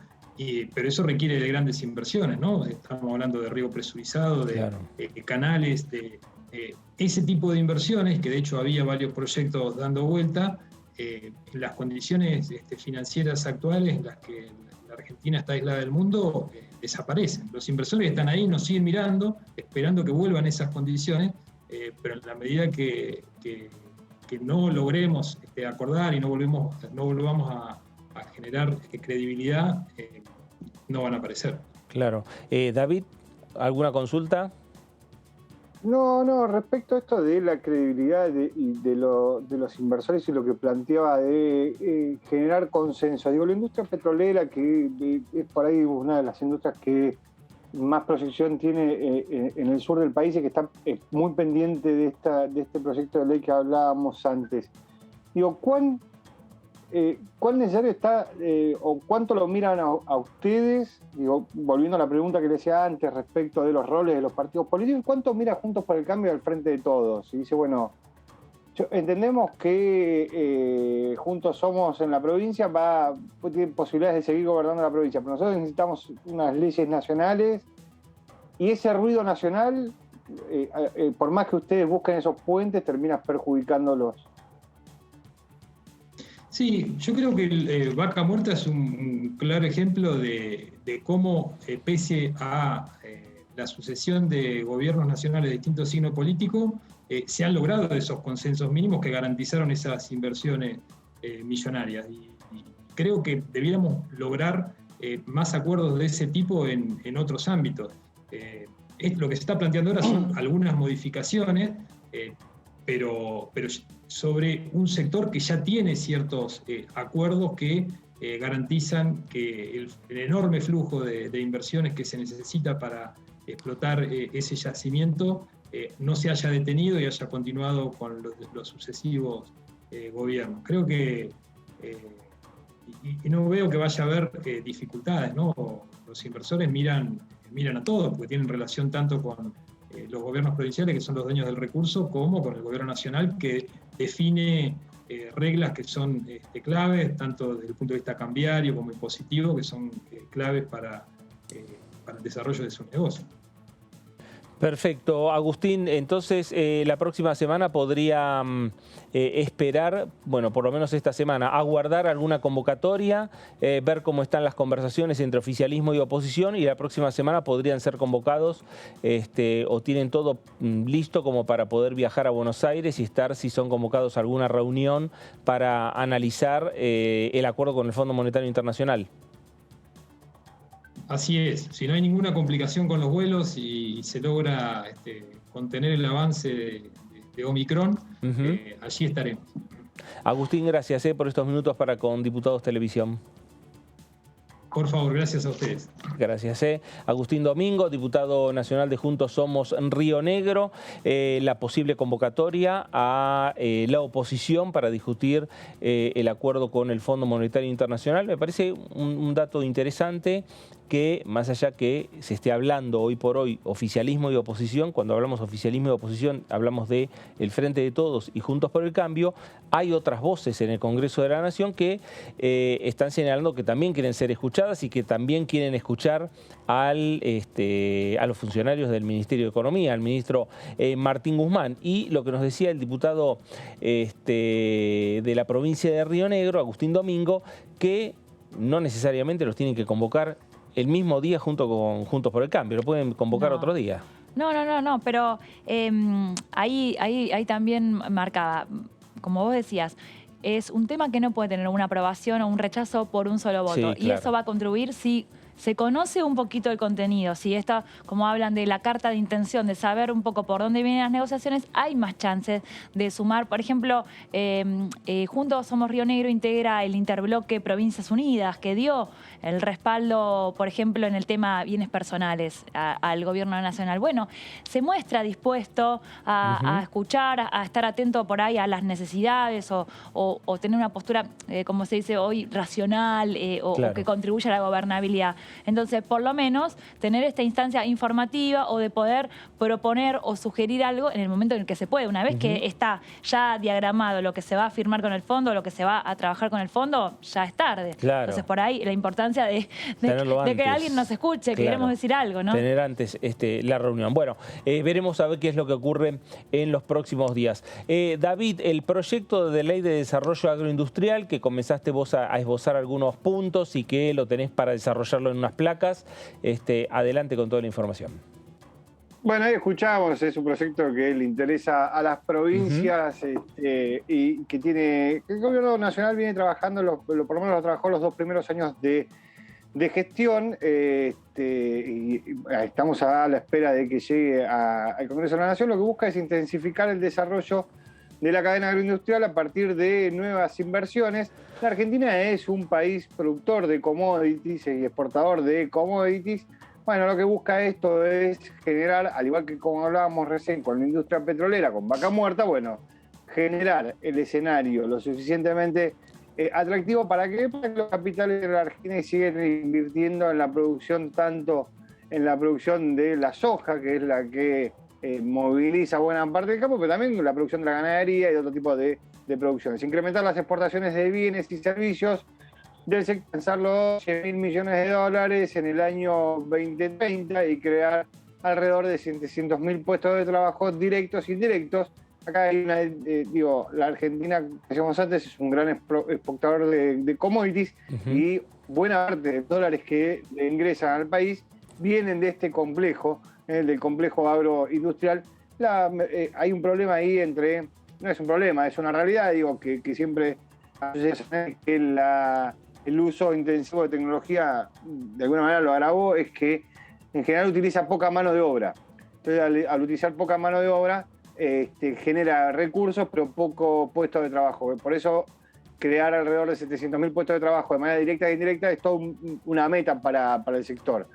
pero eso requiere de grandes inversiones, ¿no? Estamos hablando de riego presurizado, de canales, de ese tipo de inversiones, que de hecho había varios proyectos dando vuelta, en las condiciones financieras actuales en las que la Argentina está aislada del mundo, desaparecen. Los inversores están ahí, nos siguen mirando, esperando que vuelvan esas condiciones, pero en la medida que no logremos acordar y no volvamos a generar generar no van a aparecer. Claro. David, ¿alguna consulta? No, respecto a esto de la credibilidad de los inversores y lo que planteaba de generar consenso. Digo, la industria petrolera, que es por ahí una de las industrias que más proyección tiene en el sur del país y que está muy pendiente de este proyecto de ley que hablábamos antes. Digo, ¿cuán necesario está o cuánto lo miran a ustedes? Digo, volviendo a la pregunta que le decía antes respecto de los roles de los partidos políticos, ¿cuánto mira Juntos por el Cambio al frente de todos? Y dice, bueno, entendemos que Juntos Somos en la provincia tiene posibilidades de seguir gobernando la provincia, pero nosotros necesitamos unas leyes nacionales y ese ruido nacional, por más que ustedes busquen esos puentes, termina perjudicándolos. Sí, yo creo que Vaca Muerta es un claro ejemplo de cómo, pese a la sucesión de gobiernos nacionales de distinto signo político, se han logrado esos consensos mínimos que garantizaron esas inversiones millonarias. Y creo que debiéramos lograr más acuerdos de ese tipo en otros ámbitos. Lo que se está planteando ahora son algunas modificaciones, pero sobre un sector que ya tiene ciertos acuerdos que garantizan que el enorme flujo de inversiones que se necesita para explotar ese yacimiento no se haya detenido y haya continuado con los sucesivos gobiernos. Creo que, y no veo que vaya a haber dificultades, ¿no? Los inversores miran a todo, porque tienen relación tanto con los gobiernos provinciales, que son los dueños del recurso, como con el gobierno nacional, que define reglas que son claves, tanto desde el punto de vista cambiario como impositivo, que son claves para el desarrollo de su negocio. Perfecto. Agustín, entonces la próxima semana podría esperar, bueno, por lo menos esta semana, aguardar alguna convocatoria, ver cómo están las conversaciones entre oficialismo y oposición, y la próxima semana podrían ser convocados o tienen todo listo como para poder viajar a Buenos Aires y estar, si son convocados a alguna reunión, para analizar el acuerdo con el Fondo Monetario Internacional. Así es, si no hay ninguna complicación con los vuelos y se logra contener el avance de Omicron, allí estaremos. Agustín, gracias por estos minutos para con Diputados Televisión. Por favor, gracias a ustedes. Gracias. Agustín Domingo, diputado nacional de Juntos Somos Río Negro, la posible convocatoria a la oposición para discutir el acuerdo con el Fondo Monetario Internacional. Me parece un dato interesante que, más allá que se esté hablando hoy por hoy oficialismo y oposición, cuando hablamos de oficialismo y oposición hablamos de el Frente de Todos y Juntos por el Cambio, hay otras voces en el Congreso de la Nación que están señalando que también quieren ser escuchadas y que también quieren escuchar a los funcionarios del Ministerio de Economía, al ministro Martín Guzmán. Y lo que nos decía el diputado de la provincia de Río Negro, Agustín Domingo, que no necesariamente los tienen que convocar el mismo día junto con Juntos por el Cambio, lo pueden convocar otro día. No, pero ahí también marcaba, como vos decías, es un tema que no puede tener una aprobación o un rechazo por un solo voto. Sí, claro. Y eso va a contribuir si se conoce un poquito el contenido, si esto, como hablan de la carta de intención, de saber un poco por dónde vienen las negociaciones, hay más chances de sumar. Por ejemplo, Juntos Somos Río Negro integra el interbloque Provincias Unidas, que dio el respaldo, por ejemplo, en el tema bienes personales al gobierno nacional. Bueno, se muestra dispuesto a escuchar, a estar atento por ahí a las necesidades o tener una postura, como se dice hoy, racional o que contribuya a la gobernabilidad. Entonces, por lo menos, tener esta instancia informativa o de poder proponer o sugerir algo en el momento en el que se puede. Una vez que está ya diagramado lo que se va a firmar con el fondo, lo que se va a trabajar con el fondo, ya es tarde. Claro. Entonces, por ahí la importancia de que alguien nos escuche, que queremos decir algo, ¿no? Tener antes la reunión. Bueno, veremos a ver qué es lo que ocurre en los próximos días. David, el proyecto de ley de desarrollo agroindustrial, que comenzaste vos a esbozar algunos puntos y que lo tenés para desarrollarlo en unas placas, adelante con toda la información. Bueno, ahí escuchábamos, es un proyecto que le interesa a las provincias y que el gobierno nacional viene trabajando, por lo menos lo trabajó los 2 primeros años de gestión, y estamos a la espera de que llegue al Congreso de la Nación. Lo que busca es intensificar el desarrollo de la cadena agroindustrial a partir de nuevas inversiones. La Argentina es un país productor de commodities y exportador de commodities. Bueno, lo que busca esto es generar, al igual que como hablábamos recién con la industria petrolera, con Vaca Muerta, bueno, generar el escenario lo suficientemente atractivo para que los capitales de la Argentina siguen invirtiendo en la producción, tanto en la producción de la soja, que es la que moviliza buena parte del campo, pero también la producción de la ganadería y de otro tipo de producciones. Incrementar las exportaciones de bienes y servicios del sector, alcanzar los 100.000 millones de dólares en el año 2030 y crear alrededor de 700.000 puestos de trabajo directos e indirectos. Acá hay la Argentina, como decíamos antes, es un gran exportador de commodities y buena parte de dólares que le ingresan al país vienen de este complejo, del complejo agroindustrial. Hay un problema ahí no es un problema, es una realidad, que siempre que el uso intensivo de tecnología de alguna manera lo agravó, es que en general utiliza poca mano de obra. Entonces, al utilizar poca mano de obra, genera recursos, pero poco puestos de trabajo. Por eso, crear alrededor de 700.000 puestos de trabajo de manera directa e indirecta es toda una meta para el sector.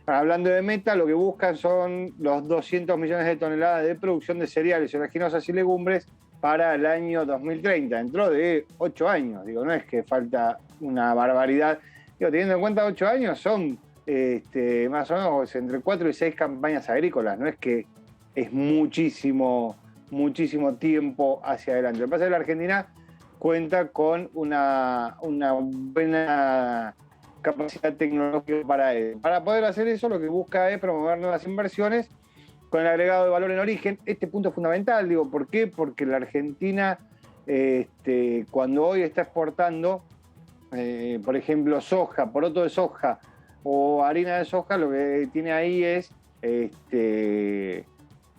Hablando de meta, lo que buscan son los 200 millones de toneladas de producción de cereales, oleaginosas y legumbres para el año 2030, dentro de 8 años. No es que falta una barbaridad. Teniendo en cuenta 8 años, son más o menos entre 4 y 6 campañas agrícolas. No es que es muchísimo tiempo hacia adelante. Lo que pasa es que la Argentina cuenta con una buena capacidad tecnológica para poder hacer eso. Lo que busca es promover nuevas inversiones con el agregado de valor en origen. Este punto es fundamental, ¿por qué? Porque la Argentina, cuando hoy está exportando, por ejemplo, soja, poroto de soja o harina de soja, lo que tiene ahí es que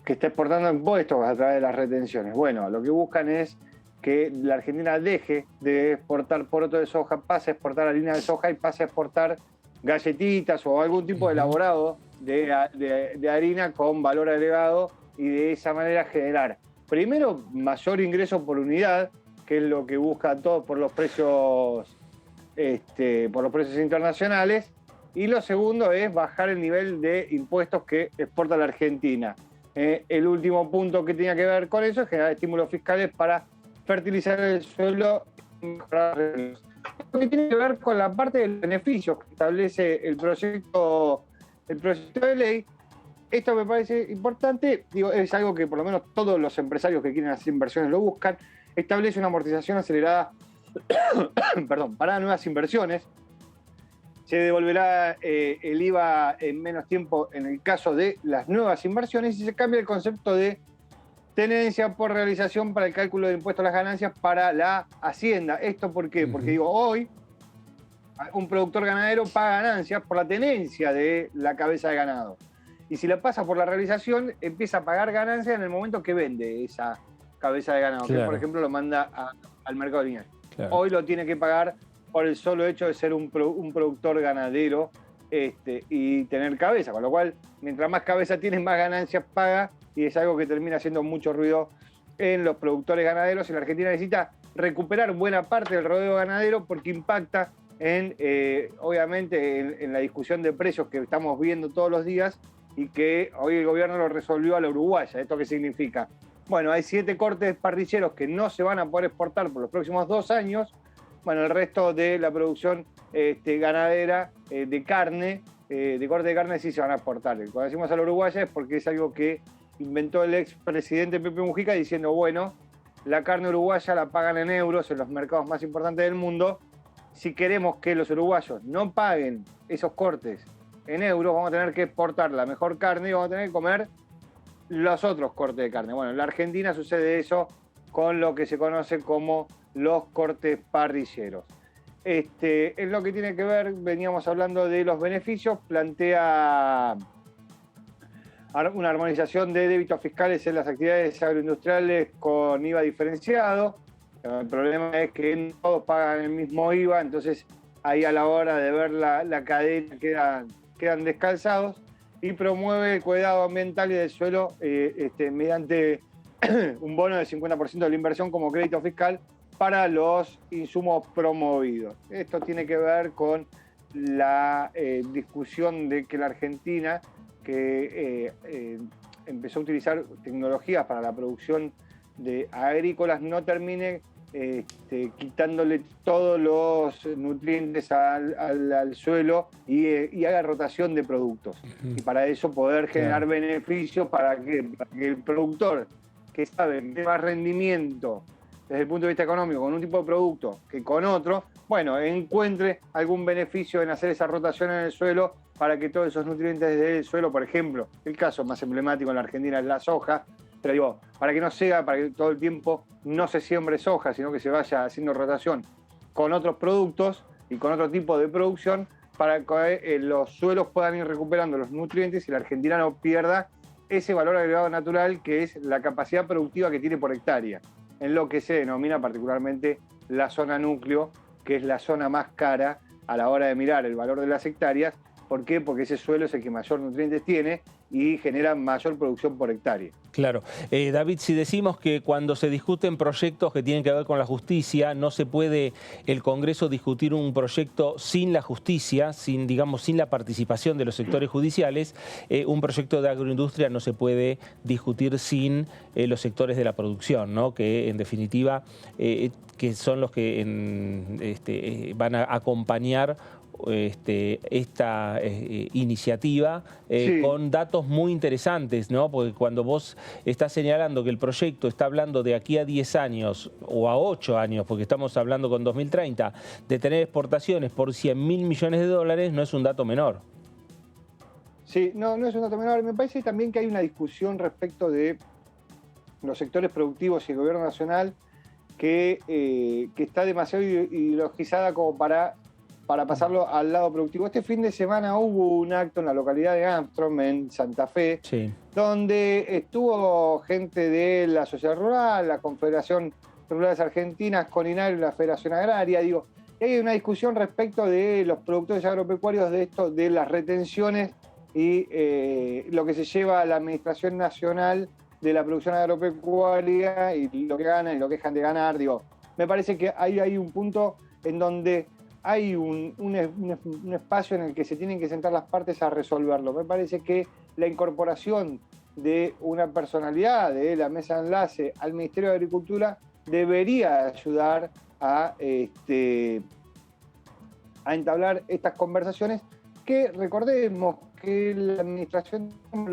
está exportando impuestos a través de las retenciones. Bueno, lo que buscan es que la Argentina deje de exportar poroto de soja, pase a exportar harina de soja y pase a exportar galletitas o algún tipo de elaborado de harina con valor agregado, y de esa manera generar, primero, mayor ingreso por unidad, que es lo que busca todo por los precios internacionales, y lo segundo es bajar el nivel de impuestos que exporta la Argentina. El último punto que tenía que ver con eso es generar estímulos fiscales para fertilizar el suelo y mejorar lo que tiene que ver con la parte de los beneficios que establece el proyecto de ley. Esto me parece importante, es algo que por lo menos todos los empresarios que quieren hacer inversiones lo buscan. Establece una amortización acelerada para nuevas inversiones. Se devolverá el IVA en menos tiempo en el caso de las nuevas inversiones, y se cambia el concepto de tenencia por realización para el cálculo de impuestos a las ganancias para la Hacienda. ¿Esto por qué? Porque hoy un productor ganadero paga ganancias por la tenencia de la cabeza de ganado. Y si la pasa por la realización, empieza a pagar ganancias en el momento que vende esa cabeza de ganado, que por ejemplo lo manda al mercado lineal. Hoy lo tiene que pagar por el solo hecho de ser un productor ganadero y tener cabeza, con lo cual, mientras más cabeza tienes, más ganancias paga, y es algo que termina haciendo mucho ruido en los productores ganaderos. Y la Argentina necesita recuperar buena parte del rodeo ganadero porque impacta obviamente, en la discusión de precios que estamos viendo todos los días y que hoy el gobierno lo resolvió a la uruguaya. ¿Esto qué significa? Bueno, hay 7 cortes parrilleros que no se van a poder exportar por los próximos 2 años. Bueno, el resto de la producción ganadera de carne, de corte de carne, sí se van a exportar. Cuando decimos a la uruguaya es porque es algo que inventó el expresidente Pepe Mujica diciendo, bueno, la carne uruguaya la pagan en euros en los mercados más importantes del mundo. Si queremos que los uruguayos no paguen esos cortes en euros, vamos a tener que exportar la mejor carne y vamos a tener que comer los otros cortes de carne. Bueno, en la Argentina sucede eso con lo que se conoce como los cortes parrilleros. En lo que tiene que ver, veníamos hablando de los beneficios, plantea una armonización de débitos fiscales en las actividades agroindustriales con IVA diferenciado. El problema es que todos pagan el mismo IVA, entonces ahí a la hora de ver la cadena quedan descalzados, y promueve el cuidado ambiental y del suelo mediante un bono del 50% de la inversión como crédito fiscal para los insumos promovidos. Esto tiene que ver con la discusión de que la Argentina, que empezó a utilizar tecnologías para la producción de agrícolas, no termine quitándole todos los nutrientes al suelo y haga rotación de productos. Y para eso poder generar beneficios para que el productor, que sabe que tiene más rendimiento desde el punto de vista económico con un tipo de producto que con otro, bueno, encuentre algún beneficio en hacer esa rotación en el suelo para que todos esos nutrientes del suelo, por ejemplo, el caso más emblemático en la Argentina es la soja, pero digo, para que no sea, para que todo el tiempo no se siembre soja, sino que se vaya haciendo rotación con otros productos y con otro tipo de producción para que los suelos puedan ir recuperando los nutrientes y la Argentina no pierda ese valor agregado natural que es la capacidad productiva que tiene por hectárea, en lo que se denomina particularmente la zona núcleo, que es la zona más cara a la hora de mirar el valor de las hectáreas. ¿Por qué? Porque ese suelo es el que mayor nutrientes tiene y genera mayor producción por hectárea. Claro. David, si decimos que cuando se discuten proyectos que tienen que ver con la justicia, no se puede el Congreso discutir un proyecto sin la justicia, sin la participación de los sectores judiciales, un proyecto de agroindustria no se puede discutir sin los sectores de la producción, ¿no? Que en definitiva que son los que van a acompañar esta iniciativa con datos muy interesantes, ¿no? Porque cuando vos estás señalando que el proyecto está hablando de aquí a 10 años o a 8 años, porque estamos hablando con 2030, de tener exportaciones por 100.000 millones de dólares, no es un dato menor. Sí, no es un dato menor. Me parece también que hay una discusión respecto de los sectores productivos y el gobierno nacional que está demasiado ideologizada como para pasarlo al lado productivo. Este fin de semana hubo un acto en la localidad de Armstrong, en Santa Fe, donde estuvo gente de la Sociedad Rural, la Confederación Rurales Argentinas, CONINAR y la Federación Agraria. Y hay una discusión respecto de los productores agropecuarios, de esto, de las retenciones y lo que se lleva a la Administración Nacional de la Producción Agropecuaria y lo que ganan y lo que dejan de ganar. Me parece que hay un punto en donde hay un espacio en el que se tienen que sentar las partes a resolverlo. Me parece que la incorporación de una personalidad de la mesa de enlace al Ministerio de Agricultura debería ayudar a entablar estas conversaciones que, recordemos que la administración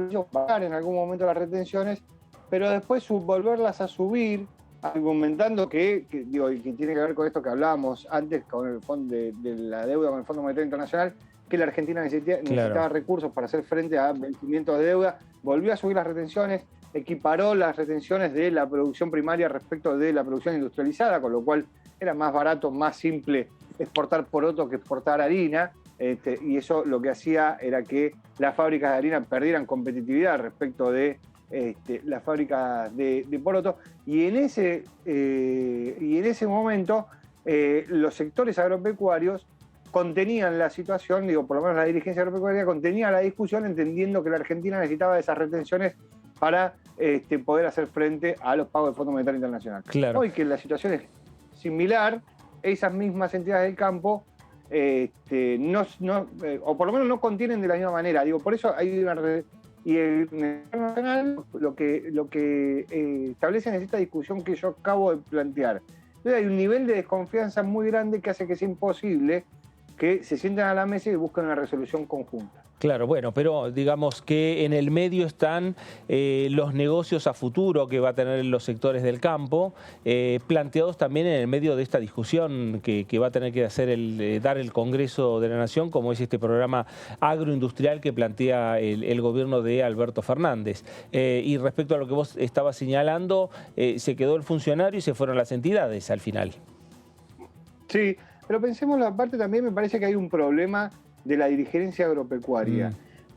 hizo bajar en algún momento las retenciones, pero después volverlas a subir, argumentando que tiene que ver con esto que hablábamos antes con el fondo de la deuda con el Fondo Monetario Internacional, que la Argentina necesitaba recursos para hacer frente a vencimientos de deuda, volvió a subir las retenciones, equiparó las retenciones de la producción primaria respecto de la producción industrializada, con lo cual era más barato, más simple exportar poroto que exportar harina, y eso lo que hacía era que las fábricas de harina perdieran competitividad respecto de las fábricas de poroto, y en ese momento los sectores agropecuarios contenían la situación, por lo menos la dirigencia agropecuaria contenía la discusión, entendiendo que la Argentina necesitaba de esas retenciones para poder hacer frente a los pagos del Fondo Monetario Internacional. Claro. Hoy que la situación es similar, esas mismas entidades del campo o por lo menos no contienen de la misma manera. Por eso hay una... Y el Gobierno Nacional lo que establecen es esta discusión que yo acabo de plantear. Entonces hay un nivel de desconfianza muy grande que hace que sea imposible que se sienten a la mesa y busquen una resolución conjunta. Claro, bueno, pero digamos que en el medio están los negocios a futuro que va a tener los sectores del campo, planteados también en el medio de esta discusión que va a tener que dar el Congreso de la Nación, como es este programa agroindustrial que plantea el gobierno de Alberto Fernández. Y respecto a lo que vos estabas señalando, se quedó el funcionario y se fueron las entidades al final. Sí, pero pensemos la parte también, me parece que hay un problema de la dirigencia agropecuaria.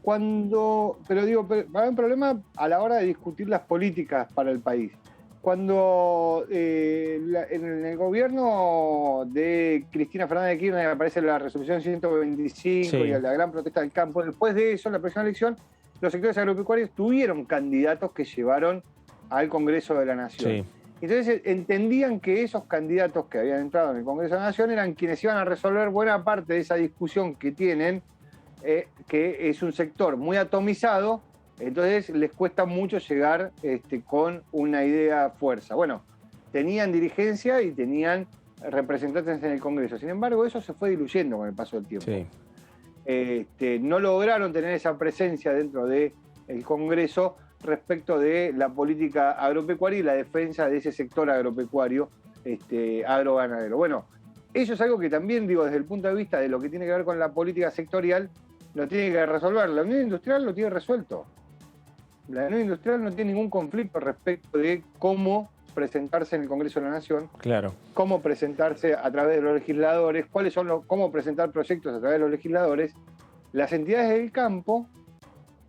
Va a haber un problema a la hora de discutir las políticas para el país. Cuando en el gobierno de Cristina Fernández de Kirchner aparece la resolución 125 y la gran protesta del campo, después de eso, en la próxima elección, los sectores agropecuarios tuvieron candidatos que llevaron al Congreso de la Nación. Sí. Entonces entendían que esos candidatos que habían entrado en el Congreso de la Nación eran quienes iban a resolver buena parte de esa discusión que tienen, que es un sector muy atomizado, entonces les cuesta mucho llegar con una idea fuerza. Bueno, tenían dirigencia y tenían representantes en el Congreso. Sin embargo, eso se fue diluyendo con el paso del tiempo. Sí. No lograron tener esa presencia dentro del Congreso respecto de la política agropecuaria y la defensa de ese sector agropecuario, agroganadero. Bueno, eso es algo que también, desde el punto de vista de lo que tiene que ver con la política sectorial, lo tiene que resolver. La Unión Industrial lo tiene resuelto. La Unión Industrial no tiene ningún conflicto respecto de cómo presentarse en el Congreso de la Nación, cómo presentarse a través de los legisladores, cómo presentar proyectos a través de los legisladores. Las entidades del campo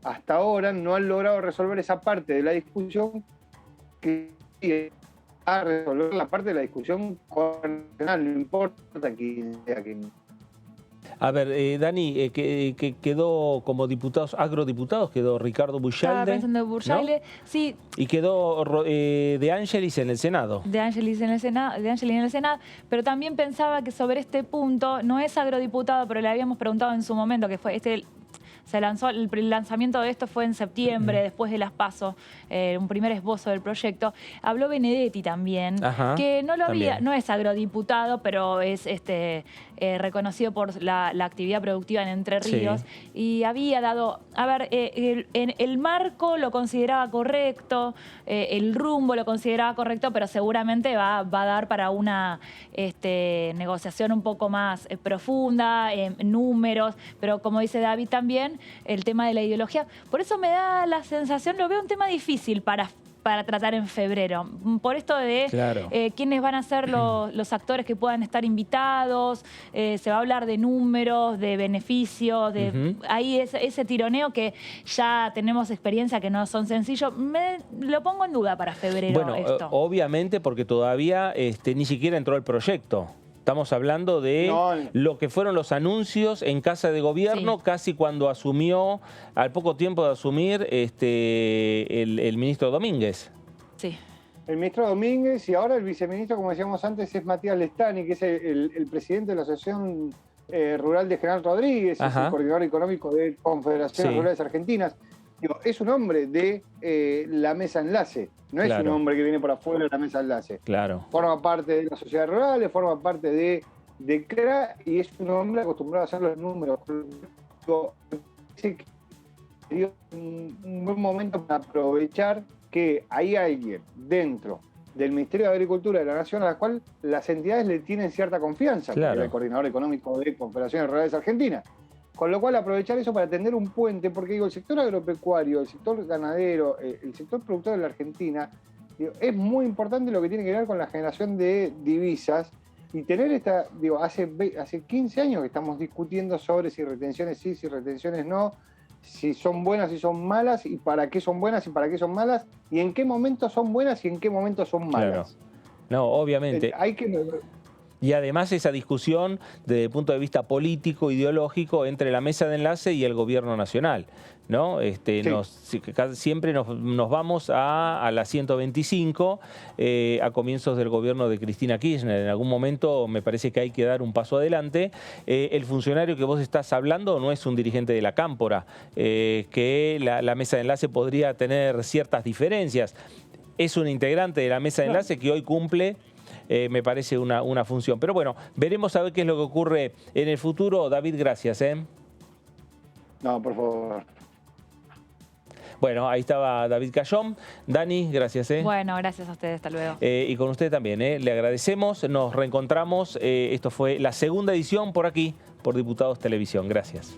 hasta ahora no han logrado resolver esa parte de la discusión que a resolver la parte de la discusión constitucional, no importa quién sea quién. A ver, Dani, que quedó como diputados, agrodiputados, quedó Ricardo Bujalde. Estaba pensando en Bujalde, ¿no? Sí. Y quedó De Angelis en el Senado. De Angelis en el Senado, pero también pensaba que sobre este punto, no es agrodiputado, pero le habíamos preguntado en su momento, que fue se lanzó, el lanzamiento de esto fue en septiembre, después de las PASO, un primer esbozo del proyecto. Habló Benedetti también, que no es agrodiputado, pero es reconocido por la actividad productiva en Entre Ríos. Y había dado, el marco lo consideraba correcto, el rumbo lo consideraba correcto, pero seguramente va a dar para una negociación un poco más profunda, números, pero como dice David también, el tema de la ideología. Por eso me da la sensación, lo veo un tema difícil para tratar en febrero. Por esto de quiénes van a ser los actores que puedan estar invitados, se va a hablar de números, de beneficios, ahí ese tironeo que ya tenemos experiencia que no son sencillos. Lo pongo en duda para febrero. Bueno, obviamente porque todavía ni siquiera entró el proyecto. Estamos hablando de lo que fueron los anuncios en Casa de Gobierno, casi cuando asumió, al poco tiempo de asumir, el ministro Domínguez. Sí. El ministro Domínguez y ahora el viceministro, como decíamos antes, es Matías Lestani, que es el presidente de la Asociación Rural de General Rodríguez, es el coordinador económico de Confederaciones Rurales Argentinas. Es un hombre de la mesa enlace, no es un hombre que viene por afuera de la mesa enlace. Forma parte de las sociedades rurales, forma parte de CRA y es un hombre acostumbrado a hacer los números. Dio un buen momento para aprovechar que hay alguien dentro del Ministerio de Agricultura de la Nación a la cual las entidades le tienen cierta confianza, el coordinador económico de Confederaciones Rurales Argentinas. Con lo cual aprovechar eso para tender un puente, porque el sector agropecuario, el sector ganadero, el sector productor de la Argentina, es muy importante lo que tiene que ver con la generación de divisas y tener hace 15 años que estamos discutiendo sobre si retenciones sí, si retenciones no, si son buenas, si son malas, y para qué son buenas y para qué son malas, y en qué momentos son buenas y en qué momentos son malas. No, obviamente. Y además esa discusión desde el punto de vista político, ideológico, entre la mesa de enlace y el gobierno nacional, ¿no? Siempre nos vamos a la 125, a comienzos del gobierno de Cristina Kirchner. En algún momento me parece que hay que dar un paso adelante. El funcionario que vos estás hablando no es un dirigente de la Cámpora, que la mesa de enlace podría tener ciertas diferencias. Es un integrante de la mesa de enlace que hoy cumple, me parece, una función. Pero bueno, veremos a ver qué es lo que ocurre en el futuro. David, gracias. No, por favor. Bueno, ahí estaba David Cayón. Dani, gracias. Bueno, gracias a ustedes. Hasta luego. Y con usted también. Le agradecemos. Nos reencontramos. Esto fue la segunda edición por aquí, por Diputados Televisión. Gracias.